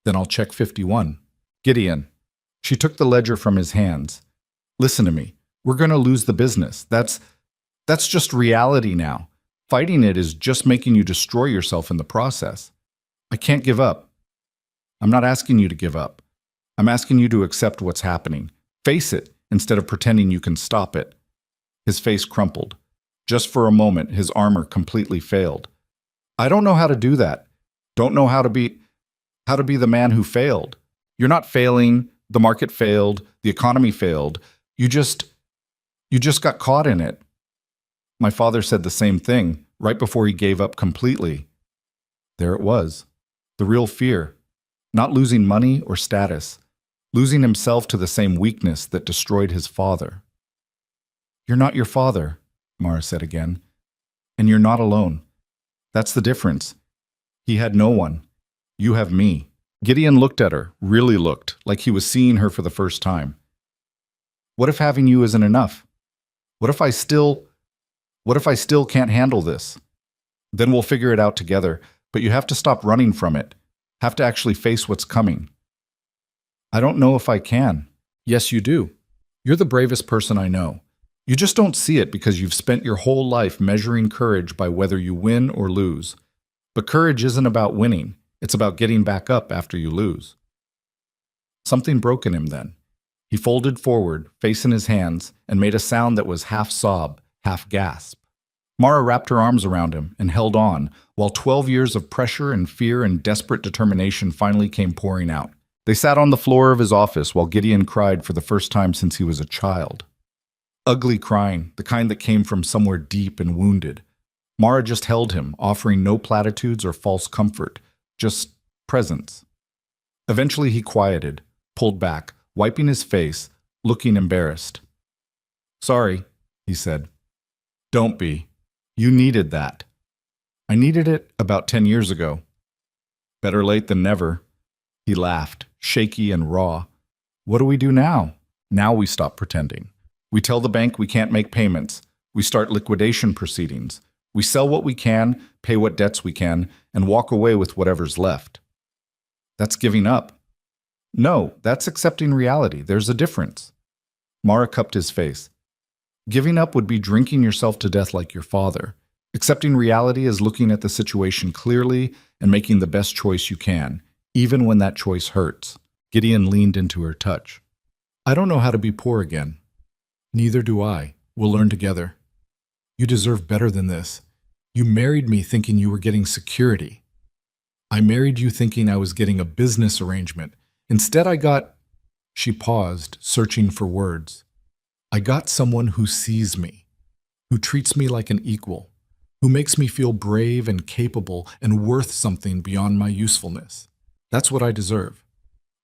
Then I'll check 51. Gideon. She took the ledger from his hands. Listen to me. We're going to lose the business. That's just reality now. Fighting it is just making you destroy yourself in the process. I can't give up. I'm not asking you to give up. I'm asking you to accept what's happening. Face it instead of pretending you can stop it. His face crumpled. Just for a moment, his armor completely failed. I don't know how to do that. Don't know how to be the man who failed. You're not failing. The market failed. The economy failed. You just got caught in it. My father said the same thing right before he gave up completely. There it was. The real fear. Not losing money or status. Losing himself to the same weakness that destroyed his father. You're not your father, Mara said again. And you're not alone. That's the difference. He had no one. You have me. Gideon looked at her, really looked, like he was seeing her for the first time. What if having you isn't enough? What if I still can't handle this? Then we'll figure it out together, but you have to stop running from it. Have to actually face what's coming. I don't know if I can. Yes, you do. You're the bravest person I know. You just don't see it because you've spent your whole life measuring courage by whether you win or lose. But courage isn't about winning. It's about getting back up after you lose. Something broke in him then. He folded forward, face in his hands, and made a sound that was half sob, half gasp. Mara wrapped her arms around him and held on, while 12 years of pressure and fear and desperate determination finally came pouring out. They sat on the floor of his office while Gideon cried for the first time since he was a child. Ugly crying, the kind that came from somewhere deep and wounded. Mara just held him, offering no platitudes or false comfort, just presence. Eventually he quieted, pulled back, wiping his face, looking embarrassed. Sorry, he said. Don't be. You needed that. I needed it about 10 years ago. Better late than never. He laughed, shaky and raw. What do we do now? Now we stop pretending. We tell the bank we can't make payments. We start liquidation proceedings. We sell what we can, pay what debts we can, and walk away with whatever's left. That's giving up. No, that's accepting reality. There's a difference. Mara cupped his face. Giving up would be drinking yourself to death like your father. Accepting reality is looking at the situation clearly and making the best choice you can, even when that choice hurts. Gideon leaned into her touch. I don't know how to be poor again. Neither do I. We'll learn together. You deserve better than this. You married me thinking you were getting security. I married you thinking I was getting a business arrangement. Instead, I got... She paused, searching for words. I got someone who sees me, who treats me like an equal, who makes me feel brave and capable and worth something beyond my usefulness. That's what I deserve.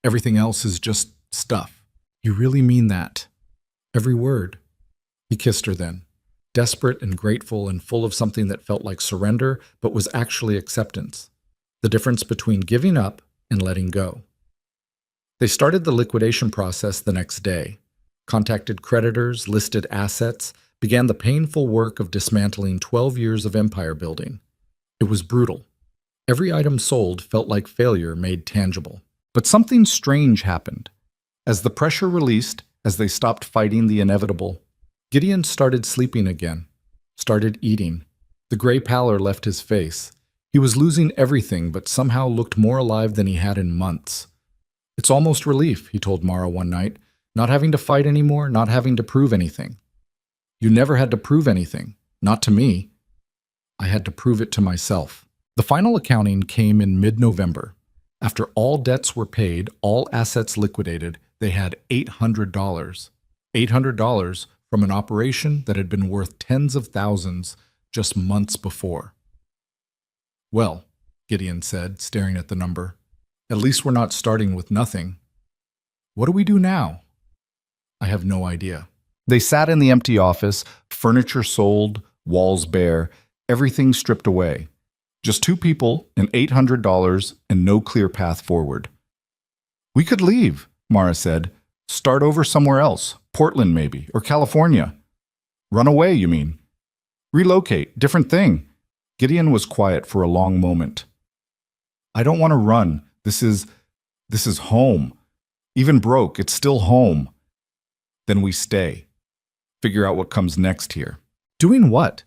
Everything else is just stuff. You really mean that? Every word. He kissed her then, desperate and grateful and full of something that felt like surrender, but was actually acceptance. The difference between giving up and letting go. They started the liquidation process the next day, contacted creditors, listed assets, began the painful work of dismantling 12 years of empire building. It was brutal. Every item sold felt like failure made tangible. But something strange happened. As the pressure released, as they stopped fighting the inevitable, Gideon started sleeping again, started eating. The gray pallor left his face. He was losing everything, but somehow looked more alive than he had in months. It's almost relief, he told Mara one night, not having to fight anymore, not having to prove anything. You never had to prove anything, not to me. I had to prove it to myself. The final accounting came in mid-November. After all debts were paid, all assets liquidated, they had $800. $800 from an operation that had been worth tens of thousands just months before. Well, Gideon said, staring at the number, at least we're not starting with nothing. What do we do now? I have no idea. They sat in the empty office, furniture sold, walls bare, everything stripped away. Just two people and $800 and no clear path forward. We could leave, Mara said. Start over somewhere else, Portland maybe, or California. Run away, you mean? Relocate, different thing. Gideon was quiet for a long moment. I don't want to run. This is home. Even broke, it's still home. Then we stay. Figure out what comes next here. Doing what?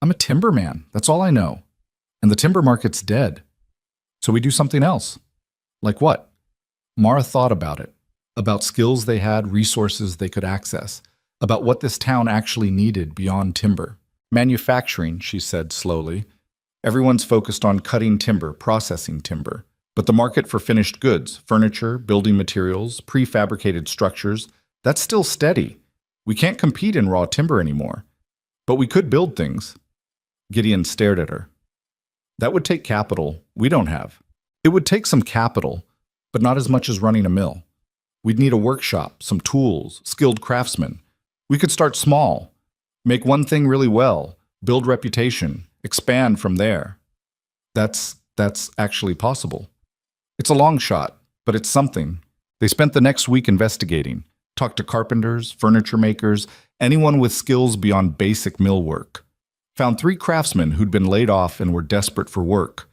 I'm a timberman, that's all I know. And the timber market's dead. So we do something else. Like what? Mara thought about it. About skills they had, resources they could access. About what this town actually needed beyond timber. Manufacturing, she said slowly. Everyone's focused on cutting timber, processing timber. But the market for finished goods, furniture, building materials, prefabricated structures, that's still steady. We can't compete in raw timber anymore. But we could build things. Gideon stared at her. That would take capital we don't have. It would take some capital, but not as much as running a mill. We'd need a workshop, some tools, skilled craftsmen. We could start small, make one thing really well, build reputation, expand from there. That's actually possible. It's a long shot, but it's something. They spent the next week investigating, talked to carpenters, furniture makers, anyone with skills beyond basic mill work. Found 3 craftsmen who'd been laid off and were desperate for work,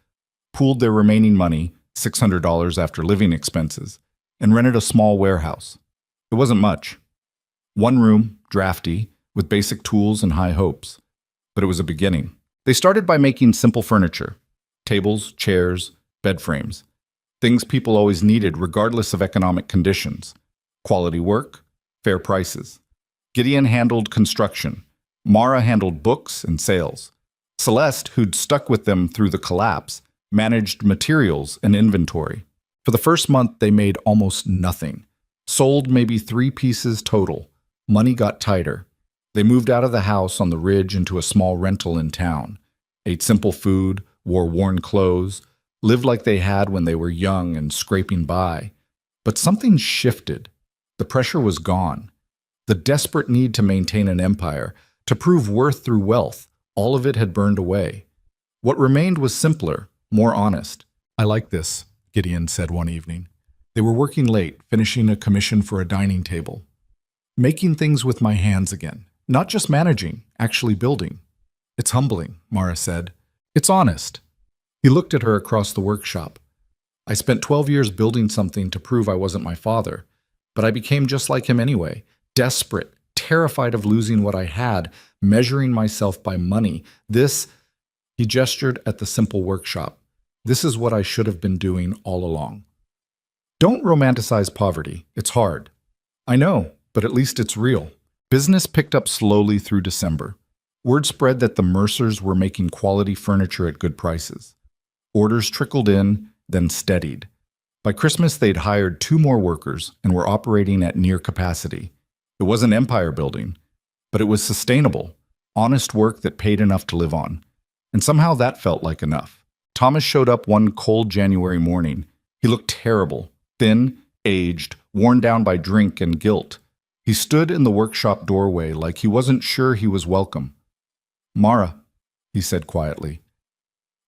pooled their remaining money, $600 after living expenses, and rented a small warehouse. It wasn't much. 1 room, drafty, with basic tools and high hopes. But it was a beginning. They started by making simple furniture, tables, chairs, bed frames, things people always needed regardless of economic conditions. Quality work, fair prices. Gideon handled construction. Mara handled books and sales. Celeste, who'd stuck with them through the collapse, managed materials and inventory. For the first month, they made almost nothing. Sold maybe 3 pieces total. Money got tighter. They moved out of the house on the ridge into a small rental in town, ate simple food, wore worn clothes, lived like they had when they were young and scraping by. But something shifted. The pressure was gone. The desperate need to maintain an empire, to prove worth through wealth, all of it had burned away. What remained was simpler, more honest. "I like this," Gideon said one evening. They were working late, finishing a commission for a dining table. "Making things with my hands again. Not just managing, actually building." "It's humbling," Mara said. "It's honest." He looked at her across the workshop. "I spent 12 years building something to prove I wasn't my father, but I became just like him anyway, desperate, terrified of losing what I had, measuring myself by money. He gestured at the simple workshop. "This is what I should have been doing all along." Don't romanticize poverty. It's hard. I know, but at least it's real. Business picked up slowly through December. Word spread that the Mercers were making quality furniture at good prices. Orders trickled in, then steadied. By Christmas, they'd hired 2 more workers and were operating at near capacity. It wasn't empire building, but it was sustainable, honest work that paid enough to live on. And somehow that felt like enough. Thomas showed up one cold January morning. He looked terrible, thin, aged, worn down by drink and guilt. He stood in the workshop doorway like he wasn't sure he was welcome. "Mara," he said quietly,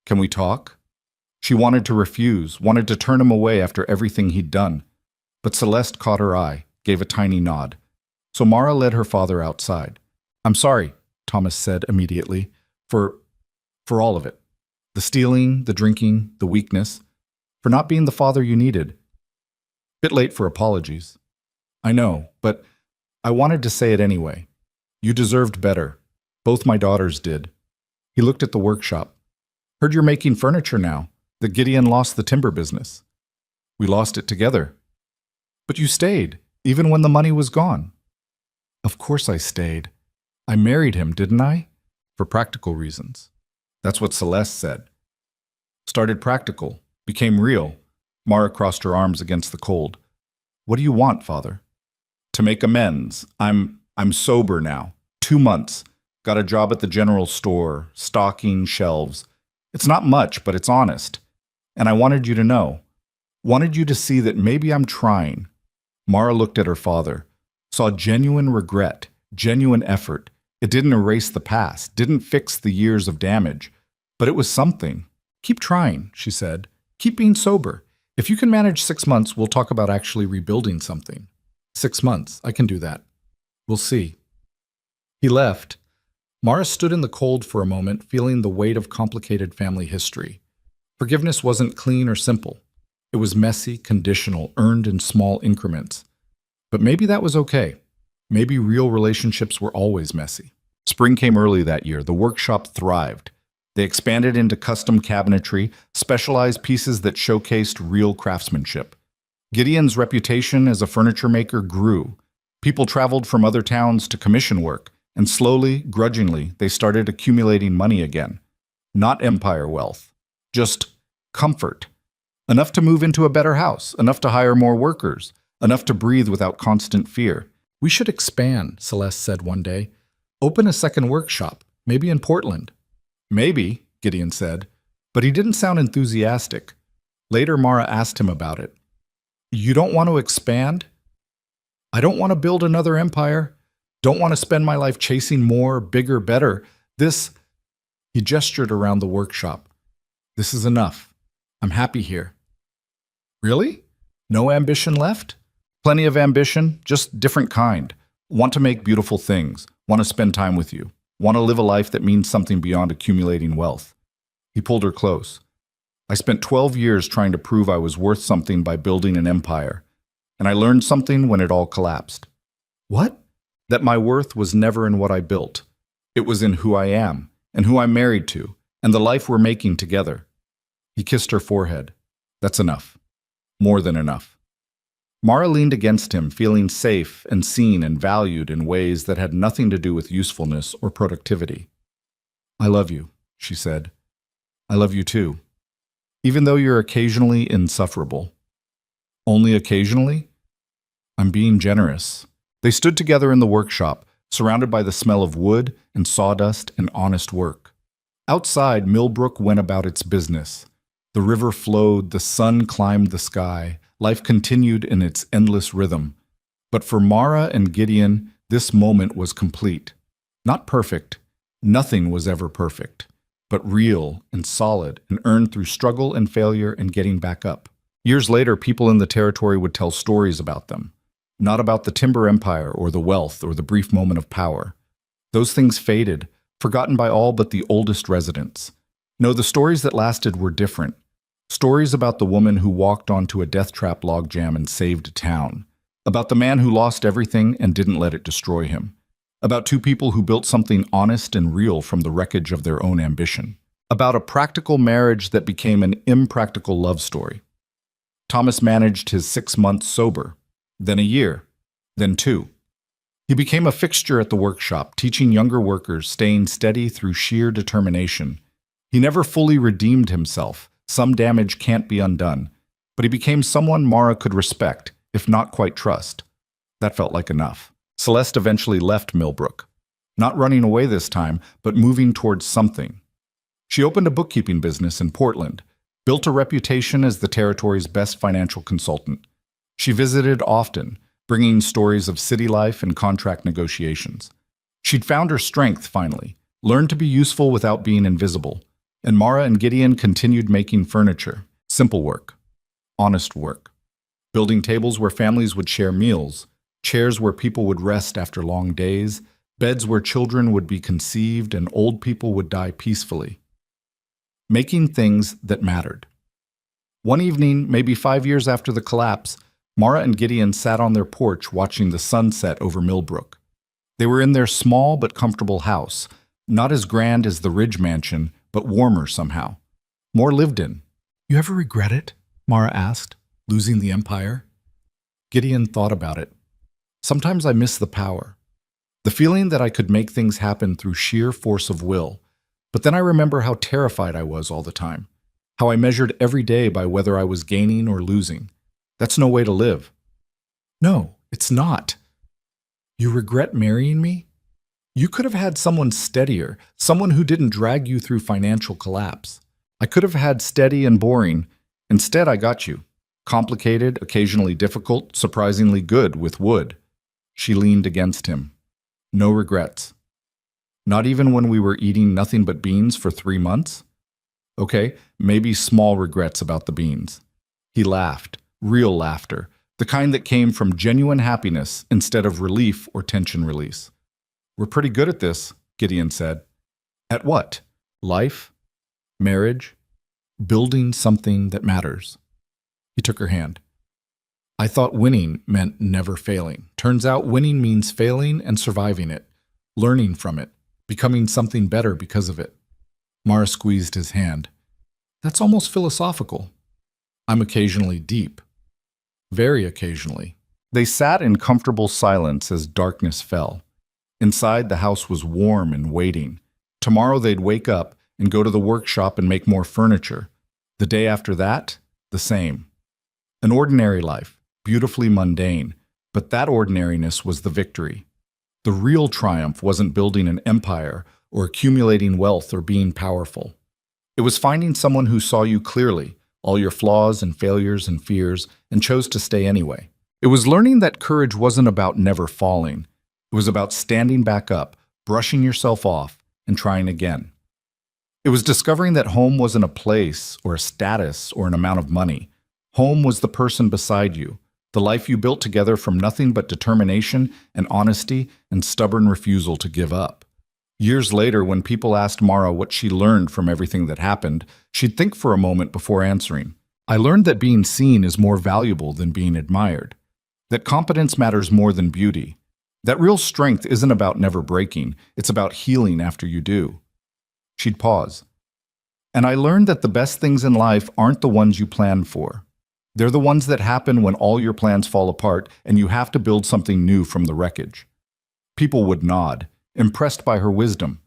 "can we talk?" She wanted to refuse, wanted to turn him away after everything he'd done. But Celeste caught her eye, gave a tiny nod. So Mara led her father outside. "I'm sorry," Thomas said immediately, for all of it. The stealing, the drinking, the weakness. For not being the father you needed. Bit late for apologies. "I know, but I wanted to say it anyway. You deserved better. Both my daughters did." He looked at the workshop. "Heard you're making furniture now. That Gideon lost the timber business." "We lost it together." "But you stayed, even when the money was gone." "Of course I stayed. I married him, didn't I? For practical reasons." That's what Celeste said. Started practical, became real. Mara crossed her arms against the cold. "What do you want, Father?" "To make amends. I'm sober now. 2 months. Got a job at the general store, stocking shelves. It's not much, but it's honest. And I wanted you to know. Wanted you to see that maybe I'm trying." Mara looked at her father, saw genuine regret, genuine effort. It didn't erase the past, didn't fix the years of damage, but it was something. "Keep trying," she said. "Keep being sober. If you can manage 6 months, we'll talk about actually rebuilding something." 6 months, I can do that. We'll see." He left. Mara stood in the cold for a moment, feeling the weight of complicated family history. Forgiveness wasn't clean or simple. It was messy, conditional, earned in small increments. But maybe that was okay. Maybe real relationships were always messy. Spring came early that year. The workshop thrived. They expanded into custom cabinetry, specialized pieces that showcased real craftsmanship. Gideon's reputation as a furniture maker grew. People traveled from other towns to commission work, and slowly, grudgingly, they started accumulating money again. Not empire wealth, just comfort. Enough to move into a better house, enough to hire more workers, enough to breathe without constant fear. "We should expand," Celeste said one day. "Open a second workshop, maybe in Portland." "Maybe," Gideon said, but he didn't sound enthusiastic. Later, Mara asked him about it. "You don't want to expand?" "I don't want to build another empire. Don't want to spend my life chasing more, bigger, better. This He gestured around the workshop. This is enough. I'm happy here. Really? No ambition left? Plenty of ambition, just different kind. Want to make beautiful things, want to spend time with you, want to live a life that means something beyond accumulating wealth. He pulled her close. I spent 12 years trying to prove I was worth something by building an empire, and I learned something when it all collapsed. What? That my worth was never in what I built. It was in who I am, and who I'm married to, and the life we're making together. He kissed her forehead. That's enough. More than enough. Mara leaned against him, feeling safe and seen and valued in ways that had nothing to do with usefulness or productivity. I love you, she said. I love you too. Even though you're occasionally insufferable. Only occasionally? I'm being generous. They stood together in the workshop, surrounded by the smell of wood and sawdust and honest work. Outside, Millbrook went about its business. The river flowed, the sun climbed the sky, life continued in its endless rhythm. But for Mara and Gideon, this moment was complete. Not perfect. Nothing was ever perfect. But real and solid and earned through struggle and failure and getting back up. Years later, people in the territory would tell stories about them. Not about the timber empire or the wealth or the brief moment of power. Those things faded, forgotten by all but the oldest residents. No, the stories that lasted were different. Stories about the woman who walked onto a death trap logjam and saved a town. About the man who lost everything and didn't let it destroy him. About two people who built something honest and real from the wreckage of their own ambition. About a practical marriage that became an impractical love story. Thomas managed his 6 months sober, then a year, then 2. He became a fixture at the workshop, teaching younger workers, staying steady through sheer determination. He never fully redeemed himself. Some damage can't be undone, but he became someone Mara could respect, if not quite trust. That felt like enough. Celeste eventually left Millbrook. Not running away this time, but moving towards something. She opened a bookkeeping business in Portland, built a reputation as the territory's best financial consultant. She visited often, bringing stories of city life and contract negotiations. She'd found her strength, finally, learned to be useful without being invisible. And Mara and Gideon continued making furniture. Simple work. Honest work. Building tables where families would share meals. Chairs where people would rest after long days. Beds where children would be conceived and old people would die peacefully. Making things that mattered. One evening, maybe 5 years after the collapse, Mara and Gideon sat on their porch watching the sunset over Millbrook. They were in their small but comfortable house, not as grand as the Ridge Mansion, but warmer somehow. More lived in. You ever regret it? Mara asked, losing the empire. Gideon thought about it. Sometimes I miss the power. The feeling that I could make things happen through sheer force of will. But then I remember how terrified I was all the time. How I measured every day by whether I was gaining or losing. That's no way to live. No, it's not. You regret marrying me? You could have had someone steadier, someone who didn't drag you through financial collapse. I could have had steady and boring. Instead, I got you. Complicated, occasionally difficult, surprisingly good with wood. She leaned against him. No regrets. Not even when we were eating nothing but beans for 3 months? Okay, maybe small regrets about the beans. He laughed, real laughter, the kind that came from genuine happiness instead of relief or tension release. We're pretty good at this, Gideon said. At what? Life? Marriage? Building something that matters. He took her hand. I thought winning meant never failing. Turns out winning means failing and surviving it, learning from it, becoming something better because of it. Mara squeezed his hand. That's almost philosophical. I'm occasionally deep. Very occasionally. They sat in comfortable silence as darkness fell. Inside, the house was warm and waiting. Tomorrow they'd wake up and go to the workshop and make more furniture. The day after that, the same. An ordinary life, beautifully mundane, but that ordinariness was the victory. The real triumph wasn't building an empire or accumulating wealth or being powerful. It was finding someone who saw you clearly, all your flaws and failures and fears, and chose to stay anyway. It was learning that courage wasn't about never falling. It was about standing back up, brushing yourself off, and trying again. It was discovering that home wasn't a place or a status or an amount of money. Home was the person beside you, the life you built together from nothing but determination and honesty and stubborn refusal to give up. Years later, when people asked Mara what she learned from everything that happened, she'd think for a moment before answering. I learned that being seen is more valuable than being admired, that competence matters more than beauty, that real strength isn't about never breaking, it's about healing after you do. She'd pause. And I learned that the best things in life aren't the ones you plan for. They're the ones that happen when all your plans fall apart and you have to build something new from the wreckage. People would nod, impressed by her wisdom.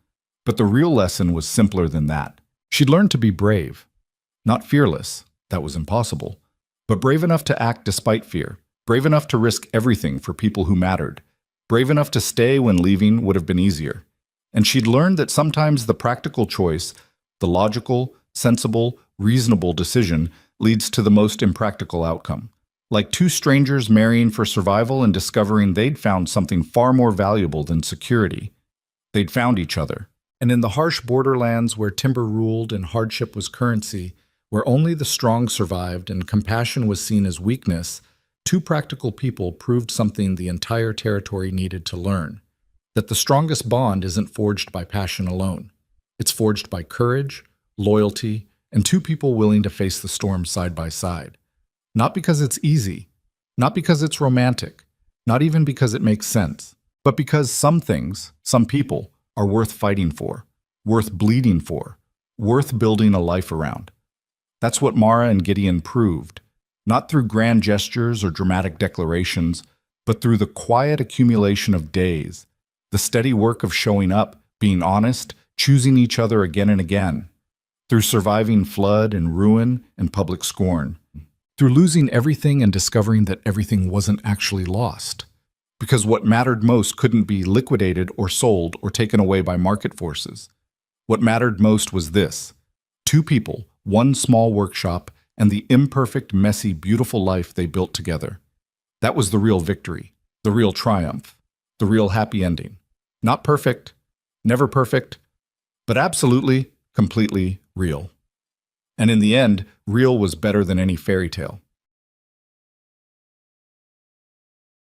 But the real lesson was simpler than that. She'd learned to be brave. Not fearless, that was impossible, but brave enough to act despite fear, brave enough to risk everything for people who mattered, brave enough to stay when leaving would have been easier. And she'd learned that sometimes the practical choice, the logical, sensible, reasonable decision leads to the most impractical outcome. Like two strangers marrying for survival and discovering they'd found something far more valuable than security. They'd found each other. And in the harsh borderlands where timber ruled and hardship was currency, where only the strong survived and compassion was seen as weakness, two practical people proved something the entire territory needed to learn. That the strongest bond isn't forged by passion alone. It's forged by courage, loyalty, and two people willing to face the storm side by side. Not because it's easy, not because it's romantic, not even because it makes sense, but because some things, some people, are worth fighting for, worth bleeding for, worth building a life around. That's what Mara and Gideon proved, not through grand gestures or dramatic declarations, but through the quiet accumulation of days, the steady work of showing up, being honest, choosing each other again and again, through surviving flood and ruin and public scorn, through losing everything and discovering that everything wasn't actually lost. Because what mattered most couldn't be liquidated or sold or taken away by market forces. What mattered most was this: two people, one small workshop, and the imperfect, messy, beautiful life they built together. That was the real victory, the real triumph, the real happy ending. Not perfect, never perfect, but absolutely, completely real. And in the end, real was better than any fairy tale.